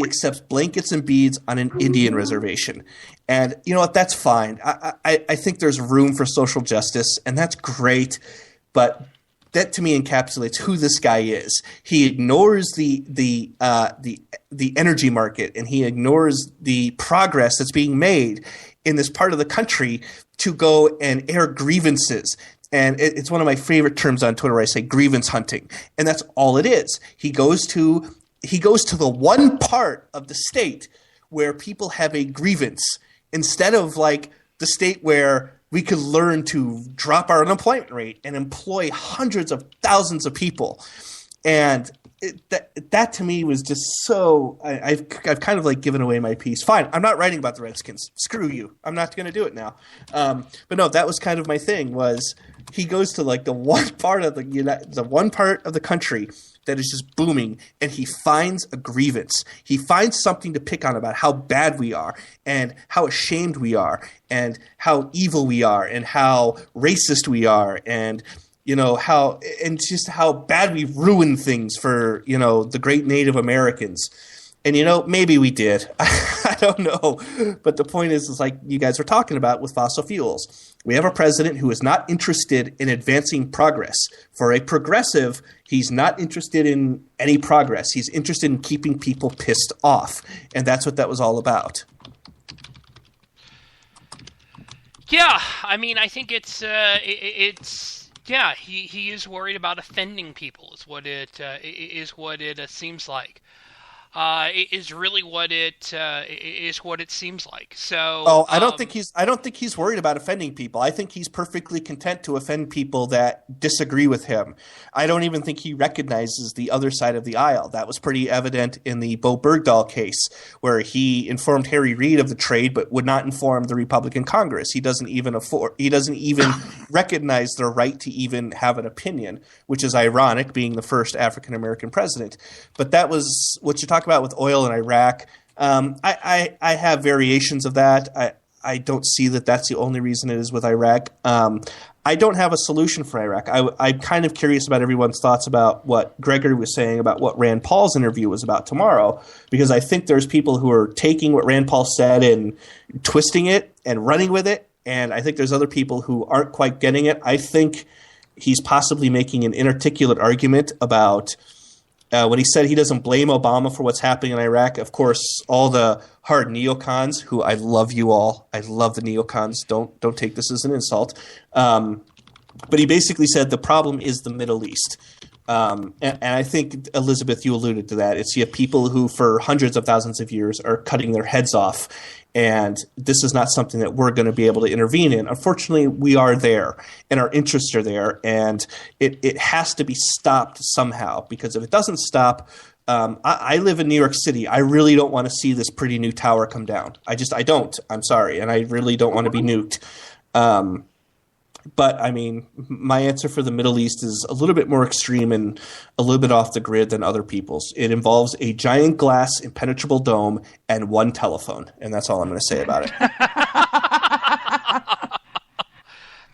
accepts blankets and beads on an Indian reservation. And you know what? That's fine. I think there's room for social justice, and that's great. But that to me encapsulates who this guy is. He ignores the energy market, and he ignores the progress that's being made in this part of the country to go and air grievances. And it's one of my favorite terms on Twitter. I say grievance hunting, and that's all it is. He goes to the one part of the state where people have a grievance, instead of like the state where we could learn to drop our unemployment rate and employ hundreds of thousands of people. And that to me was just so I've kind of like given away my piece. Fine, I'm not writing about the Redskins. Screw you. I'm not going to do it now. But no, that was kind of my thing. Was he goes to like the one part of the country that is just booming, and he finds a grievance. He finds something to pick on about how bad we are, and how ashamed we are, and how evil we are, and how racist we are, and how bad we ruin things for the great Native Americans. And maybe we did. I don't know. But the point is like you guys were talking about with fossil fuels. We have a president who is not interested in advancing progress. For a progressive, he's not interested in any progress. He's interested in keeping people pissed off. And that's what that was all about. Yeah, I mean, I think it's yeah, he is worried about offending people. Is what it seems like. Is really what it seems like. So I don't think he's worried about offending people. I think he's perfectly content to offend people that disagree with him. I don't even think he recognizes the other side of the aisle. That was pretty evident in the Bo Bergdahl case, where he informed Harry Reid of the trade but would not inform the Republican Congress. He doesn't even recognize their right to even have an opinion, which is ironic, being the first African American president. But that was what you talk about with oil in Iraq. I have variations of that. I don't see that that's the only reason it is with Iraq. I don't have a solution for Iraq. I'm kind of curious about everyone's thoughts about what Gregory was saying about what Rand Paul's interview was about tomorrow, because I think there's people who are taking what Rand Paul said and twisting it and running with it, and I think there's other people who aren't quite getting it. I think he's possibly making an inarticulate argument about when he said he doesn't blame Obama for what's happening in Iraq. Of course, all the hard neocons, who I love you all. I love the neocons. Don't take this as an insult. But he basically said the problem is the Middle East. And I think, Elizabeth, you alluded to that. It's you have people who for hundreds of thousands of years are cutting their heads off. And this is not something that we're going to be able to intervene in. Unfortunately, we are there, and our interests are there, and it has to be stopped somehow, because if it doesn't stop, I live in New York City. I really don't want to see this pretty new tower come down. I don't. I'm sorry, and I really don't want to be nuked. But, I mean, my answer for the Middle East is a little bit more extreme and a little bit off the grid than other people's. It involves a giant glass impenetrable dome and one telephone, and that's all I'm going to say about it.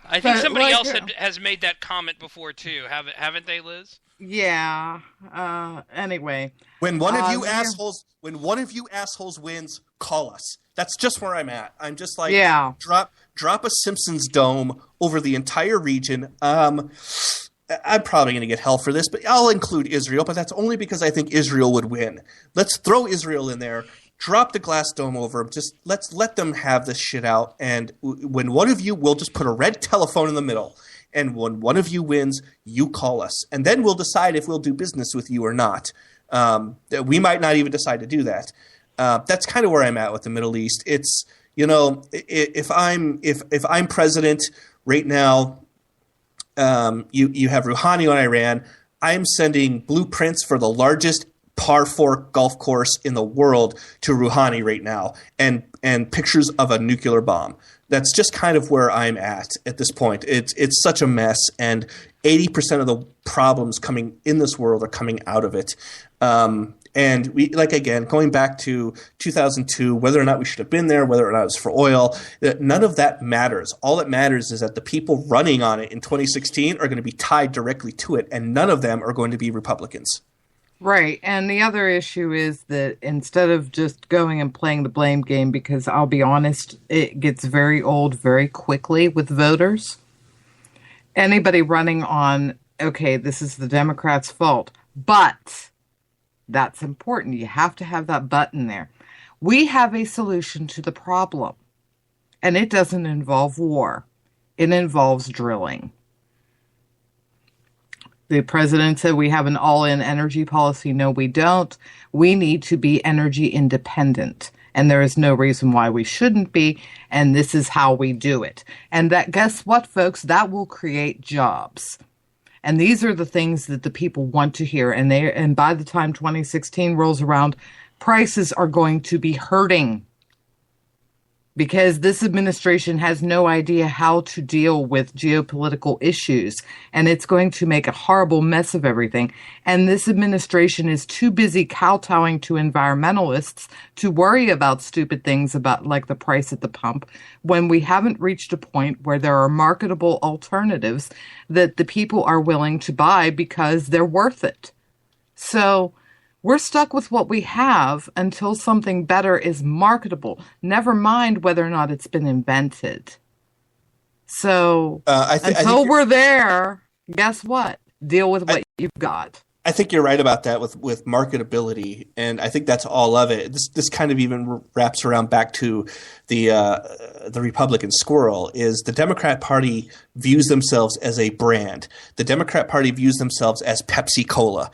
I think somebody else has made that comment before, too. Haven't they, Liz? Yeah. Anyway. When one of you assholes wins, call us. That's just where I'm at. I'm just like, drop a Simpsons dome over the entire region. I'm probably going to get hell for this, but I'll include Israel, but that's only because I think Israel would win. Let's throw Israel in there, drop the glass dome over them, just let's let them have this shit out, and when one of you, we'll just put a red telephone in the middle, and when one of you wins, you call us, and then we'll decide if we'll do business with you or not. We might not even decide to do that. That's kind of where I'm at with the Middle East. It's, if I'm president right now, you have Rouhani on Iran. I'm sending blueprints for the largest par 4 golf course in the world to Rouhani right now, and pictures of a nuclear bomb. That's just kind of where I'm at this point. It's such a mess, and 80% of the problems coming in this world are coming out of it. And we, again, going back to 2002, whether or not we should have been there, whether or not it was for oil, none of that matters. All that matters is that the people running on it in 2016 are going to be tied directly to it, and none of them are going to be Republicans. Right. And the other issue is that instead of just going and playing the blame game, because I'll be honest, it gets very old very quickly with voters. Anybody running on, okay, this is the Democrats' fault, but that's important. You have to have that button there. We have a solution to the problem, and it doesn't involve war. It involves drilling. The president said we have an all-in energy policy. No, we don't. We need to be energy independent, and there is no reason why we shouldn't be, and this is how we do it. And that, guess what, folks? That will create jobs. And these are the things that the people want to hear. And by the time 2016 rolls around, prices are going to be hurting, because this administration has no idea how to deal with geopolitical issues, and it's going to make a horrible mess of everything. And this administration is too busy kowtowing to environmentalists to worry about stupid things about like the price at the pump, when we haven't reached a point where there are marketable alternatives that the people are willing to buy because they're worth it. So we're stuck with what we have until something better is marketable, never mind whether or not it's been invented. So until we're there, guess what? Deal with what you've got. I think you're right about that with marketability, and I think that's all of it. This kind of even wraps around back to the Republican squirrel. Is the Democrat Party views themselves as a brand. The Democrat Party views themselves as Pepsi Cola,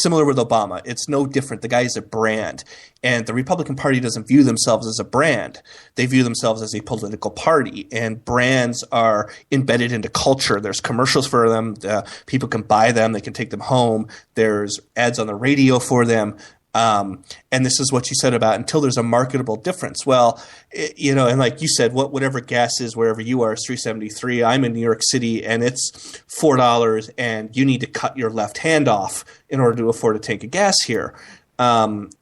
similar with Obama. It's no different. The guy is a brand. And the Republican Party doesn't view themselves as a brand. They view themselves as a political party. And brands are embedded into culture. There's commercials for them. People can buy them. They can take them home. There's ads on the radio for them. And this is what you said about until there's a marketable difference. Well, and like you said, whatever gas is wherever you are is $3.73. I'm in New York City, and it's $4, and you need to cut your left hand off in order to afford a tank of gas here. And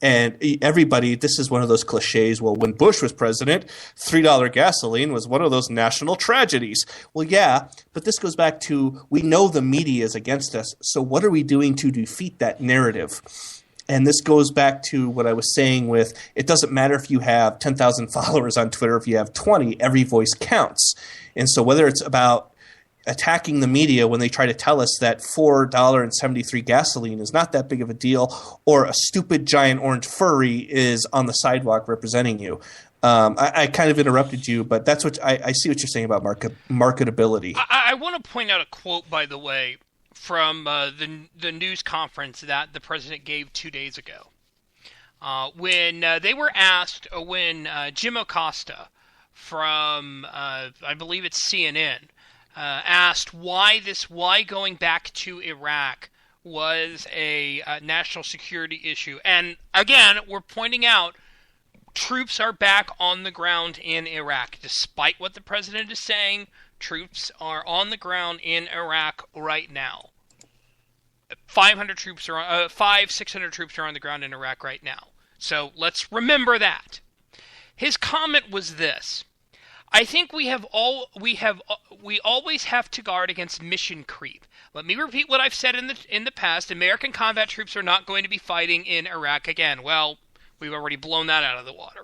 everybody, this is one of those cliches. Well, when Bush was president, $3 gasoline was one of those national tragedies. Well, yeah, but this goes back to, we know the media is against us. So what are we doing to defeat that narrative? And this goes back to what I was saying with, it doesn't matter if you have 10,000 followers on Twitter, if you have 20, every voice counts. And so whether it's about attacking the media when they try to tell us that $4.73 gasoline is not that big of a deal, or a stupid giant orange furry is on the sidewalk representing you. I kind of interrupted you, but that's what I see what you're saying about marketability. I want to point out a quote, by the way, from the news conference that the president gave 2 days ago. When they were asked, when Jim Acosta from, I believe it's CNN, asked why going back to Iraq was a national security issue. And again, we're pointing out troops are back on the ground in Iraq. Despite what the president is saying, troops are on the ground in Iraq right now. 600 troops are on the ground in Iraq right now. So let's remember that. His comment was this: I think we always have to guard against mission creep. Let me repeat what I've said in the past. American combat troops are not going to be fighting in Iraq again. Well, we've already blown that out of the water.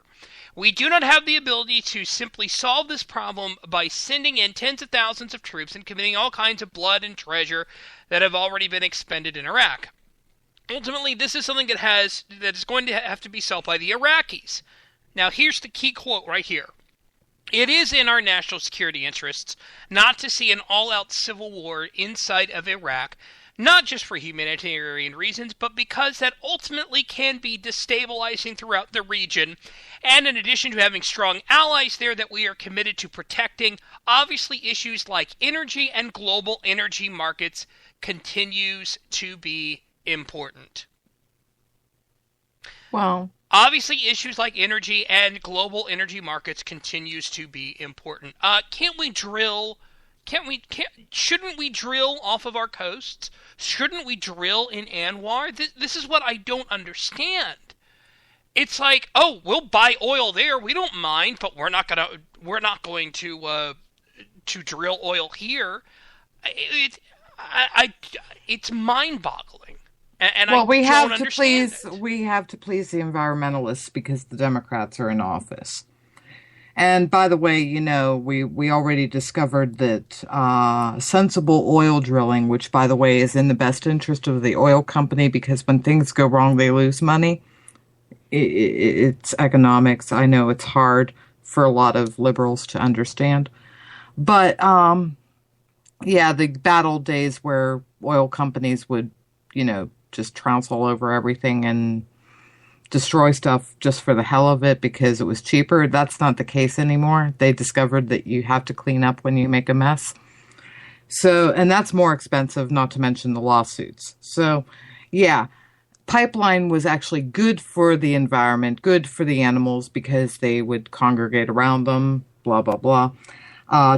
We do not have the ability to simply solve this problem by sending in tens of thousands of troops and committing all kinds of blood and treasure that have already been expended in Iraq. Ultimately, this is something that is going to have to be solved by the Iraqis. Now, here's the key quote right here. It is in our national security interests not to see an all-out civil war inside of Iraq, not just for humanitarian reasons, but because that ultimately can be destabilizing throughout the region. And in addition to having strong allies there that we are committed to protecting, obviously issues like energy and global energy markets continues to be important. Well, obviously issues like energy and global energy markets continues to be important. Shouldn't we drill off of our coasts? Shouldn't we drill in Anwar? This is what I don't understand. It's like, oh, we'll buy oil there. We don't mind, but we're not going to drill oil here. It's mind-boggling. And well, we have to please the environmentalists because the Democrats are in office. And by the way, we already discovered that sensible oil drilling, which by the way is in the best interest of the oil company because when things go wrong, they lose money. It's economics. I know it's hard for a lot of liberals to understand. But, the bad old days where oil companies would, just trounce all over everything and destroy stuff just for the hell of it because it was cheaper. That's not the case anymore. They discovered that you have to clean up when you make a mess. So, and that's more expensive, not to mention the lawsuits. So, pipeline was actually good for the environment, good for the animals because they would congregate around them, blah, blah, blah.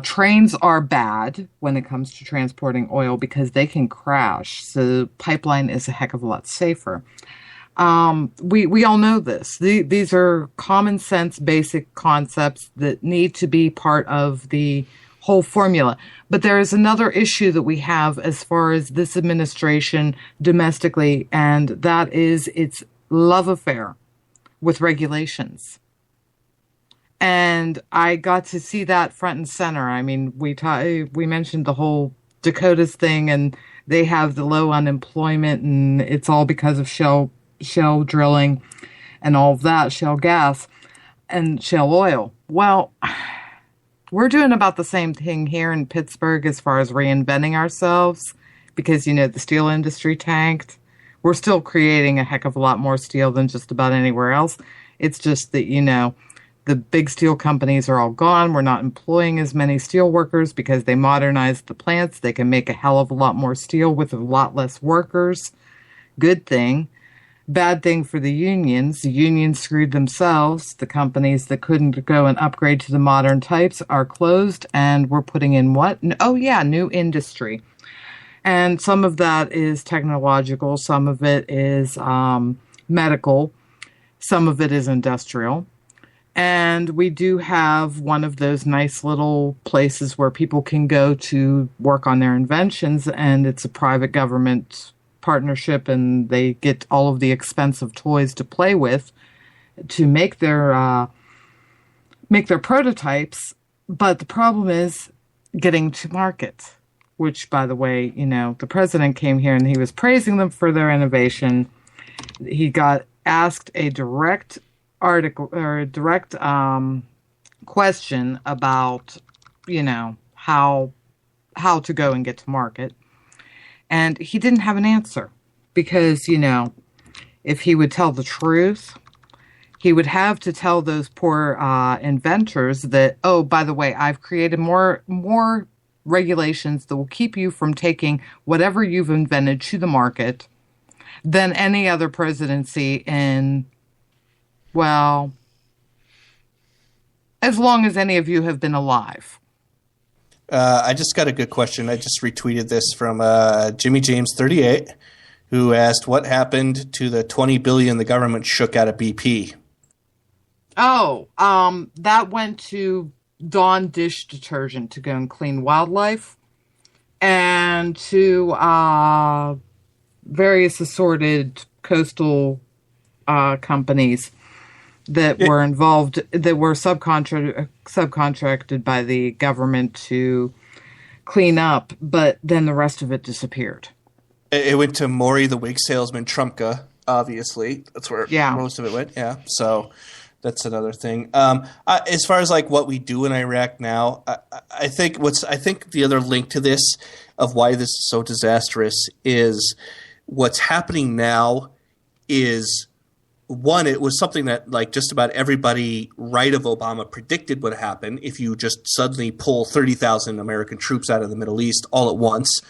Trains are bad when it comes to transporting oil because they can crash. So pipeline is a heck of a lot safer. We all know this. These are common sense, basic concepts that need to be part of the whole formula. But there is another issue that we have as far as this administration domestically, and that is its love affair with regulations. And I got to see that front and center. I mean, we mentioned the whole Dakotas thing, and they have the low unemployment, and it's all because of shale drilling and all of that, shale gas and shale oil. Well, we're doing about the same thing here in Pittsburgh as far as reinventing ourselves because, the steel industry tanked. We're still creating a heck of a lot more steel than just about anywhere else. It's just that, the big steel companies are all gone. We're not employing as many steel workers because they modernized the plants. They can make a hell of a lot more steel with a lot less workers. Good thing. Bad thing for the unions. The unions screwed themselves. The companies that couldn't go and upgrade to the modern types are closed, and we're putting in what? Oh, yeah, new industry. And some of that is technological. Some of it is medical. Some of it is industrial. And we do have one of those nice little places where people can go to work on their inventions, and it's a private government partnership, and they get all of the expensive toys to play with to make their prototypes. But the problem is getting to market, which, by the way, the president came here and he was praising them for their innovation. He got asked a direct question about, how to go and get to market. And he didn't have an answer because, if he would tell the truth, he would have to tell those poor inventors that, oh, by the way, I've created more regulations that will keep you from taking whatever you've invented to the market than any other presidency in, well, as long as any of you have been alive. I just got a good question. I just retweeted this from Jimmy James 38, who asked what happened to the $20 billion the government shook out of BP. Oh, that went to Dawn dish detergent to go and clean wildlife, and to various assorted coastal companies that were involved, that were subcontracted by the government to clean up, but then the rest of it disappeared. It went to Maury the wig salesman Trumpka, obviously. That's where most of it went, yeah. So that's another thing. As far as like what we do in Iraq now, I think the other link to this, of why this is so disastrous is what's happening now is, one, it was something that like just about everybody right of Obama predicted would happen if you just suddenly pull 30,000 American troops out of the Middle East all at once.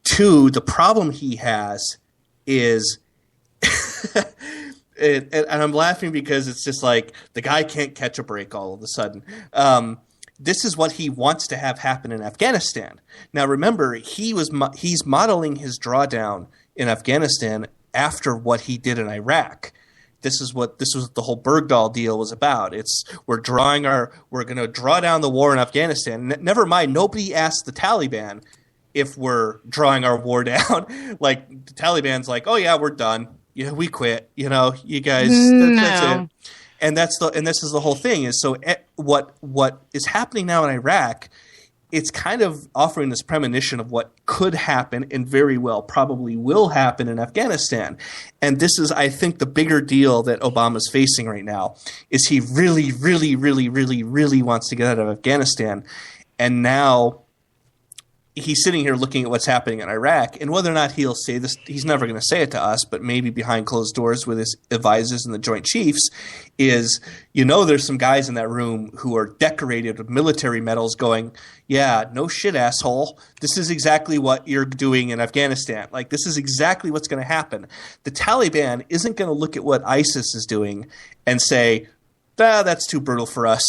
Two, the problem he has is and I'm laughing because it's just like the guy can't catch a break all of a sudden. This is what he wants to have happen in Afghanistan. Now, remember, he's modeling his drawdown in Afghanistan after what he did in Iraq. This was what the whole Bergdahl deal was about. We're going to draw down the war in Afghanistan. Never mind, nobody asked the Taliban if we're drawing our war down. Like the Taliban's like, oh yeah, we're done. Yeah, we quit. You know, you guys. That's it. And this is the whole thing. Is so what is happening now in Iraq? It's kind of offering this premonition of what could happen and very well probably will happen in Afghanistan. And this is, I think, the bigger deal that Obama's facing right now is he really, really, really, really, really wants to get out of Afghanistan. And now he's sitting here looking at what's happening in Iraq, and whether or not he'll say this, he's never going to say it to us, but maybe behind closed doors with his advisors and the Joint Chiefs is, there's some guys in that room who are decorated with military medals going, yeah, no shit, asshole. This is exactly what you're doing in Afghanistan. Like, this is exactly what's going to happen. The Taliban isn't going to look at what ISIS is doing and say, that's too brutal for us.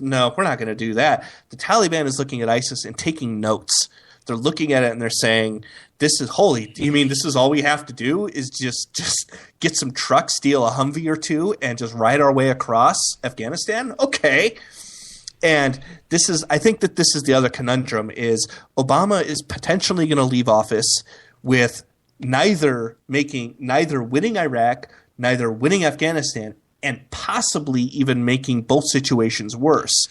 No, we're not going to do that. The Taliban is looking at ISIS and taking notes. They're looking at it and they're saying, this is holy. You mean this is all we have to do is just get some trucks, steal a Humvee or two, and just ride our way across Afghanistan? Okay. And I think that this is the other conundrum is Obama is potentially going to leave office with neither winning Iraq, neither winning Afghanistan, and possibly even making both situations worse.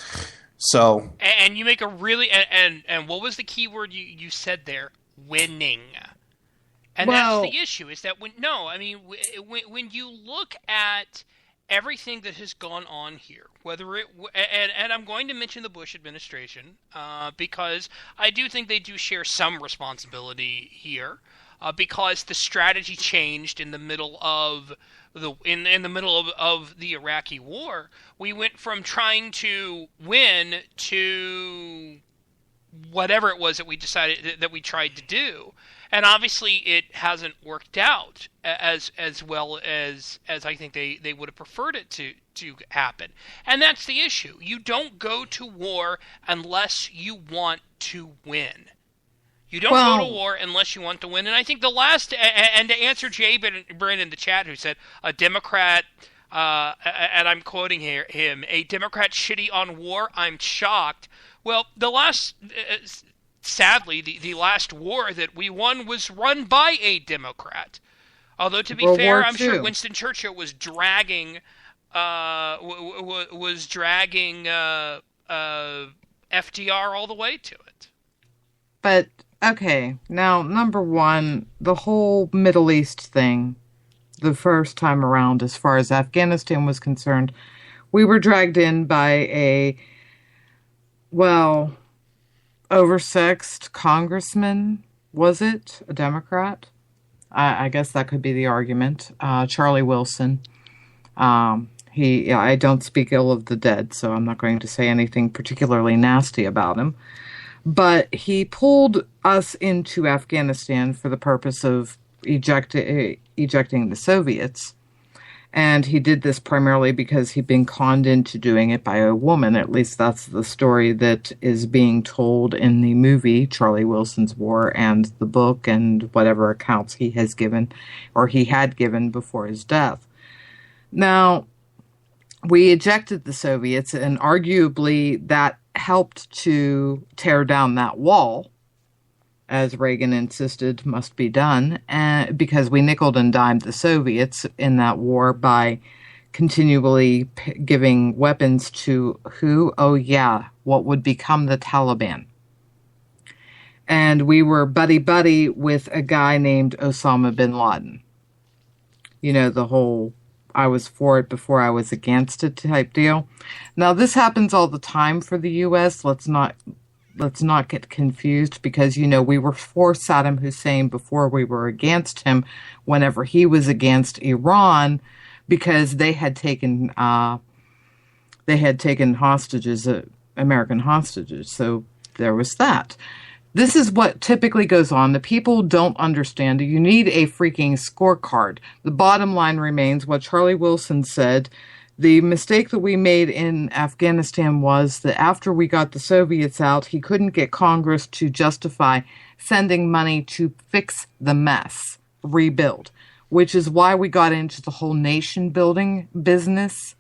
So, and you make a really and what was the key word you said there? Winning. And that's the issue. Is that when you look at everything that has gone on here, and I'm going to mention the Bush administration because I do think they do share some responsibility here. Because the strategy changed in the middle of the Iraqi war. We went from trying to win to whatever it was that we decided that we tried to do, and obviously it hasn't worked out as well as I think they would have preferred it to happen. And that's the issue. You don't go to war unless you want to win. You don't go to war unless you want to win. And I think the last, and to answer Jay Brin in the chat who said, a Democrat, and I'm quoting him, a Democrat shitty on war, I'm shocked. Well, sadly, the last war that we won was run by a Democrat. Although, to be fair, I'm sure Winston Churchill was dragging FDR all the way to it. But okay, now, number one, the whole Middle East thing, the first time around, as far as Afghanistan was concerned, we were dragged in by a, oversexed congressman, was it? A Democrat? I guess that could be the argument. Charlie Wilson. I don't speak ill of the dead, so I'm not going to say anything particularly nasty about him. But he pulled us into Afghanistan for the purpose of ejecting the Soviets. And he did this primarily because he'd been conned into doing it by a woman. At least that's the story that is being told in the movie, Charlie Wilson's War, and the book and whatever accounts he has given, or he had given before his death. Now, we ejected the Soviets, and arguably that helped to tear down that wall, as Reagan insisted must be done, because we nickeled and dimed the Soviets in that war by continually giving weapons to who? Oh yeah, what would become the Taliban. And we were buddy-buddy with a guy named Osama bin Laden. You know, the whole I was for it before I was against it type deal. Now, this happens all the time for the U.S. Let's not let's not get confused, because, we were for Saddam Hussein before we were against him whenever he was against Iran, because they had taken hostages, American hostages. So there was that. This is what typically goes on. The people don't understand. You need a freaking scorecard. The bottom line remains what Charlie Wilson said. The mistake that we made in Afghanistan was that after we got the Soviets out, he couldn't get Congress to justify sending money to fix the mess, rebuild, which is why we got into the whole nation building business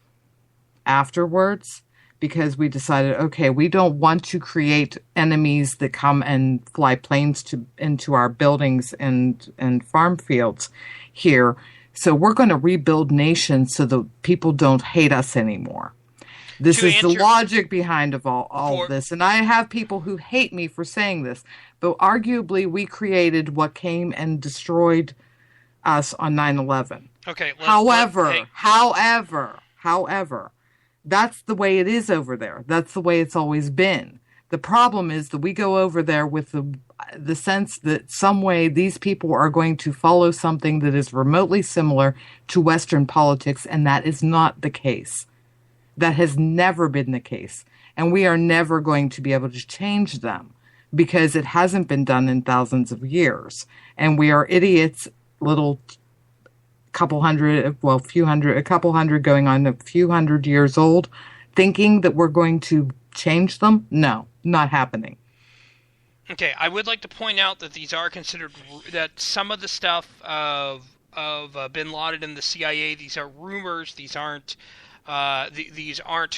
afterwards. Because we decided, okay, we don't want to create enemies that come and fly planes into our buildings and farm fields here. So we're going to rebuild nations so that people don't hate us anymore. This is the logic behind all of this. And I have people who hate me for saying this, but arguably we created what came and destroyed us on 9/11. Okay. However, that's the way it is over there. That's the way it's always been. The problem is that we go over there with the sense that some way these people are going to follow something that is remotely similar to Western politics, and that is not the case. That has never been the case. And we are never going to be able to change them because it hasn't been done in thousands of years. And we are idiots, a couple hundred going on a few hundred years old, thinking that we're going to change them. No, not happening. Okay, I would like to point out that these are considered, that some of the stuff of Bin Laden and the CIA, these are rumors. These aren't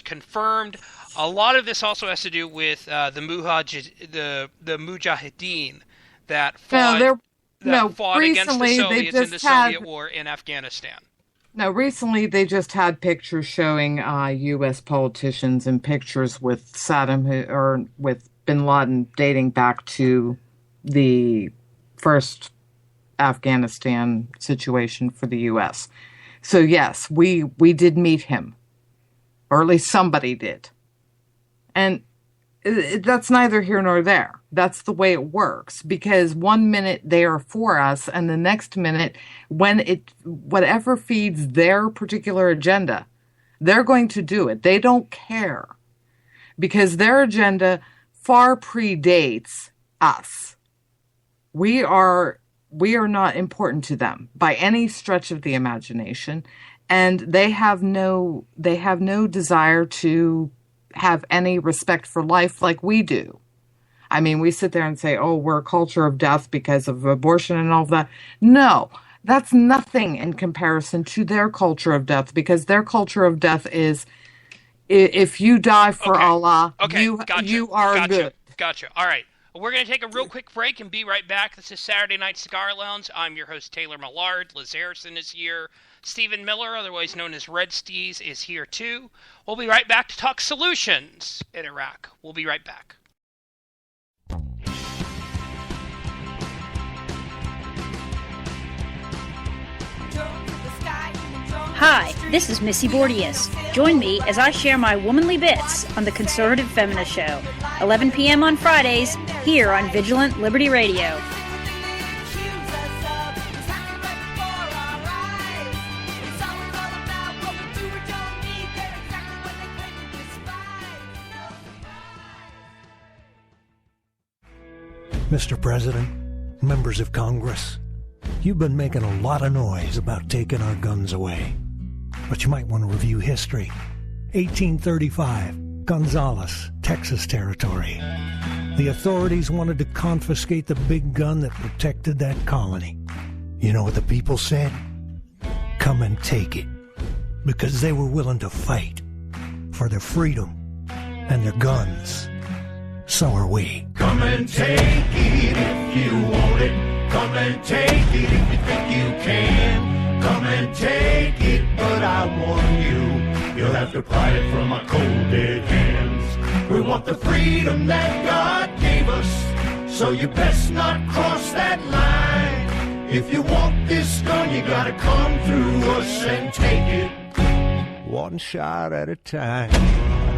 confirmed. A lot of this also has to do with the Mujahideen that fought. Fought against the Soviets in the Soviet War in Afghanistan. No, recently they just had pictures showing U.S. politicians and pictures with with Bin Laden dating back to the first Afghanistan situation for the U.S. So yes, we did meet him, or at least somebody did, and that's neither here nor there. That's the way it works, because one minute they are for us, and the next minute, whatever feeds their particular agenda, they're going to do it. They don't care, because their agenda far predates us. We are not important to them by any stretch of the imagination, and they have no desire to have any respect for life like we do. I mean, we sit there and say, oh, we're a culture of death because of abortion and all of that. No, that's nothing in comparison to their culture of death, because their culture of death is, if you die for Allah, you are good. Gotcha. All right. Well, we're going to take a real quick break and be right back. This is Saturday Night Cigar Lounge. I'm your host, Taylor Millard. Liz Harrison is here. Stephen Miller, otherwise known as Red Steez, is here too. We'll be right back to talk solutions in Iraq. We'll be right back. Hi, this is Missy Bordius. Join me as I share my womanly bits on the Conservative Feminist Show, 11 p.m. on Fridays, here on Vigilant Liberty Radio. Mr. President, members of Congress, you've been making a lot of noise about taking our guns away. But you might want to review history. 1835, Gonzales, Texas Territory. The authorities wanted to confiscate the big gun that protected that colony. You know what the people said? Come and take it. Because they were willing to fight for their freedom and their guns. So are we. Come and take it if you want it. Come and take it if you think you can. Come and take it, but I warn you, you'll have to pry it from our cold dead hands. We want the freedom that God gave us, so you best not cross that line. If you want this gun, you gotta come through us and take it. One shot at a time.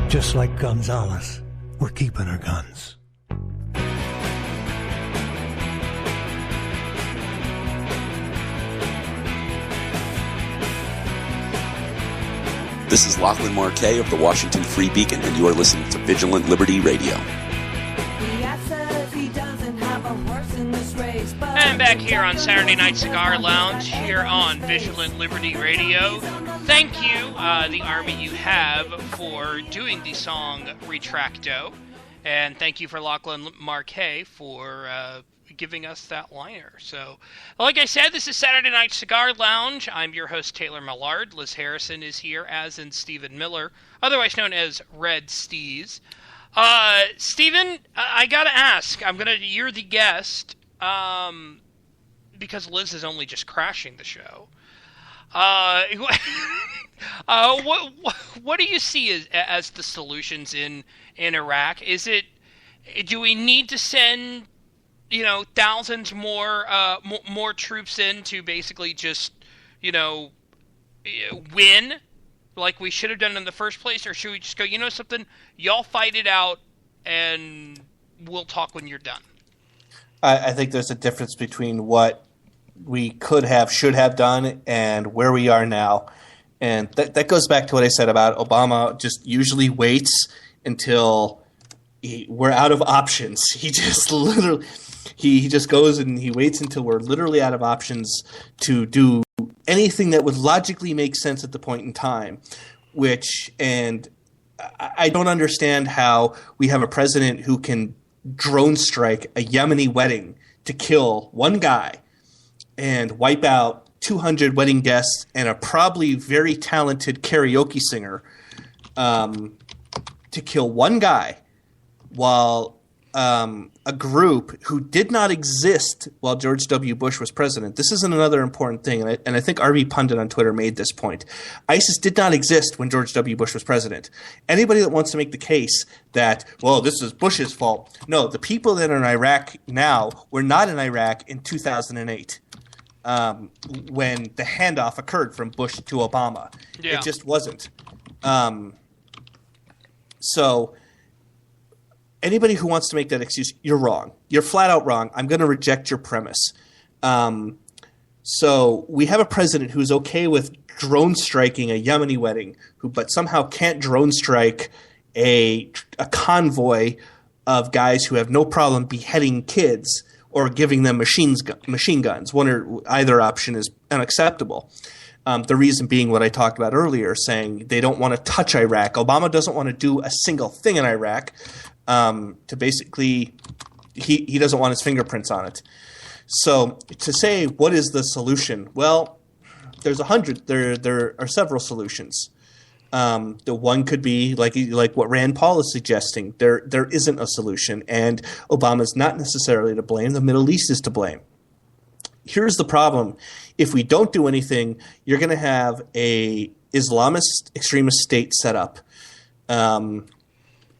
Just like Gonzales, we're keeping our guns. This is Lachlan Marquet of the Washington Free Beacon, and you are listening to Vigilant Liberty Radio. And back here on Saturday Night Cigar Lounge, here on Vigilant Liberty Radio. Thank you, the Army You Have, for doing the song Retracto. And thank you for Lachlan Marquet for giving us that liner. So, like I said, this is Saturday Night Cigar Lounge. I'm your host, Taylor Millard. Liz Harrison is here, as in Stephen Miller, otherwise known as Red Steez. Stephen, I gotta ask, you're the guest, because Liz is only just crashing the show. What do you see as the solutions in Iraq? Do we need to send, thousands more troops in to basically just, win like we should have done in the first place, or should we just go, something, y'all fight it out and we'll talk when you're done? I think there's a difference between what we could have, should have done, and where we are now. And that goes back to what I said about Obama just usually waits until we're out of options. He just literally, he just goes and he waits until we're literally out of options to do anything that would logically make sense at the point in time. And I don't understand how we have a president who can drone strike a Yemeni wedding to kill one guy and wipe out 200 wedding guests and a probably very talented karaoke singer, to kill one guy, while a group who did not exist while George W. Bush was president. This isn't another important thing, and I think RB Pundit on Twitter made this point. ISIS did not exist when George W. Bush was president. Anybody that wants to make the case that, well, this is Bush's fault. No, the people that are in Iraq now were not in Iraq in 2008. When the handoff occurred from Bush to Obama. Yeah. It just wasn't. So anybody who wants to make that excuse, you're wrong. You're flat out wrong. I'm going to reject your premise. So we have a president who's okay with drone striking a Yemeni wedding, but somehow can't drone strike a convoy of guys who have no problem beheading kids or giving them machine guns. Either option is unacceptable. The reason being what I talked about earlier, saying they don't want to touch Iraq. Obama doesn't want to do a single thing in Iraq. To basically, he doesn't want his fingerprints on it. So to say what is the solution? Well, there's 100. There are several solutions. The one could be like what Rand Paul is suggesting. There isn't a solution, and Obama's not necessarily to blame. The Middle East is to blame. Here's the problem: if we don't do anything, you're going to have a Islamist extremist state set up,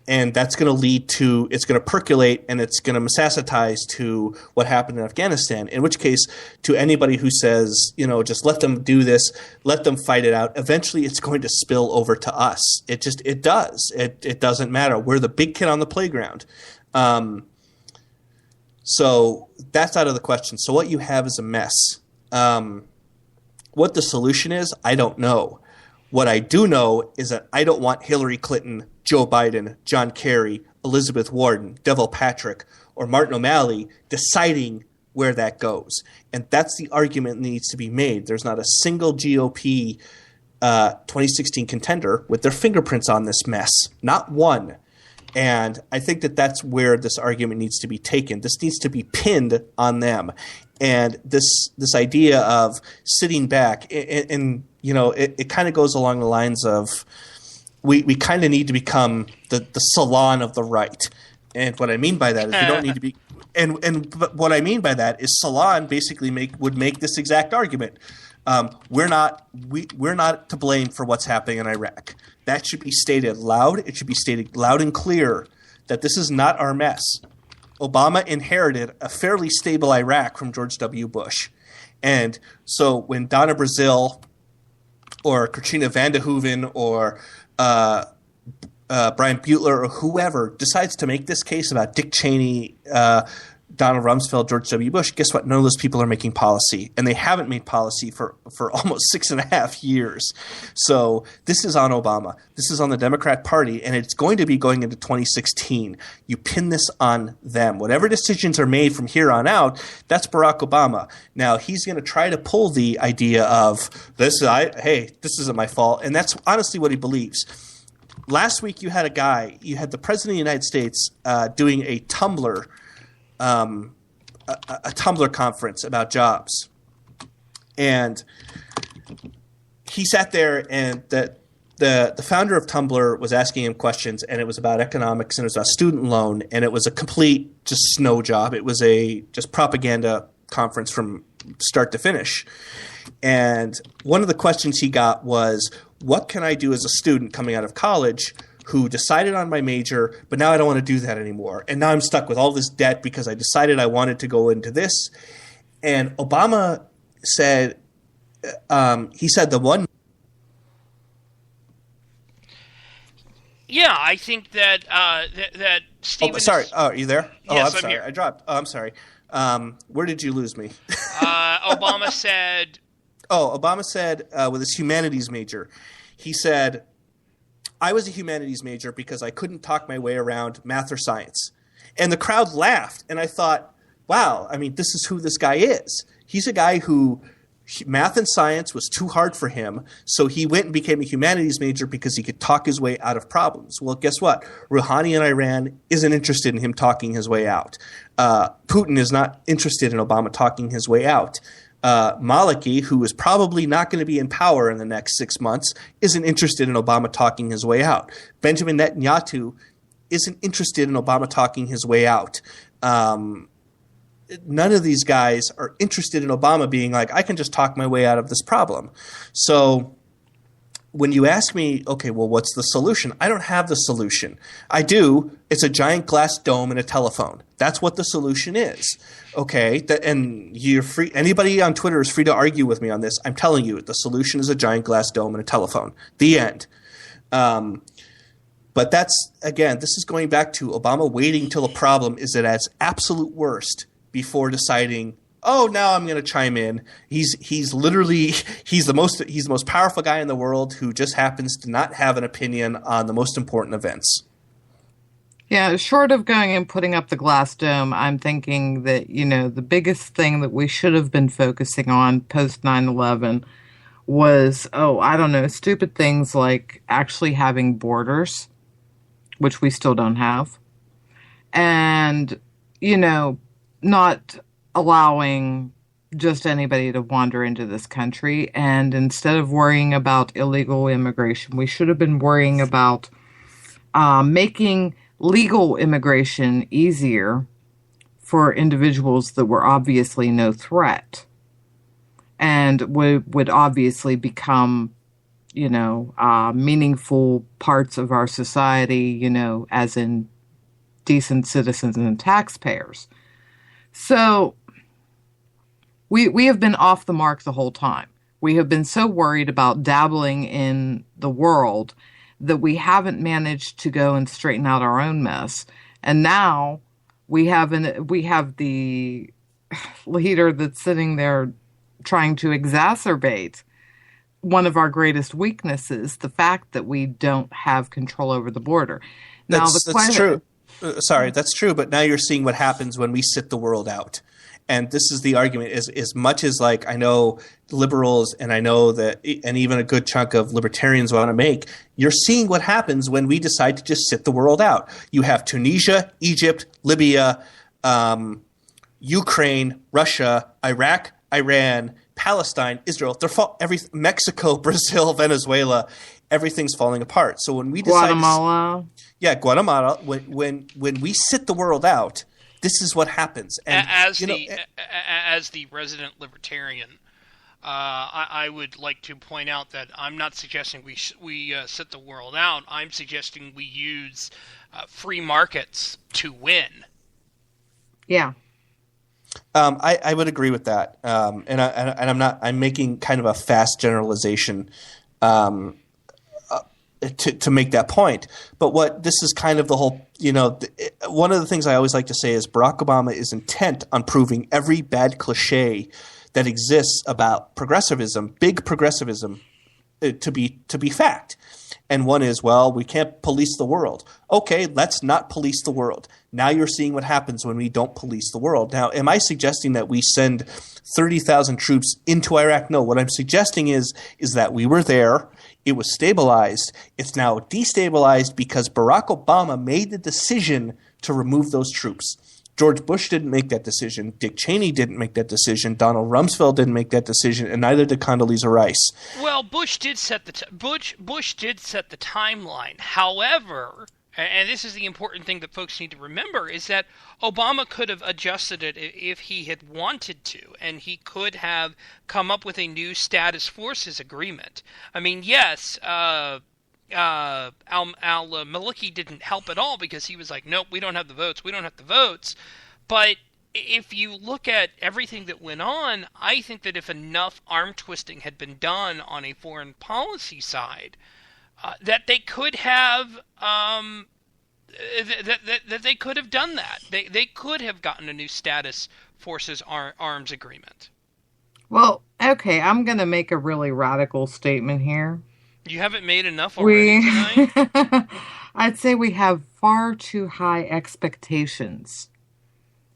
and that's going to lead to, it's going to percolate and it's going to metastasize to what happened in Afghanistan, in which case to anybody who says, just let them do this, let them fight it out, eventually it's going to spill over to us. It does. It doesn't matter. We're the big kid on the playground. So that's out of the question. So what you have is a mess. What the solution is, I don't know. What I do know is that I don't want Hillary Clinton, Joe Biden, John Kerry, Elizabeth Warren, Devil Patrick, or Martin O'Malley deciding where that goes. And that's the argument that needs to be made. There's not a single GOP 2016 contender with their fingerprints on this mess. Not one. And I think that that's where this argument needs to be taken. This needs to be pinned on them. And this idea of sitting back, and it kind of goes along the lines of we kind of need to become the salon of the right. And what I mean by that is we don't need to be – but what I mean by that is Salon basically would make this exact argument. We're not to blame for what's happening in Iraq. That should be stated loud. It should be stated loud and clear that this is not our mess. Obama inherited a fairly stable Iraq from George W. Bush. And so when Donna Brazil or Katrina Vanden Heuvel or Brian Butler or whoever decides to make this case about Dick Cheney Donald Rumsfeld, George W. Bush, guess what? None of those people are making policy, and they haven't made policy for almost 6.5 years. So this is on Obama. This is on the Democrat Party, and it's going to be going into 2016. You pin this on them. Whatever decisions are made from here on out, that's Barack Obama. Now, he's going to try to pull the idea of, this isn't my fault, and that's honestly what he believes. Last week you had the President of the United States doing a Tumblr a Tumblr conference about jobs. And he sat there, and the founder of Tumblr was asking him questions, and it was about economics, and it was about student loan, and it was a complete just snow job. It was a just propaganda conference from start to finish. And one of the questions he got was, what can I do as a student coming out of college who decided on my major, but now I don't want to do that anymore. And now I'm stuck with all this debt because I decided I wanted to go into this. And Obama said, he said the one. Yeah, I think that that Stephen. Oh, sorry. Oh, are you there? Oh, Yes, I'm sorry. here. I dropped. Oh, I'm sorry. Where did you lose me? Obama said. Oh, Obama said with his humanities major, he said, I was a humanities major because I couldn't talk my way around math or science. And the crowd laughed. And I thought, wow, I mean, this is who this guy is. He's a guy who math and science was too hard for him. So he went and became a humanities major because he could talk his way out of problems. Well, guess what? Rouhani in Iran isn't interested in him talking his way out. Putin is not interested in Obama talking his way out. Maliki, who is probably not going to be in power in the next 6 months, isn't interested in Obama talking his way out. Benjamin Netanyahu isn't interested in Obama talking his way out. None of these guys are interested in Obama being like, I can just talk my way out of this problem. So when you ask me, okay, well, what's the solution? I don't have the solution. I do. It's a giant glass dome and a telephone. That's what the solution is. Okay, and you're free. Anybody on Twitter is free to argue with me on this. I'm telling you, the solution is a giant glass dome and a telephone. The end. But that's, again, this is going back to Obama waiting till the problem is at its absolute worst before deciding, oh, now I'm going to chime in. He's the most powerful guy in the world who just happens to not have an opinion on the most important events. Yeah, short of going and putting up the glass dome, I'm thinking that, the biggest thing that we should have been focusing on post 9/11 was, stupid things like actually having borders, which we still don't have. And, not allowing just anybody to wander into this country. And instead of worrying about illegal immigration, we should have been worrying about making legal immigration easier for individuals that were obviously no threat and would obviously become, meaningful parts of our society, as in decent citizens and taxpayers. So we have been off the mark the whole time. We have been so worried about dabbling in the world that we haven't managed to go and straighten out our own mess. And now we have the leader that's sitting there trying to exacerbate one of our greatest weaknesses, the fact that we don't have control over the border. That's true. Sorry, that's true. But now you're seeing what happens when we sit the world out. And this is the argument, is as much as like I know liberals and I know that and even a good chunk of libertarians want to make, you're seeing what happens when we decide to just sit the world out. You have Tunisia, Egypt, Libya, Ukraine, Russia, Iraq, Iran, Palestine, Israel, Mexico, Brazil, Venezuela, everything's falling apart. So when we decide Guatemala. Guatemala, when we sit the world out, this is what happens. And, as the resident libertarian, I would like to point out that I'm not suggesting we sit the world out. I'm suggesting we use free markets to win. Yeah. I would agree with that. And I'm making kind of a fast generalization. to make that point. But what this is kind of the whole, one of the things I always like to say is Barack Obama is intent on proving every bad cliche that exists about progressivism, big progressivism, to be fact. And one is, well, we can't police the world. Okay, let's not police the world. Now you're seeing what happens when we don't police the world. Now, am I suggesting that we send 30,000 troops into Iraq? No, what I'm suggesting is that we were there. It was stabilized. It's now destabilized because Barack Obama made the decision to remove those troops. George Bush didn't make that decision. Dick Cheney didn't make that decision. Donald Rumsfeld didn't make that decision, and neither did Condoleezza Rice. Well, Bush did set the Bush did set the timeline. However, and this is the important thing that folks need to remember, is that Obama could have adjusted it if he had wanted to, and he could have come up with a new status forces agreement. I mean, yes. Maliki didn't help at all because he was like, nope, we don't have the votes. But if you look at everything that went on, I think that if enough arm twisting had been done on a foreign policy side, that they could have that they could have done that. They could have gotten a new status forces arms agreement. Well, okay, I'm going to make a really radical statement here. You haven't made enough already tonight? I'd say we have far too high expectations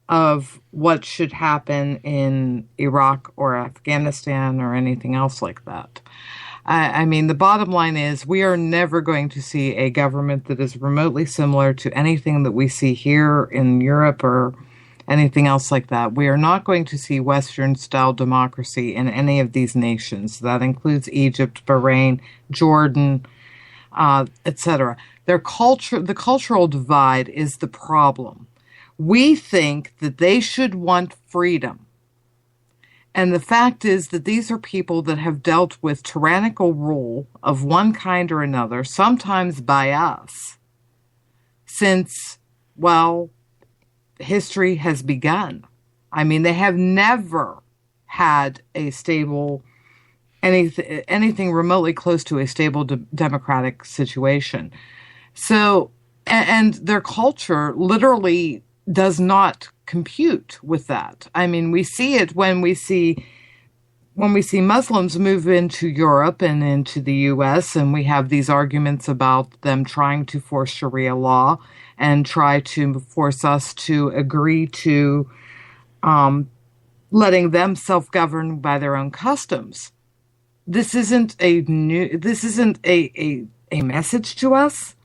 of what should happen in Iraq or Afghanistan or anything else like that. I mean, the bottom line is we are never going to see a government that is remotely similar to anything that we see here in Europe or anything else like that. We are not going to see Western-style democracy in any of these nations. That includes Egypt, Bahrain, Jordan, etc. The cultural divide is the problem. We think that they should want freedom. And the fact is that these are people that have dealt with tyrannical rule of one kind or another, sometimes by us, since, well, history has begun. I mean, they have never had a stable, anything remotely close to a stable democratic situation. So, and their culture literally does not compute with that. I mean, we see it when we see Muslims move into Europe and into the U.S., and we have these arguments about them trying to force Sharia law and try to force us to agree to letting them self-govern by their own customs. This isn't a message to us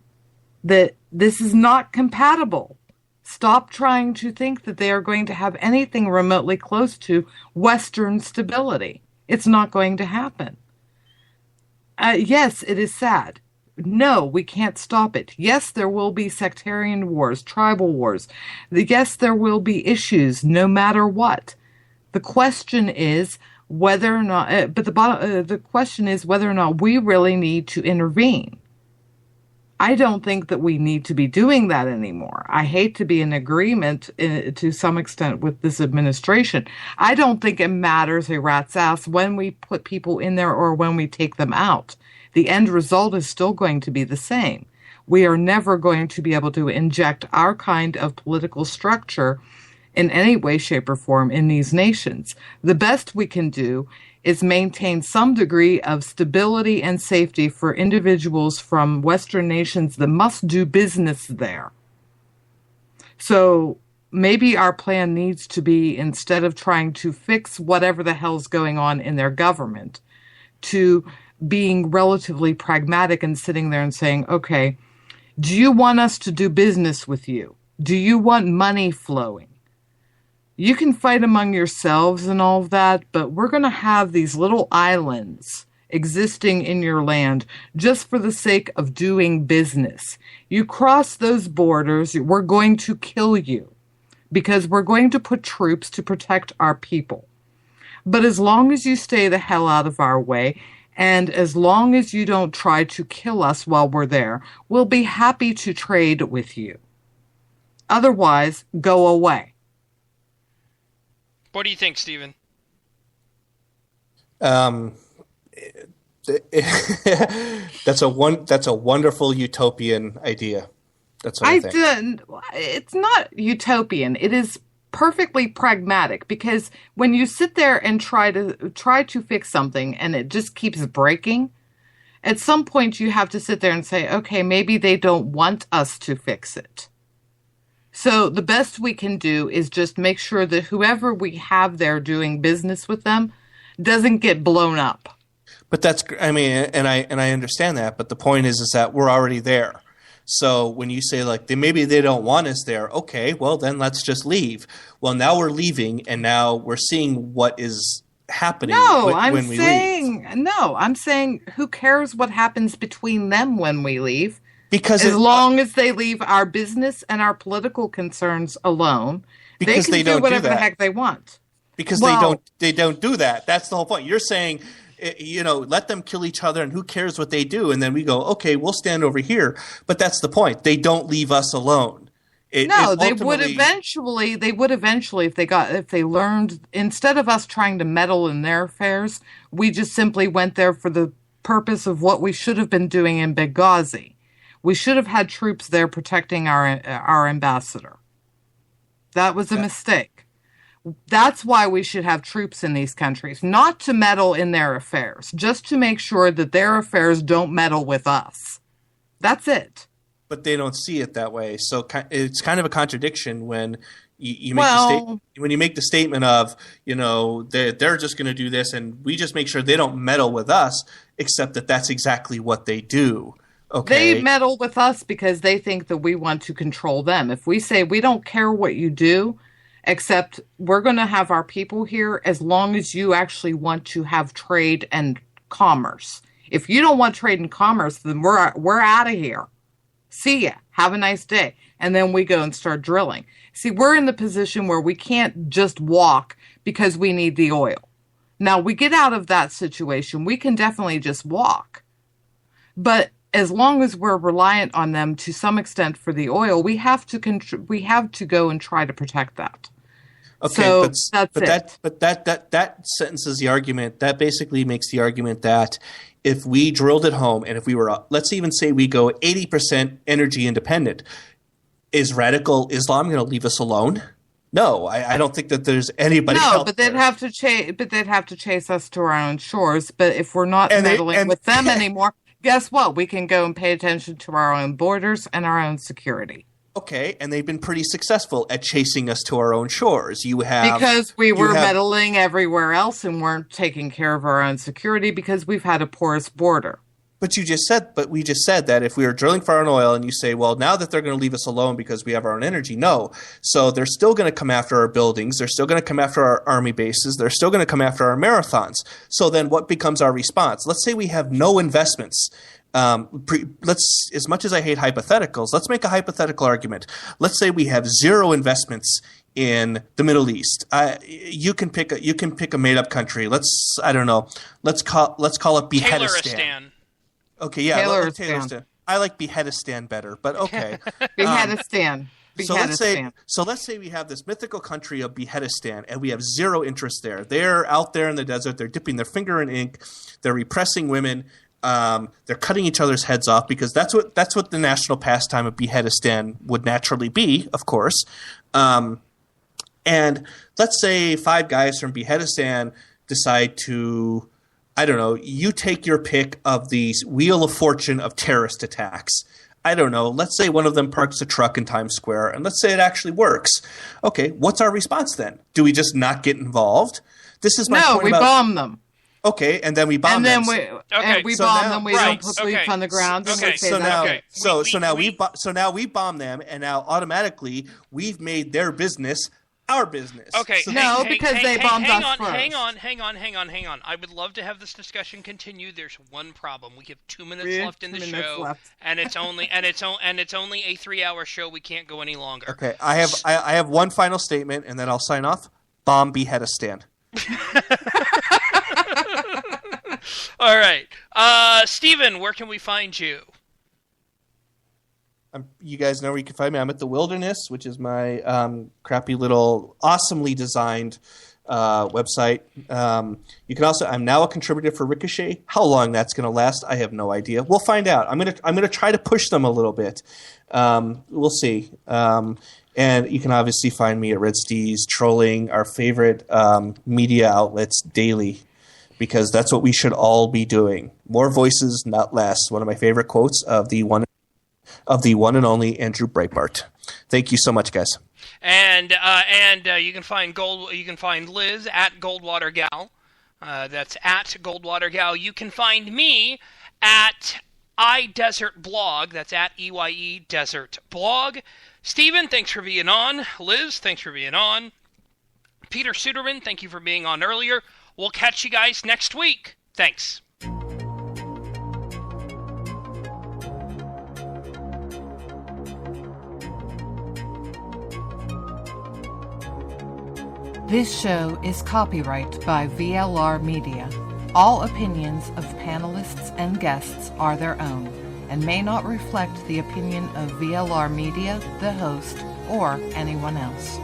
that this is not compatible. Stop trying to think that they are going to have anything remotely close to Western stability. It's not going to happen. Yes, it is sad. No, we can't stop it. Yes, there will be sectarian wars, tribal wars. Yes, there will be issues no matter what. The question is whether or not, the question is whether or not we really need to intervene. I don't think that we need to be doing that anymore. I hate to be in agreement to some extent with this administration. I don't think it matters a rat's ass when we put people in there or when we take them out. The end result is still going to be the same. We are never going to be able to inject our kind of political structure in any way, shape, or form in these nations. The best we can do is maintain some degree of stability and safety for individuals from Western nations that must do business there. So maybe our plan needs to be, instead of trying to fix whatever the hell's going on in their government, to being relatively pragmatic and sitting there and saying, okay, do you want us to do business with you? Do you want money flowing? You can fight among yourselves and all of that, but we're going to have these little islands existing in your land just for the sake of doing business. You cross those borders, we're going to kill you because we're going to put troops to protect our people. But as long as you stay the hell out of our way, and as long as you don't try to kill us while we're there, we'll be happy to trade with you. Otherwise, go away. What do you think, Stephen? That's a wonderful utopian idea. That's what I think. It's not utopian. It is perfectly pragmatic, because when you sit there and try to fix something and it just keeps breaking, at some point you have to sit there and say, okay, maybe they don't want us to fix it. So the best we can do is just make sure that whoever we have there doing business with them doesn't get blown up. But and I understand that, but the point is that we're already there. So when you say maybe they don't want us there, okay, well then let's just leave. Well, now we're leaving, and now we're seeing what is happening when we leave. I'm saying who cares what happens between them when we leave? Because as long as they leave our business and our political concerns alone, they can do whatever the heck they want. Because they don't do that. That's the whole point. You're saying, let them kill each other, and who cares what they do? And then we go, okay, we'll stand over here. But that's the point. They don't leave us alone. They would eventually if they learned, instead of us trying to meddle in their affairs, we just simply went there for the purpose of what we should have been doing in Benghazi. We should have had troops there protecting our ambassador. That was a mistake. That's why we should have troops in these countries, not to meddle in their affairs, just to make sure that their affairs don't meddle with us. That's it. But they don't see it that way. So it's kind of a contradiction when you make the statement of, they're just going to do this, and we just make sure they don't meddle with us, except that that's exactly what they do. Okay. They meddle with us because they think that we want to control them. If we say we don't care what you do, except we're going to have our people here as long as you actually want to have trade and commerce. If you don't want trade and commerce, then we're out of here. See ya. Have a nice day. And then we go and start drilling. See, we're in the position where we can't just walk because we need the oil. Now, we get out of that situation. We can definitely just walk. But as long as we're reliant on them to some extent for the oil, we have to go and try to protect that. Okay, so that sentences the argument. That basically makes the argument that if we drilled at home, and if we were, let's even say we go 80% energy independent, is radical Islam going to leave us alone? No, I don't think that there's anybody. No, but they'd have to chase us to our own shores. But if we're not meddling with them anymore, guess what? We can go and pay attention to our own borders and our own security. Okay, and they've been pretty successful at chasing us to our own shores. Because we were meddling everywhere else and weren't taking care of our own security because we've had a porous border. But we just said that if we were drilling for our own oil, and you say, well, now that they're going to leave us alone because we have our own energy, no. So they're still going to come after our buildings. They're still going to come after our army bases. They're still going to come after our marathons. So then what becomes our response? Let's say we have no investments. As much as I hate hypotheticals, let's make a hypothetical argument. Let's say we have zero investments in the Middle East. You can pick a made up country. Let's call it Beheadistan. Okay, yeah, Tayloristan. I like Beheadistan better, but okay. Beheadistan. So let's say we have this mythical country of Beheadistan, and we have zero interest there. They're out there in the desert. They're dipping their finger in ink. They're repressing women. They're cutting each other's heads off because that's what the national pastime of Beheadistan would naturally be, of course. And let's say 5 guys from Beheadistan decide to, I don't know, you take your pick of the wheel of fortune of terrorist attacks. I don't know. Let's say one of them parks a truck in Times Square, and let's say it actually works. Okay, what's our response then? Do we just not get involved? This is my point. No, we bomb them. Okay, and then we bomb them. We bomb them. We don't put boots on the ground. Okay, so now we bomb them, and now automatically we've made their business our business. Okay, so because they bombed us first. Hang on. I would love to have this discussion continue. There's one problem. We have 2 minutes left in the show, and it's only a 3-hour show. We can't go any longer. Okay, I have one final statement, and then I'll sign off. Bomb Beheadistan. All right. Steven, where can we find you? You guys know where you can find me. I'm at The Wilderness, which is my crappy little awesomely designed website. You can also. I'm now a contributor for Ricochet. How long that's going to last, I have no idea. We'll find out. I'm gonna try to push them a little bit. We'll see. And you can obviously find me at Red Steez trolling our favorite media outlets daily, because that's what we should all be doing. More voices, not less. One of my favorite quotes of the one and only Andrew Breitbart. Thank you so much, guys. And you can find Liz at Goldwater Gal. That's at Goldwater Gal. You can find me at iDesert Blog. That's at EYE Desert Blog. Steven, thanks for being on. Liz, thanks for being on. Peter Suderman, thank you for being on earlier. We'll catch you guys next week. Thanks. This show is copyright by VLR Media. All opinions of panelists and guests are their own and may not reflect the opinion of VLR Media, the host, or anyone else.